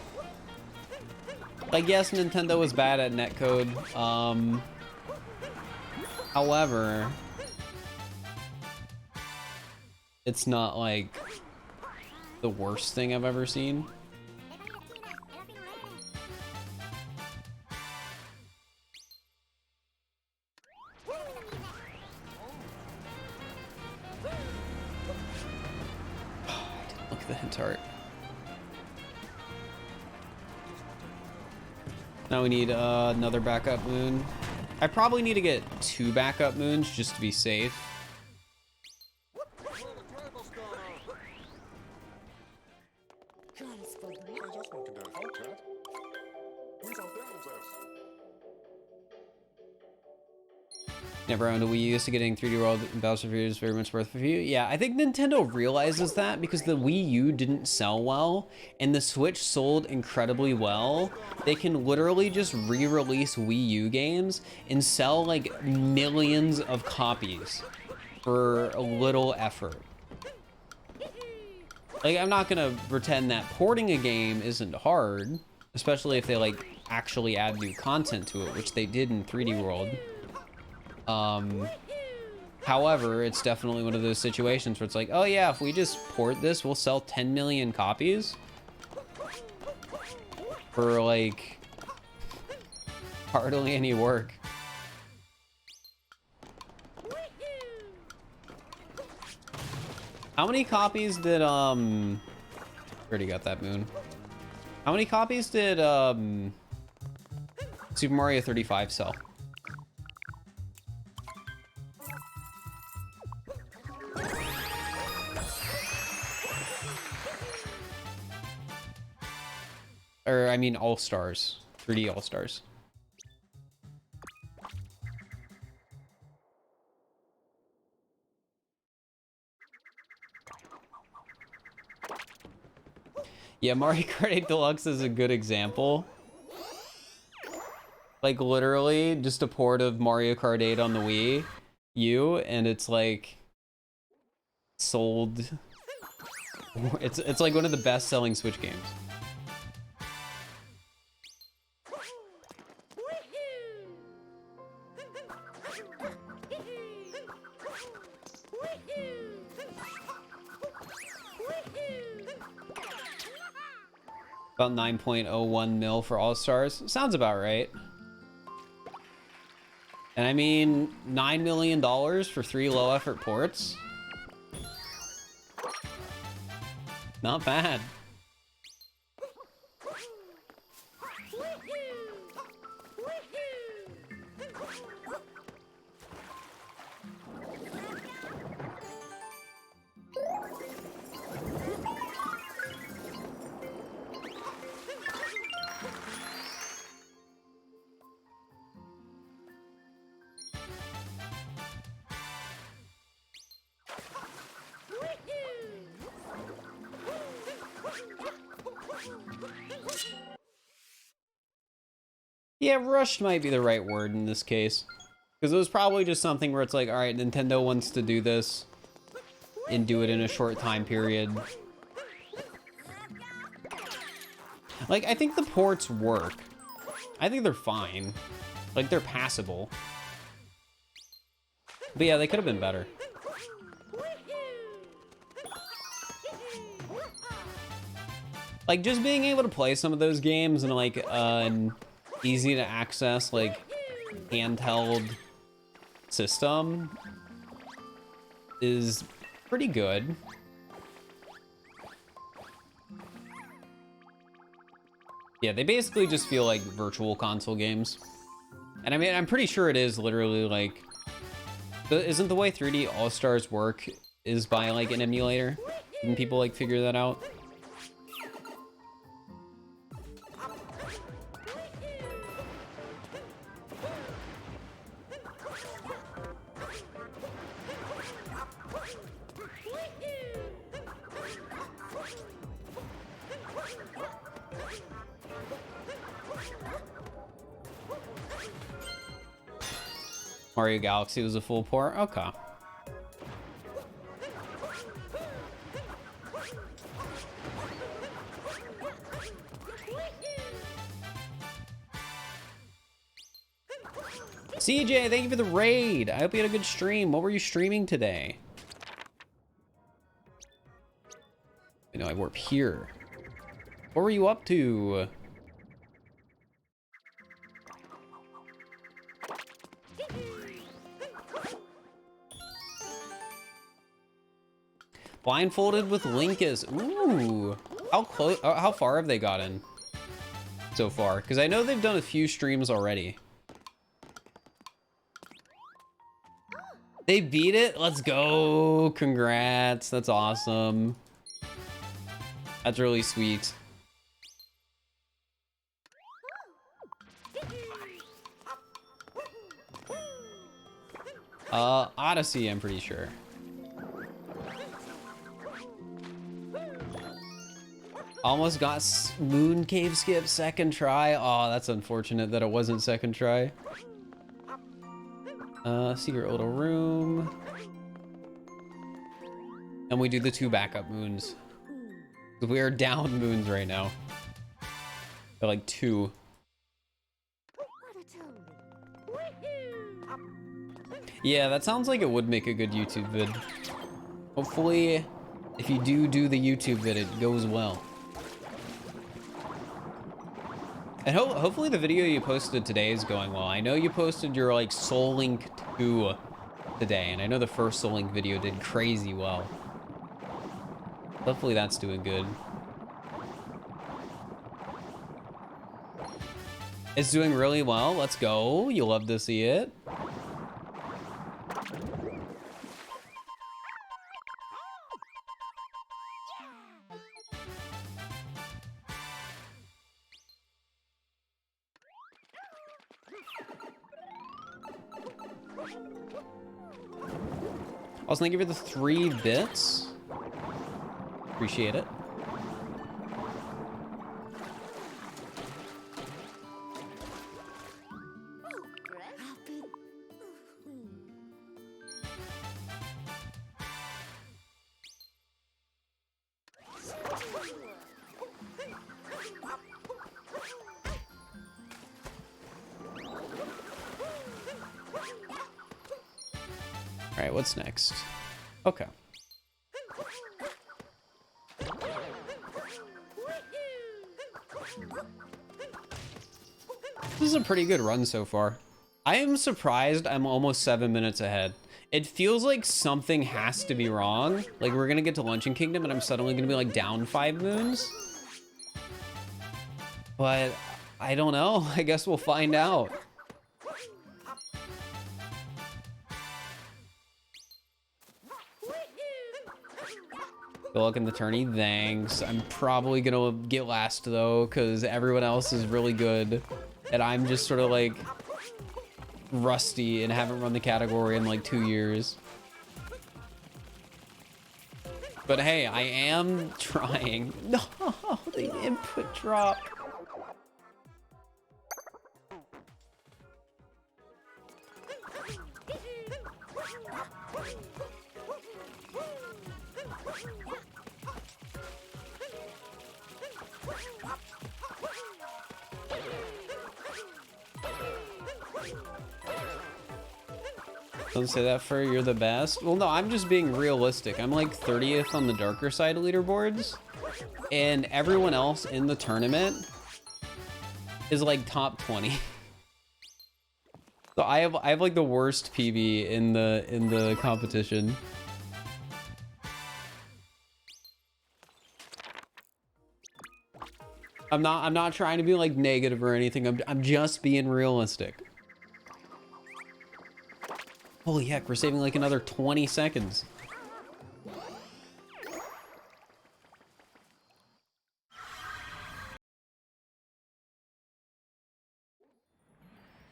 Like, yes, Nintendo was bad at netcode. However, it's not like the worst thing I've ever seen. The hint art. Now we need another backup moon. I probably need to get 2 backup moons just to be safe. Never owned a Wii U, so getting 3D World and Bowser's Fury is very much worth it for you. Yeah, I think Nintendo realizes that because the Wii U didn't sell well and the Switch sold incredibly well. They can literally just re-release Wii U games and sell like millions of copies for a little effort. Like, I'm not gonna pretend that porting a game isn't hard, especially if they like actually add new content to it, which they did in 3D World. However, it's definitely one of those situations where it's like, oh yeah, if we just port this, we'll sell 10 million copies for like hardly any work. How many copies did already got that moon. How many copies did Super Mario 35 sell? Or I mean All-Stars, 3D All-Stars. Yeah, Mario Kart 8 Deluxe is a good example. Like literally just a port of Mario Kart 8 on the Wii U, and it's like sold. It's like one of the best selling Switch games. About 9.01 mil for All-Stars. Sounds about right. And I mean, $9 million for 3 low-effort ports? Not bad. Yeah, rushed might be the right word in this case. Because it was probably just something where it's like, all right, Nintendo wants to do this and do it in a short time period. Like, I think the ports work. I think they're fine. Like, they're passable. But yeah, they could have been better. Like, just being able to play some of those games in, like, an easy to access, like, handheld system is pretty good. Yeah, they basically just feel like virtual console games. And I mean, I'm pretty sure it is literally, like... Isn't the way 3D All-Stars work is by, like, an emulator? Didn't people, like, figure that out? Mario Galaxy was a full port? Okay. CJ, thank you for the raid. I hope you had a good stream. What were you streaming today? I know I warp here. What were you up to? Blindfolded with Linkus. Ooh. How close? How far have they gotten so far? Because I know they've done a few streams already. They beat it? Let's go. Congrats. That's awesome. That's really sweet. Odyssey, I'm pretty sure. Almost got Moon Cave Skip second try. Oh, that's unfortunate that it wasn't second try. Secret little room. And we do the 2 backup moons. We are down moons right now. They're like 2. Yeah, that sounds like it would make a good YouTube vid. Hopefully, if you do the YouTube vid, it goes well. And hopefully the video you posted today is going well. I know you posted your like Soul Link 2 today, and I know the first Soul Link video did crazy well. Hopefully that's doing good. It's doing really well. Let's go. You'll love to see it. Also, thank you for the 3 bits. Appreciate it. All right, what's next? Okay. This is a pretty good run so far. I am surprised I'm almost 7 minutes ahead. It feels like something has to be wrong. Like we're gonna get to Luncheon Kingdom and I'm suddenly gonna be like down 5 moons. But I don't know. I guess we'll find out. Good luck in the tourney, thanks. I'm probably gonna get last though, because everyone else is really good. And I'm just sort of like rusty and haven't run the category in like 2 years. But hey, I am trying. No, the input drop. Don't say that, Fir, you're the best. Well, no, I'm just being realistic. I'm like 30th on the darker side leaderboards, and everyone else in the tournament is like top 20. So I have like the worst PB in the competition. I'm not trying to be like negative or anything. I'm just being realistic. Holy heck, we're saving like another 20 seconds.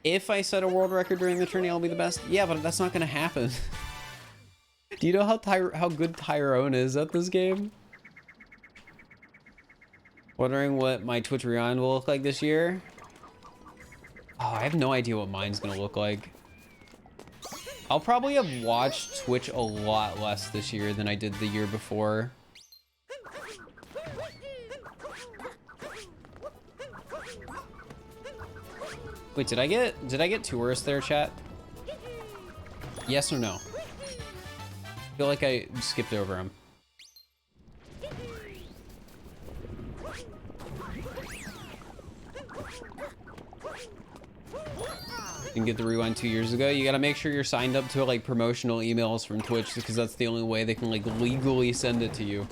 If I set a world record during the tourney, I'll be the best. Yeah, but that's not gonna happen. Do you know how good Tyrone is at this game? Wondering what my Twitch Rewind will look like this year? Oh, I have no idea what mine's gonna look like. I'll probably have watched Twitch a lot less this year than I did the year before. Wait, did I get tourists there, chat? Yes or no? I feel like I skipped over them. You can get the rewind 2 years ago. You gotta make sure you're signed up to like promotional emails from Twitch because that's the only way they can like legally send it to you.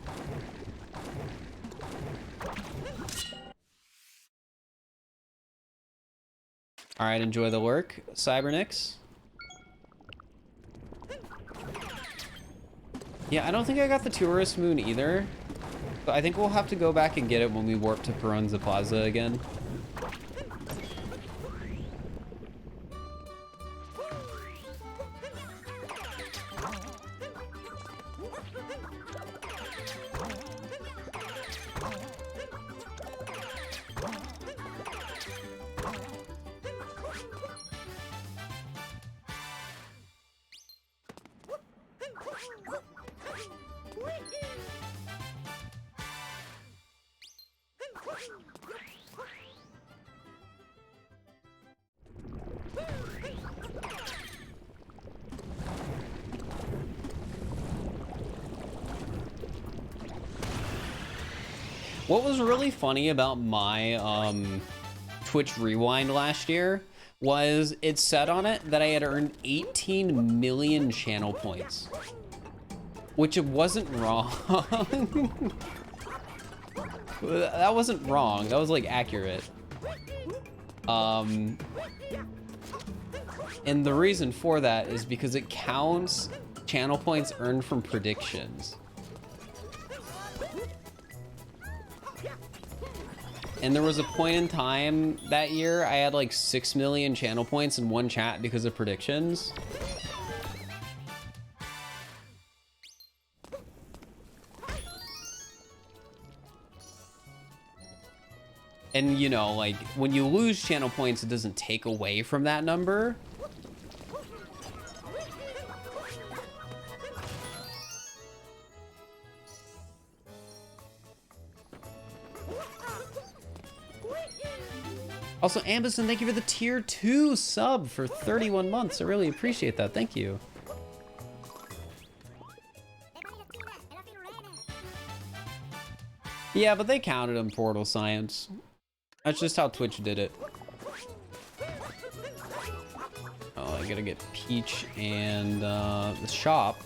All right, enjoy the work, Cybernix. Yeah, I don't think I got the tourist moon either. But I think we'll have to go back and get it when we warp to Peronza Plaza again. What was really funny about my Twitch Rewind last year was it said on it that I had earned 18 million channel points, which it wasn't wrong. That wasn't wrong. That was like accurate. And the reason for that is because it counts channel points earned from predictions. And there was a point in time that year I had like 6 million channel points in one chat because of predictions. And you know, like when you lose channel points, it doesn't take away from that number. Also, Ambison, thank you for the tier 2 sub for 31 months. I really appreciate that. Thank you. Yeah, but they counted in Portal Science. That's just how Twitch did it. Oh, I gotta get Peach and the shop.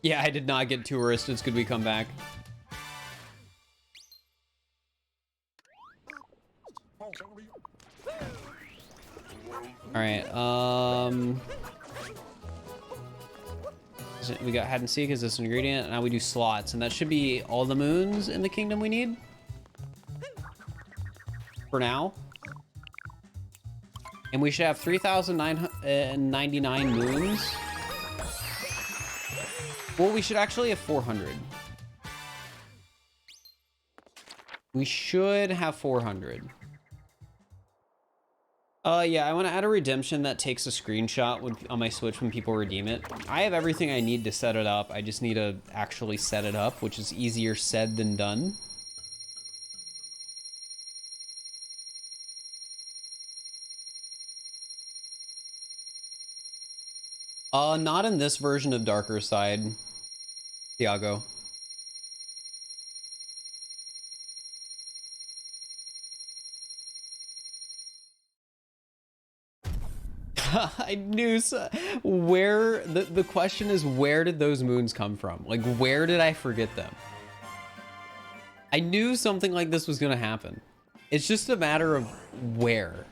Yeah, I did not get tourists. It's good we come back. All right. We got hide and seek as this ingredient. Now we do slots, and that should be all the moons in the kingdom we need for now. And we should have 3,999 moons. Well, we should actually have 400. We should have 400. Yeah, I want to add a redemption that takes a screenshot on my Switch when people redeem it. I have everything I need to set it up. I just need to actually set it up, which is easier said than done. Not in this version of Darker Side, Thiago. I knew where the question is, where did those moons come from? Like, where did I forget them? I knew something like this was gonna happen. It's just a matter of where.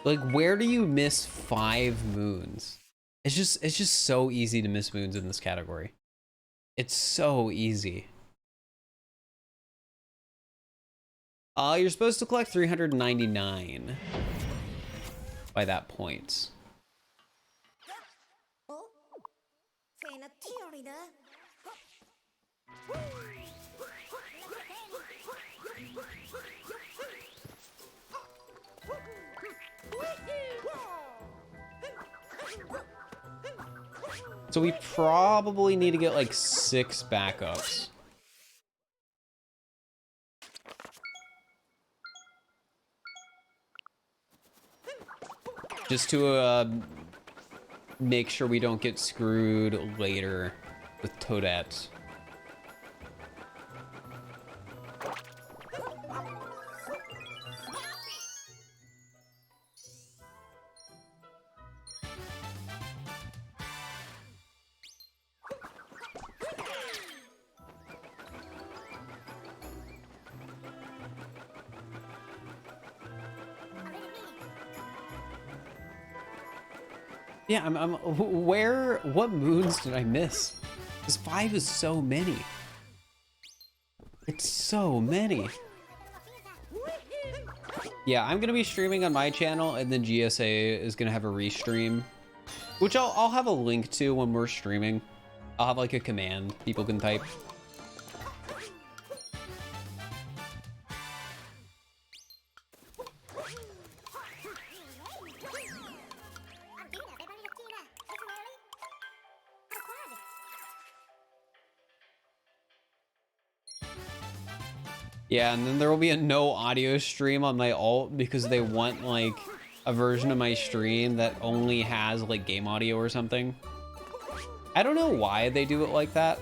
Like, where do you miss 5 moons? It's just so easy to miss moons in this category. It's so easy. You're supposed to collect 399 by that point. So we probably need to get like 6 backups. Just to make sure we don't get screwed later with Toadette. Yeah, what moons did I miss? Because 5 is so many. It's so many. Yeah, I'm gonna be streaming on my channel, and then GSA is gonna have a restream, which I'll have a link to when we're streaming. I'll have like a command people can type. Yeah, and then there will be a no audio stream on my alt because they want like a version of my stream that only has like game audio or something. I don't know why they do it like that.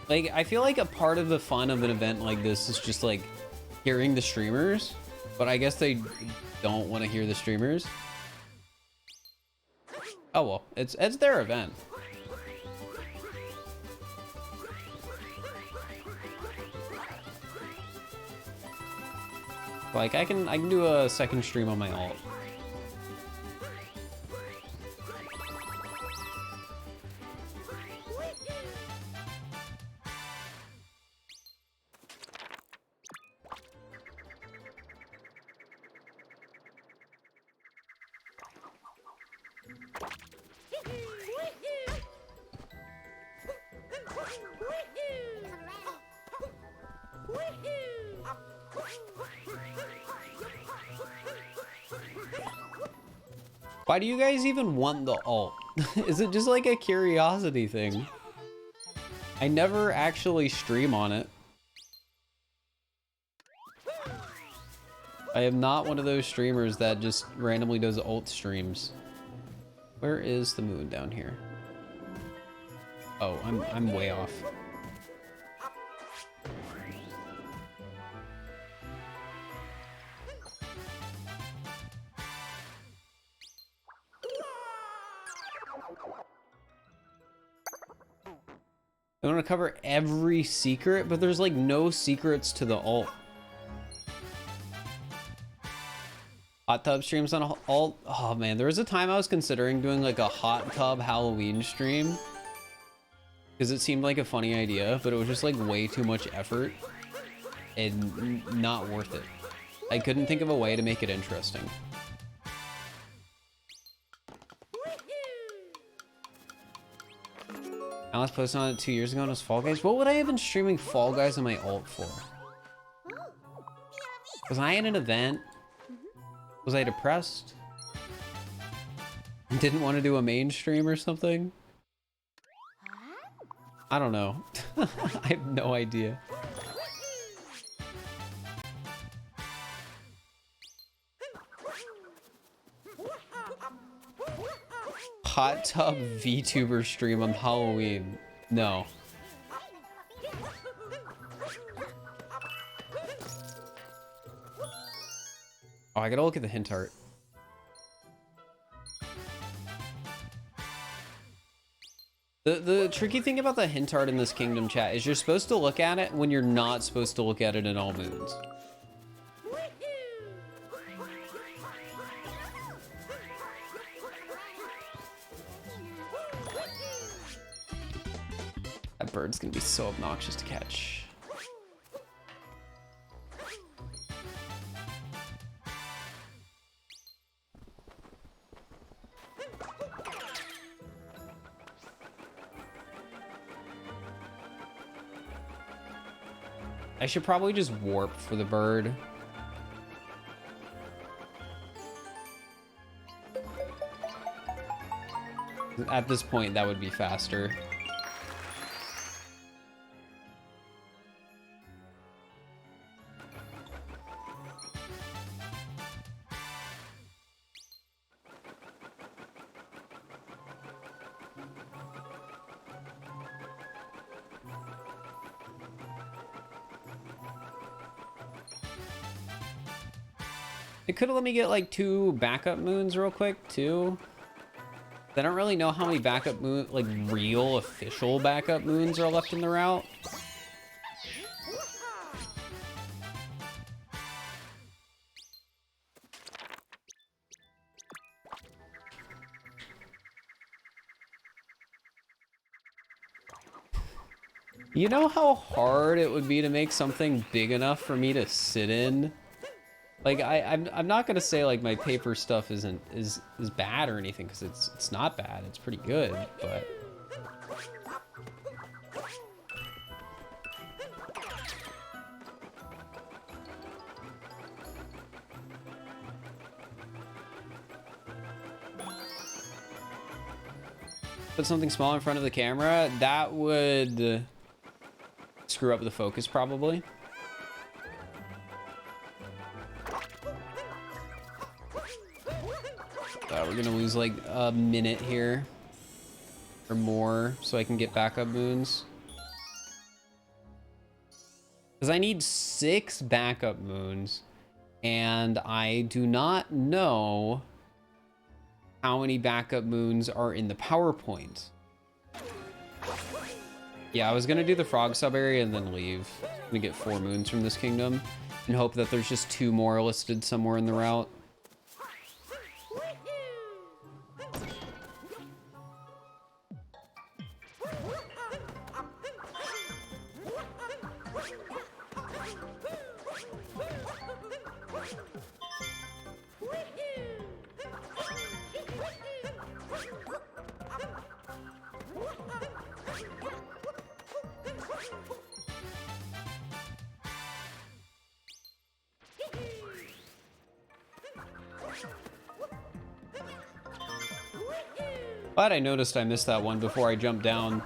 Like, I feel like a part of the fun of an event like this is just like hearing the streamers, but I guess they don't want to hear the streamers. Oh well, it's their event. Like I can do a second stream on my alt. Why do you guys even want the alt? Is it just like a curiosity thing? I never actually stream on it. I am not one of those streamers that just randomly does alt streams. Where is the moon down here? Oh, I'm way off. I want to cover every secret, but there's like no secrets to the alt. Hot tub streams on alt. Oh man, there was a time I was considering doing like a hot tub Halloween stream because it seemed like a funny idea, but it was just like way too much effort and not worth it. I couldn't think of a way to make it interesting. I was posting on it 2 years ago and it was Fall Guys. What would I have been streaming Fall Guys on my alt for? Was I in an event? Was I depressed? And didn't want to do a main stream or something? I don't know. I have no idea. Hot tub VTuber stream on Halloween. No. Oh, I gotta look at the hint art. The tricky thing about the hint art in this kingdom chat is you're supposed to look at it when you're not supposed to look at it in all moons. That bird's gonna be so obnoxious to catch. I should probably just warp for the bird. At this point, that would be faster. It could have let me get like 2 backup moons real quick too. I don't really know how many backup moon, like real official backup moons are left in the route. You know how hard it would be to make something big enough for me to sit in? Like I'm not gonna say like my paper stuff is bad or anything, because it's not bad. It's pretty good, but put something small in front of the camera, that would screw up the focus probably. We're gonna lose like a minute here or more so I can get backup moons. Because I need 6 backup moons, and I do not know how many backup moons are in the PowerPoint. Yeah, I was gonna do the frog sub area and then leave. I'm gonna get 4 moons from this kingdom and hope that there's just 2 more listed somewhere in the route. Glad I noticed I missed that one before I jumped down.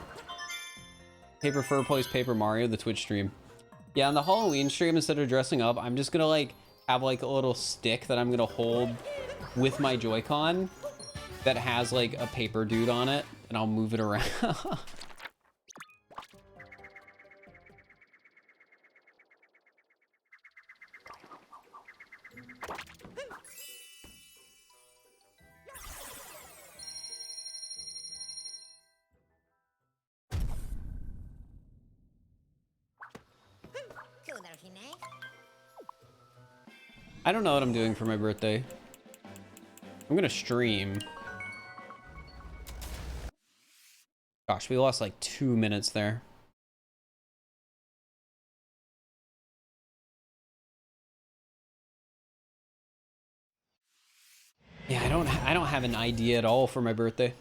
Paper Fur plays Paper Mario, the Twitch stream. Yeah, on the Halloween stream, instead of dressing up, I'm just gonna like have like a little stick that I'm gonna hold with my Joy-Con that has like a paper dude on it, and I'll move it around. I don't know what I'm doing for my birthday. I'm gonna stream. Gosh, we lost like 2 minutes there. Yeah, I don't have an idea at all for my birthday.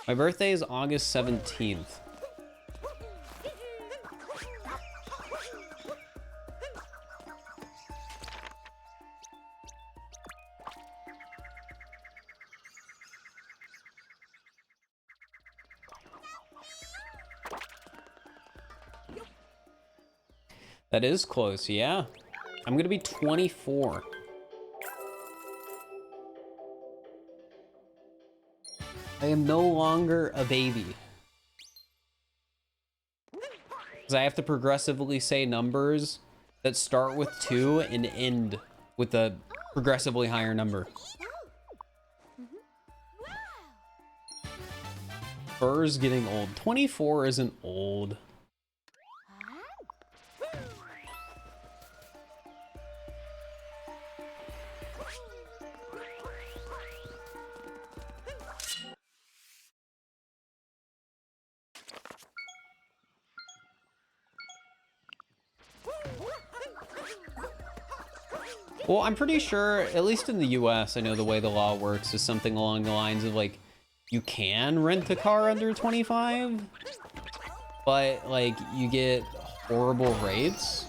My birthday is August 17th. That is close, yeah. I'm gonna be 24. I am no longer a baby. Because I have to progressively say numbers that start with 2 and end with a progressively higher number. Fur's getting old. 24 isn't old. Well, I'm pretty sure, at least in the US, I know the way the law works is something along the lines of, like, you can rent a car under 25, but, like, you get horrible rates.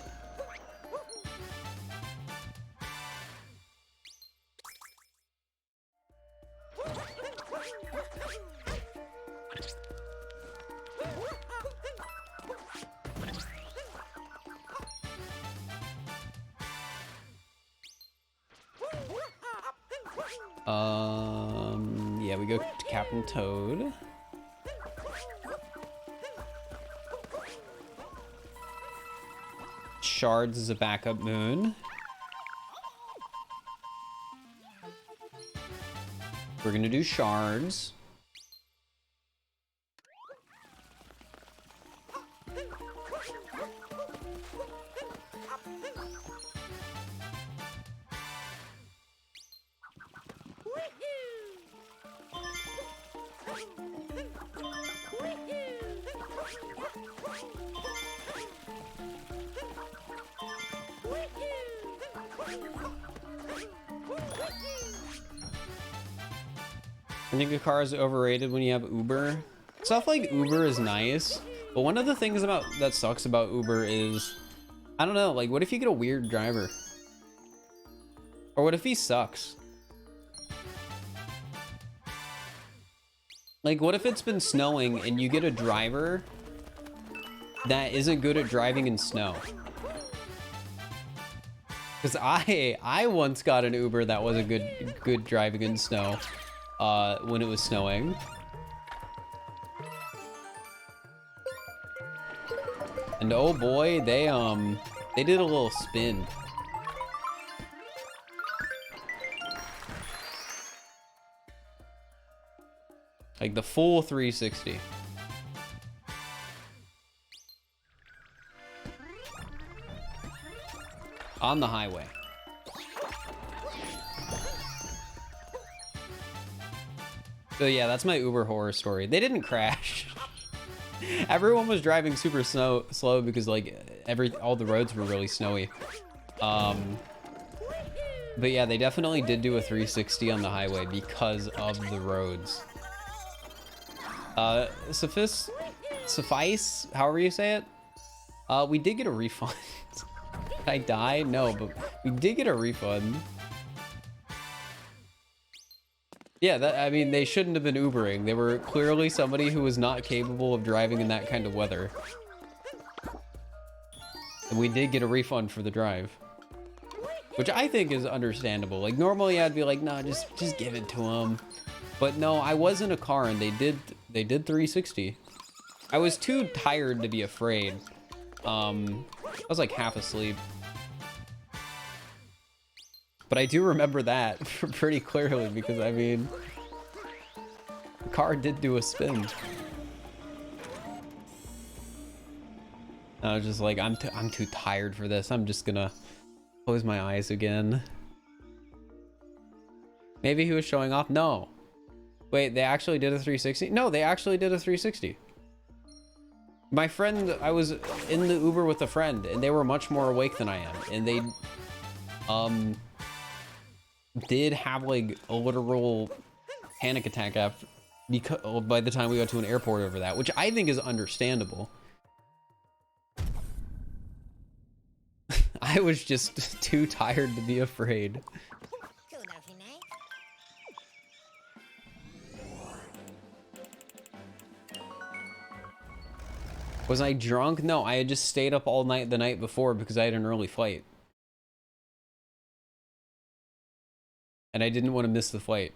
Yeah, we go to Captain Toad. Shards is a backup moon. We're gonna do shards. I think a car is overrated when you have Uber. Stuff like Uber is nice, but one of the things that sucks about Uber is, I don't know, like what if you get a weird driver? Or what if he sucks? Like what if it's been snowing and you get a driver that isn't good at driving in snow? Because I once got an Uber that wasn't good driving in snow when it was snowing. And oh boy, they did a little spin. Like the full 360. On the highway. So yeah, that's my Uber horror story. They didn't crash. Everyone was driving super slow because like all the roads were really snowy. But yeah, they definitely did do a 360 on the highway because of the roads. Suffice, however you say it. We did get a refund. Did I die? No, but we did get a refund. Yeah, I mean, they shouldn't have been Ubering. They were clearly somebody who was not capable of driving in that kind of weather. And we did get a refund for the drive. Which I think is understandable. Like, normally I'd be like, nah, just give it to them. But no, I was in a car and they did 360. I was too tired to be afraid. I was like half asleep. But I do remember that pretty clearly because I mean, the car did do a spin. I was just like, I'm too tired for this. I'm just gonna close my eyes again. Maybe he was showing off. No. Wait, they actually did a 360? No, they actually did a 360. My friend, I was in the Uber with a friend and they were much more awake than I am. And they did have like a literal panic attack after, because by the time we got to an airport over that, which I think is understandable. I was just too tired to be afraid. Was I drunk? No, I had just stayed up all night the night before because I had an early flight. And I didn't want to miss the flight.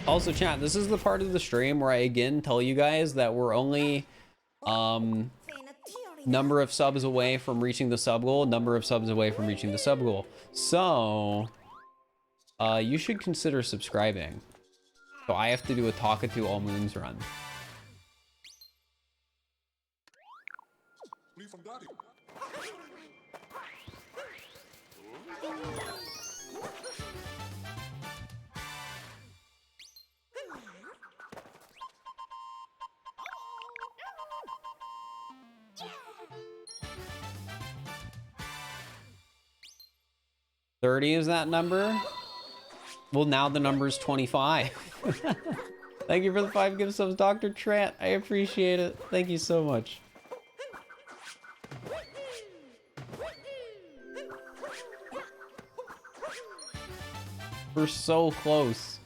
Also, chat, this is the part of the stream where I again tell you guys that we're only number of subs away from reaching the sub goal, number of subs away from reaching the sub goal. So, you should consider subscribing. So I have to do a Talkatoo All Moons run. $30 is that number? Well, now the number is 25. Thank you for the 5 gift subs, Dr. Trant. I appreciate it. Thank you so much. We're so close.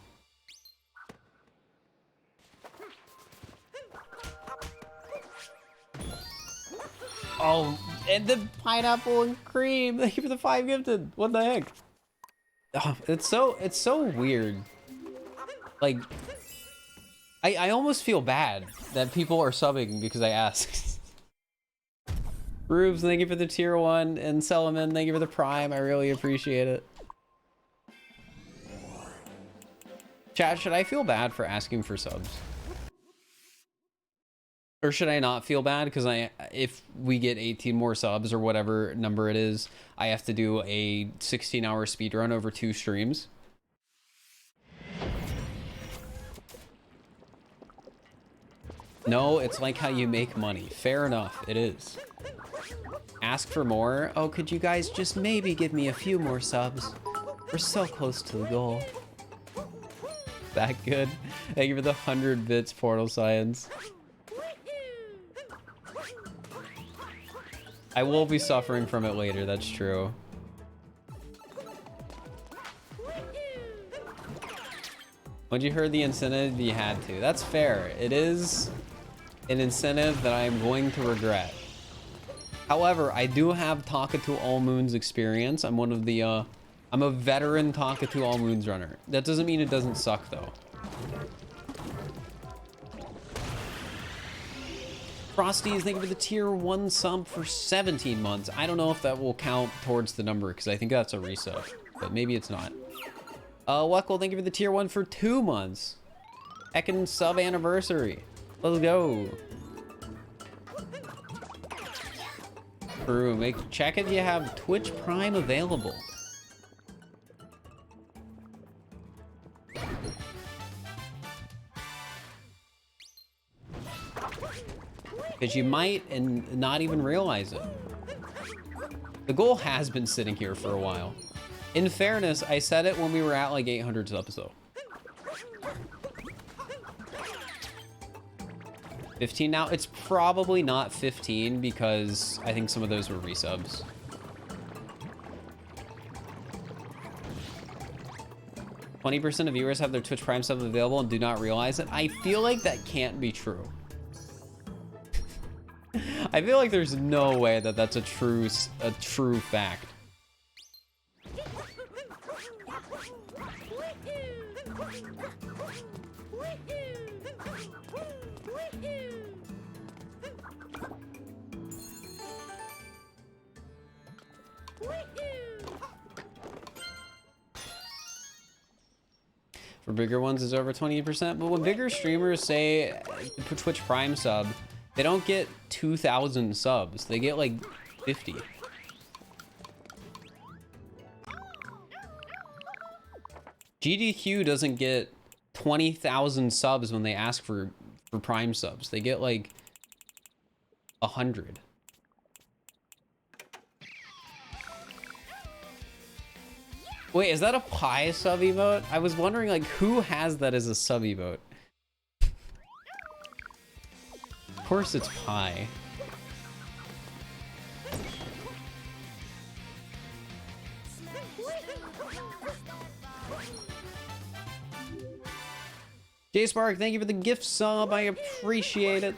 Oh, and the pineapple and cream. Thank you for the 5 gifted. What the heck? Oh, it's so weird. Like, I almost feel bad that people are subbing because I asked. Rubes, thank you for the tier 1, and Solomon, thank you for the prime. I really appreciate it. Chat, should I feel bad for asking for subs? Or should I not feel bad? Because if we get 18 more subs or whatever number it is, I have to do a 16-hour speedrun over 2 streams. No, it's like how you make money. Fair enough, it is. Ask for more? Oh, could you guys just maybe give me a few more subs? We're so close to the goal. that good. Thank you for the 100 bits, Portal Science. I will be suffering from it later, that's true. When you heard the incentive, you had to. That's fair. It is an incentive that I am going to regret. However, I do have Talkatoo All Moons experience. I'm one of the, I'm a veteran Talkatoo All Moons runner. That doesn't mean it doesn't suck, though. Frosties, thank you for the tier 1 sub for 17 months. I don't know if that will count towards the number, because I think that's a resub, but maybe it's not. Weckle, thank you for the tier 1 for 2 months. Heckin' sub anniversary. Let's go. Brew, check if you have Twitch Prime available. Because you might and not even realize it. The goal has been sitting here for a while. In fairness, I said it when we were at like 800 subs though. 15 now? It's probably not 15 because I think some of those were resubs. %, of viewers have their Twitch Prime sub available and do not realize it. I feel like that can't be true. I feel like there's no way that that's a true fact. For bigger ones is over 20%, but when bigger streamers say Twitch Prime sub, they don't get 2,000 subs. They get like 50. GDQ doesn't get 20,000 subs when they ask for Prime subs. They get like 100. Wait, is that a pie sub emote? I was wondering like who has that as a sub emote. Of course it's pie. J Spark, thank you for the gift sub. I appreciate it.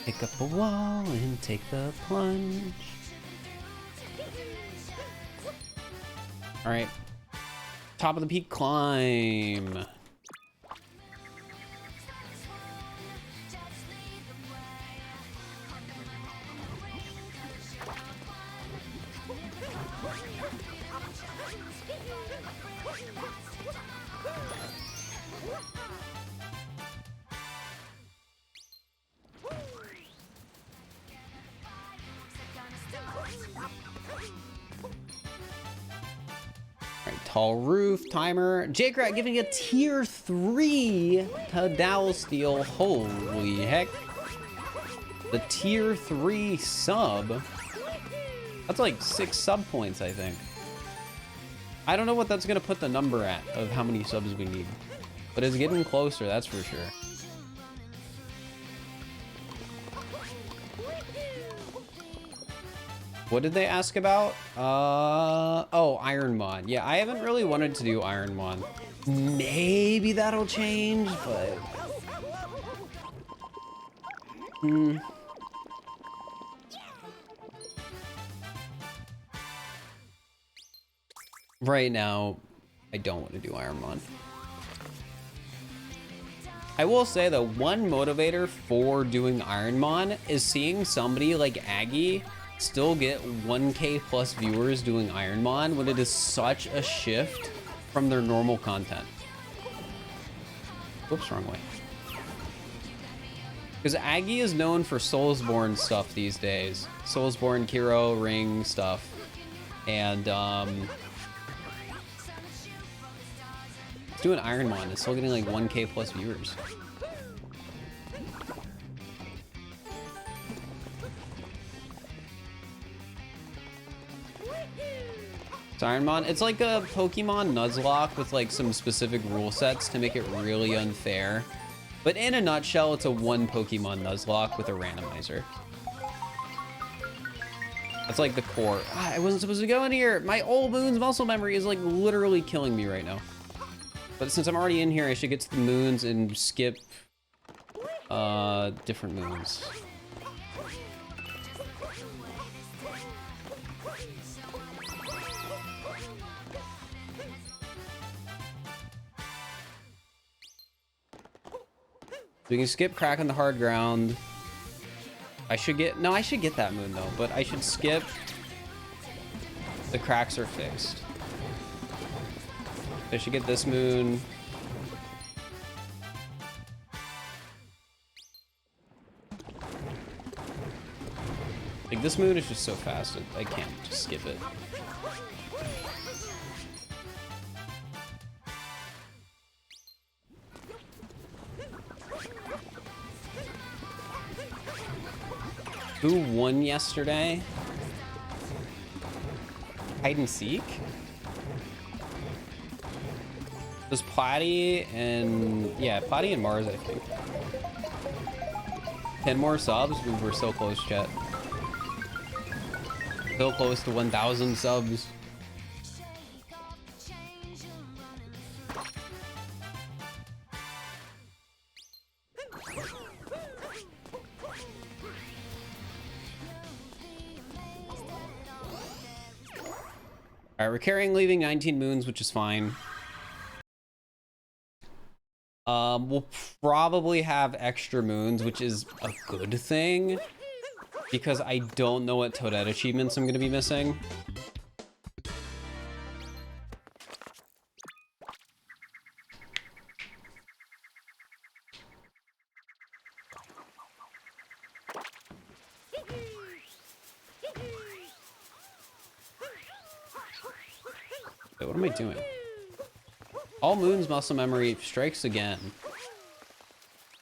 Pick up a wall and take the plunge. All right. Top of the peak climb. Tall roof timer. J-Crack giving a tier 3 to Dow Steel. Holy heck. The tier 3 sub. That's like 6 sub points, I think. I don't know what that's gonna put the number at of how many subs we need, but it's getting closer, that's for sure. What did they ask about? Oh, Ironmon. Yeah, I haven't really wanted to do Ironmon. Maybe that'll change, but... Right now, I don't want to do Ironmon. I will say that one motivator for doing Ironmon is seeing somebody like Aggie still get 1K plus viewers doing Ironmon when it is such a shift from their normal content. Whoops, wrong way. Because Aggie is known for Soulsborne stuff these days. Soulsborne, Kiro, Ring stuff. And Let's do an Ironmon. It's still getting like 1K plus viewers. It's Ironmon. It's like a Pokemon Nuzlocke with like some specific rule sets to make it really unfair. But in a nutshell, it's a one Pokemon Nuzlocke with a randomizer. That's like the core. Ah, I wasn't supposed to go in here. My old moon's muscle memory is like literally killing me right now. But since I'm already in here, I should get to the moons and skip different moons. We can skip Crack on the Hard Ground. I should get that moon though, but I should skip the Cracks Are Fixed. I should get this moon. Like this moon is just so fast, I can't just skip it. Who won yesterday? Hide and Seek? It was Platy and... yeah, Platy and Mars, I think. 10 more subs? We were so close, chat. So close to 1,000 subs. Alright, we're carrying leaving 19 moons, which is fine. We'll probably have extra moons, which is a good thing, because I don't know what Toadette achievements I'm going to be missing. Wait, what am I doing? All moons muscle memory strikes again.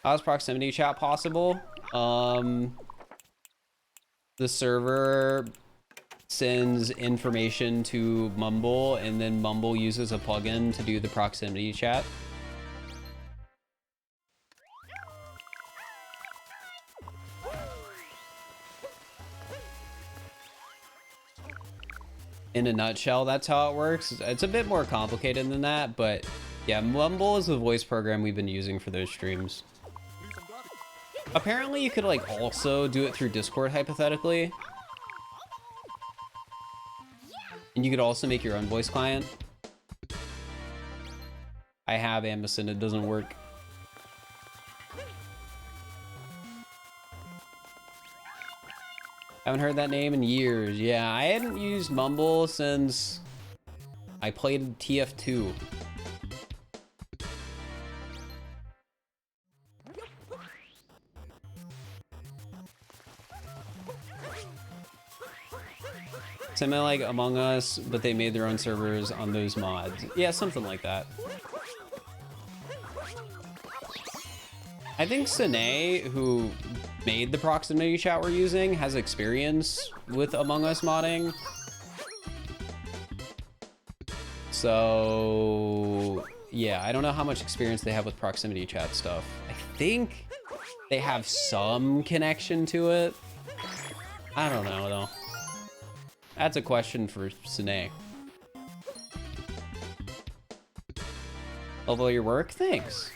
How's proximity chat possible? The server sends information to Mumble, and then Mumble uses a plugin to do the proximity chat. In a nutshell, that's how it works. It's a bit more complicated than that, but yeah, Mumble is the voice program we've been using for those streams. Apparently you could like also do it through Discord hypothetically. And you could also make your own voice client. I have Amazon, it doesn't work. Haven't heard that name in years. Yeah, I hadn't used Mumble since I played TF2. Something like Among Us, but they made their own servers on those mods. Yeah, something like that. I think Sine, who made the proximity chat we're using, has experience with Among Us modding. So yeah, I don't know how much experience they have with proximity chat stuff. I think they have some connection to it. I don't know though. That's a question for Sine. Love all your work? Thanks.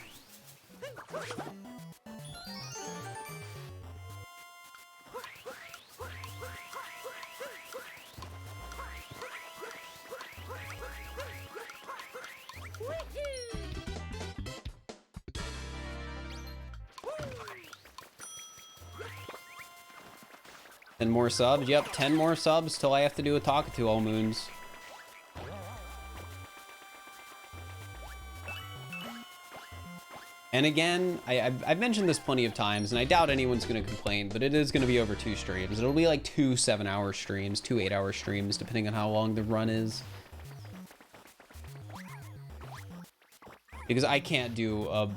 And more subs? Yep, 10 more subs till I have to do a talk to all moons. And again, I've mentioned this plenty of times, and I doubt anyone's going to complain, but it is going to be over 2 streams. It'll be like 2 7-hour streams, 2 8-hour streams, depending on how long the run is. because I can't do a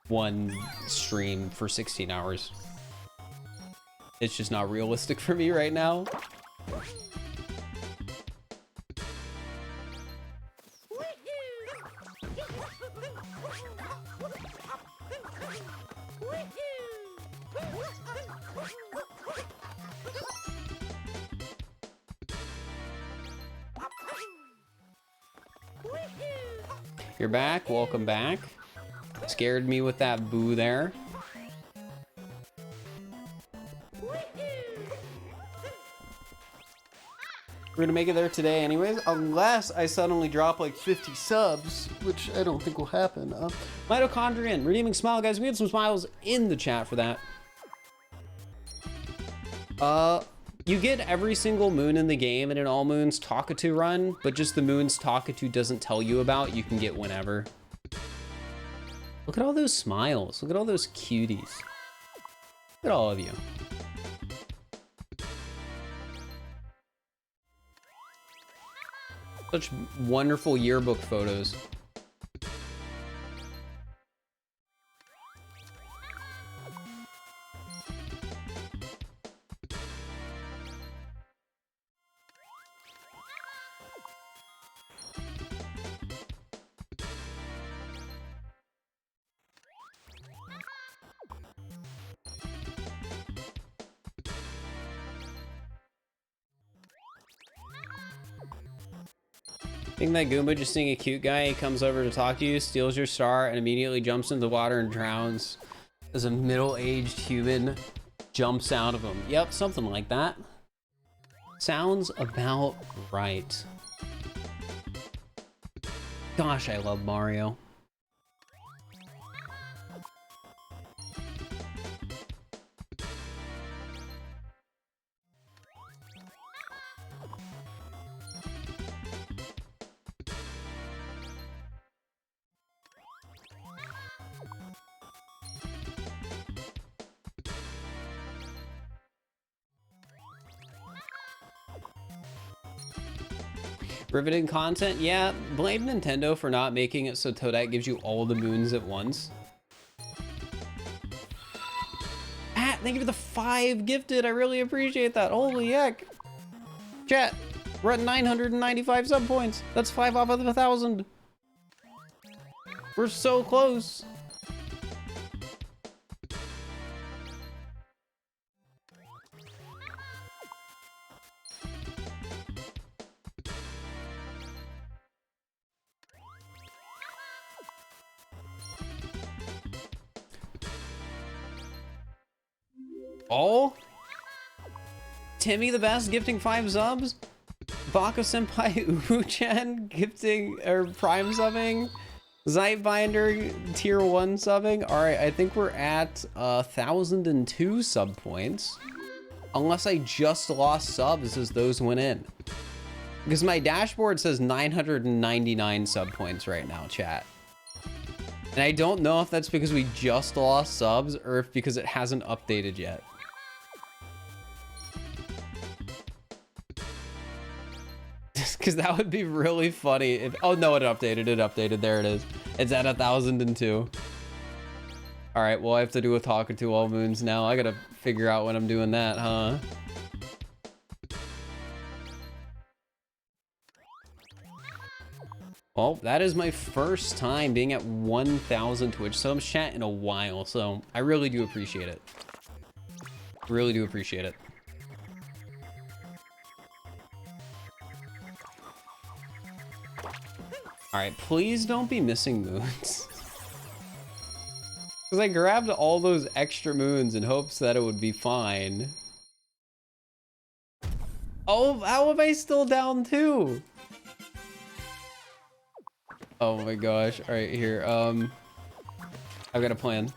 one stream for 16 hours. It's just not realistic for me right now. You're back. Welcome back. Scared me with that boo there. We're gonna make it there today anyways, unless I suddenly drop like 50 subs, which I don't think will happen. Mitochondrian, redeeming smile, guys. We had some smiles in the chat for that. You get every single moon in the game in an all moons Talkatoo run, but just the moons Talkatoo doesn't tell you about, you can get whenever. Look at all those smiles. Look at all those cuties. Look at all of you. Such wonderful yearbook photos. Think that Goomba just seeing a cute guy, he comes over to talk to you, steals your star, and immediately jumps into the water and drowns as a middle-aged human jumps out of him. Yep, something like that. Sounds about right. Gosh, I love Mario. Riveting content? Yeah, blame Nintendo for not making it so Toadette gives you all the moons at once. Ah, thank you for the 5 gifted. I really appreciate that. Holy heck. Chat, we're at 995 sub points. That's 5 off of 1,000. We're so close. Oh, Timmy the best gifting 5 subs, Baka Senpai Uchen gifting or prime subbing, Zeitbinder tier 1 subbing. All right, I think we're at 1,002 sub points, unless I just lost subs as those went in, because my dashboard says 999 sub points right now, chat. And I don't know if that's because we just lost subs or if because it hasn't updated yet. Because that would be really funny if... Oh, no, it updated. It updated. There it is. It's at 1,002. All right, well, I have to do a talking to all moons now. I got to figure out when I'm doing that, huh? Well, that is my first time being at 1,000 Twitch subs chat in a while, so I really do appreciate it. Really do appreciate it. All right, please don't be missing moons. Because I grabbed all those extra moons in hopes that it would be fine. Oh, how am I still down too? Oh my gosh. All right, here. I've got a plan.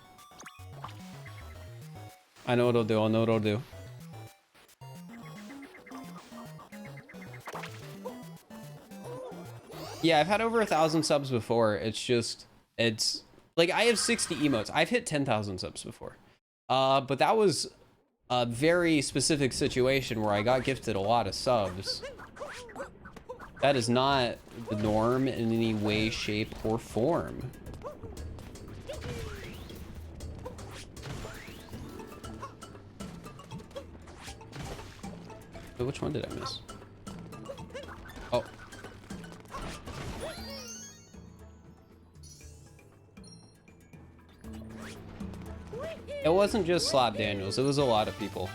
I know what I'll do. I know what I'll do. Yeah, I've had over 1,000 subs before. It's just, it's like I have 60 emotes. I've hit 10,000 subs before. But that was a very specific situation where I got gifted a lot of subs. That is not the norm in any way, shape, or form. Wait, which one did I miss? Oh. It wasn't just Slap Daniels, it was a lot of people.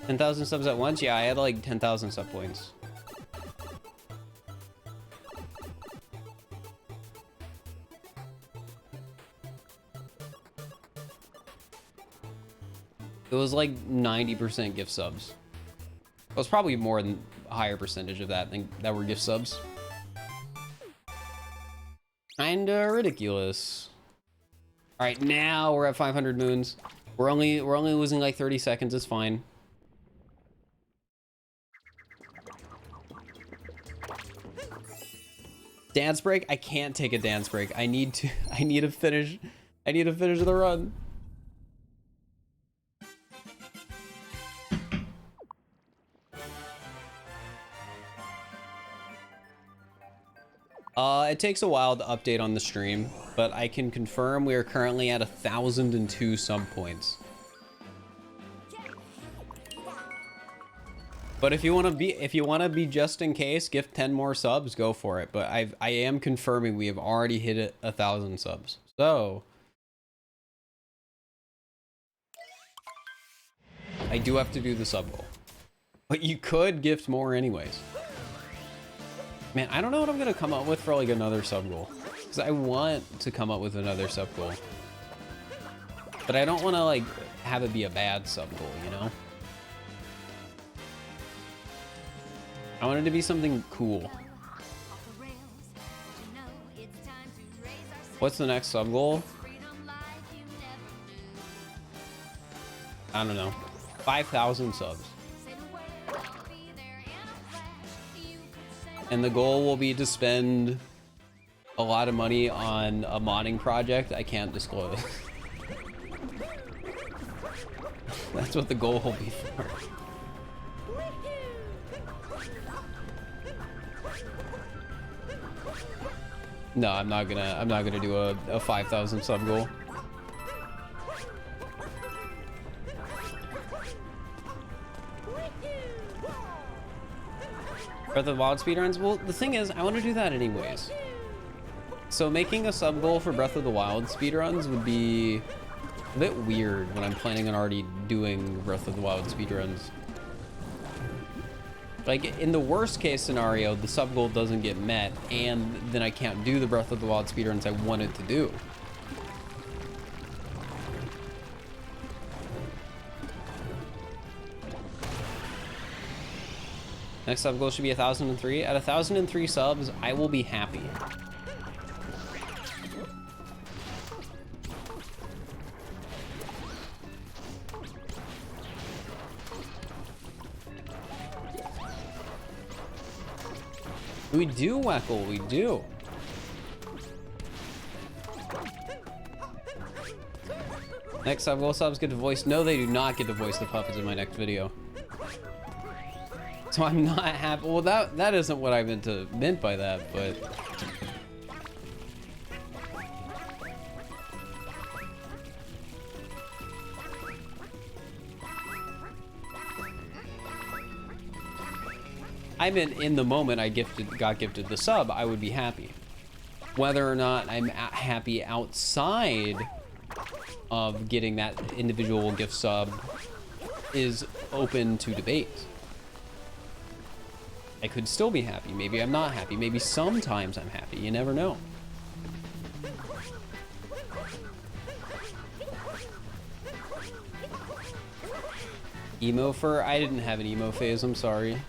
$10,000 subs at once? Yeah, I had like 10,000 sub points. It was like 90% gift subs. It was probably more than a higher percentage of that that were gift subs. Kinda ridiculous. All right, now we're at 500 moons. We're only losing like 30 seconds. It's fine. Dance break? I can't take a dance break. I need to finish the run. It takes a while to update on the stream, but I can confirm we are currently at 1,002 sub points. But if you want to be just in case, gift 10 more subs, go for it. But I am confirming we have already hit 1,000 subs. So I do have to do the sub goal. But you could gift more anyways. Man, I don't know what I'm gonna come up with for like another sub goal, because I want to come up with another sub goal, but I don't want to like have it be a bad sub goal, you know? I want it to be something cool. What's the next sub goal? I don't know. 5,000 subs. And the goal will be to spend a lot of money on a modding project I can't disclose. That's what the goal will be for. No, I'm not gonna do a 5,000 sub goal. Breath of the Wild speedruns? Well, the thing is, I want to do that anyways. So making a sub goal for Breath of the Wild speedruns would be a bit weird when I'm planning on already doing Breath of the Wild speedruns. Like, in the worst case scenario, the sub goal doesn't get met, and then I can't do the Breath of the Wild speedruns I wanted to do. Next sub goal should be 1,003. At 1,003 subs, I will be happy. We do, Weckle, we do. Next sub goal subs get to voice. No, they do not get to voice the puppets in my next video. So I'm not happy. Well, that isn't what I meant by that, but I meant in the moment I got gifted the sub, I would be happy. Whether or not I'm happy outside of getting that individual gift sub is open to debate. I could still be happy. Maybe I'm not happy. Maybe sometimes I'm happy. You never know. Emo for? I didn't have an emo phase. I'm sorry.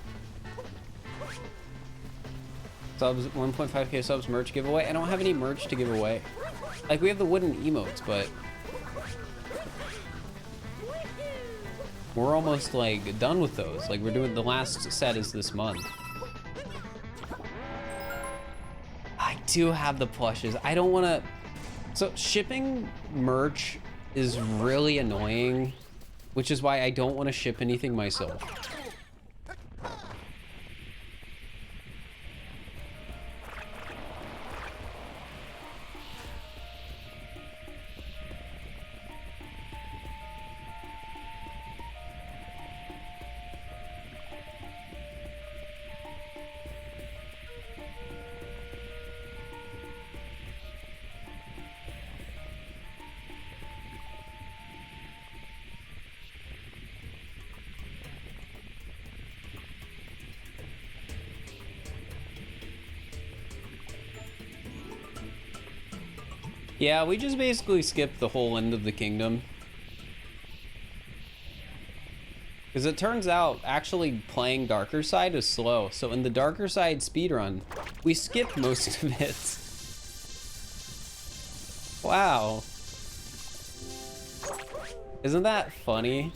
Subs, 1.5k subs merch giveaway. I don't have any merch to give away. Like, we have the wooden emotes, but we're almost like done with those. Like, we're doing the last set is this month. I do have the plushes. I don't want to. So shipping merch is really annoying, which is why I don't want to ship anything myself. Yeah, we just basically skipped the whole end of the kingdom. Because it turns out actually playing Darker Side is slow. So in the Darker Side speedrun, we skipped most of it. Wow. Isn't that funny?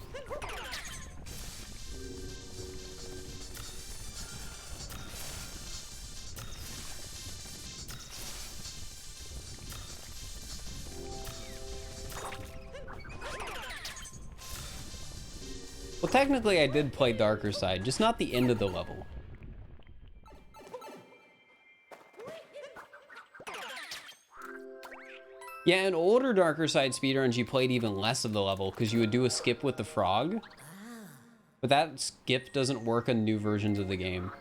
Well, technically I did play Darker Side, just not the end of the level. Yeah, in older Darker Side speedruns, you played even less of the level because you would do a skip with the frog. But that skip doesn't work on new versions of the game.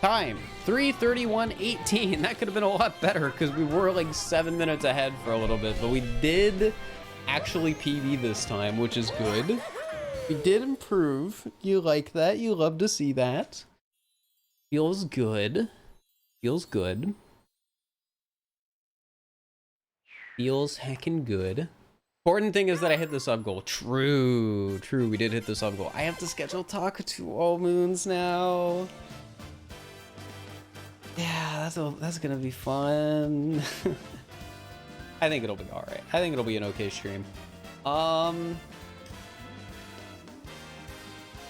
Time 3:31:18. That could have been a lot better because we were like 7 minutes ahead for a little bit, but we did actually PB this time, which is good. We did improve. You like that? You love to see that. Feels good. Feels good. Feels heckin' good. Important thing is that I hit the sub goal. True, we did hit the sub goal. I have to schedule Taco 2 all moons now. Yeah, that's gonna be fun. I think it'll be all right. I think it'll be an okay stream.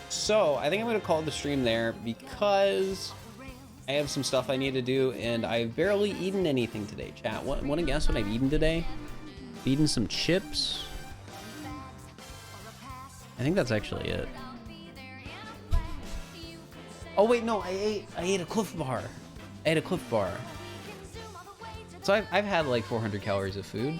So I think I'm gonna call the stream there because I have some stuff I need to do, and I've barely eaten anything today. Chat, want to guess what I've eaten today? I've eaten some chips. I think that's actually it. Oh wait, no, I ate a Cliff Bar. I ate a Cliff Bar. So I've had like 400 calories of food.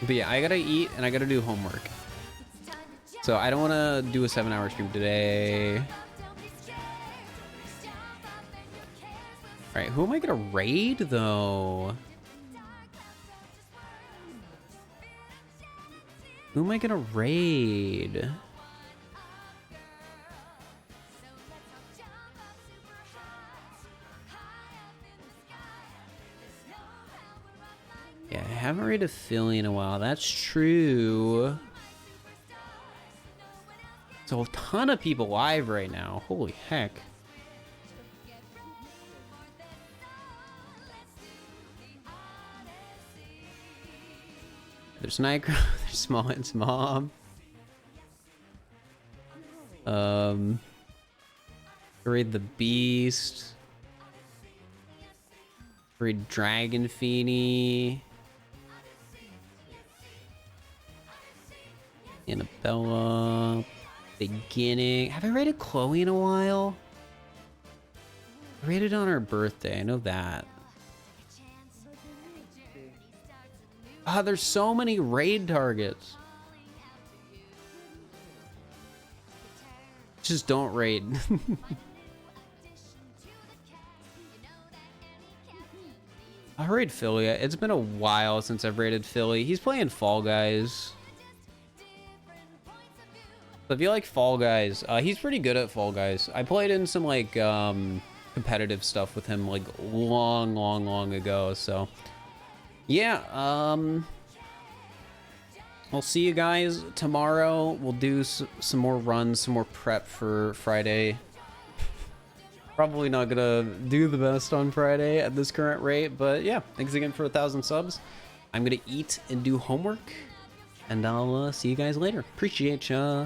But yeah, I gotta eat and I gotta do homework. So I don't want to do a 7-hour stream today. Alright, who am I gonna raid though? Who am I gonna raid? Yeah, I haven't raided Philly in a while. That's true. So a ton of people live right now. Holy heck. There's Nigro, there's Smallhead's mom. Raid the Beast. Raid Dragon Feeny. Annabella. Beginning. Have I raided Chloe in a while? I raided on her birthday. I know that. Ah, there's so many raid targets. Just don't raid. I raid Philly. It's been a while since I've raided Philly. He's playing Fall Guys. So if you like Fall Guys, he's pretty good at Fall Guys. I played in some like competitive stuff with him like long ago. So yeah, I'll see you guys tomorrow. We'll do some more runs, some more prep for Friday. Probably not gonna do the best on Friday at this current rate, but yeah, thanks again for 1,000 subs. I'm gonna eat and do homework, and I'll see you guys later. Appreciate ya.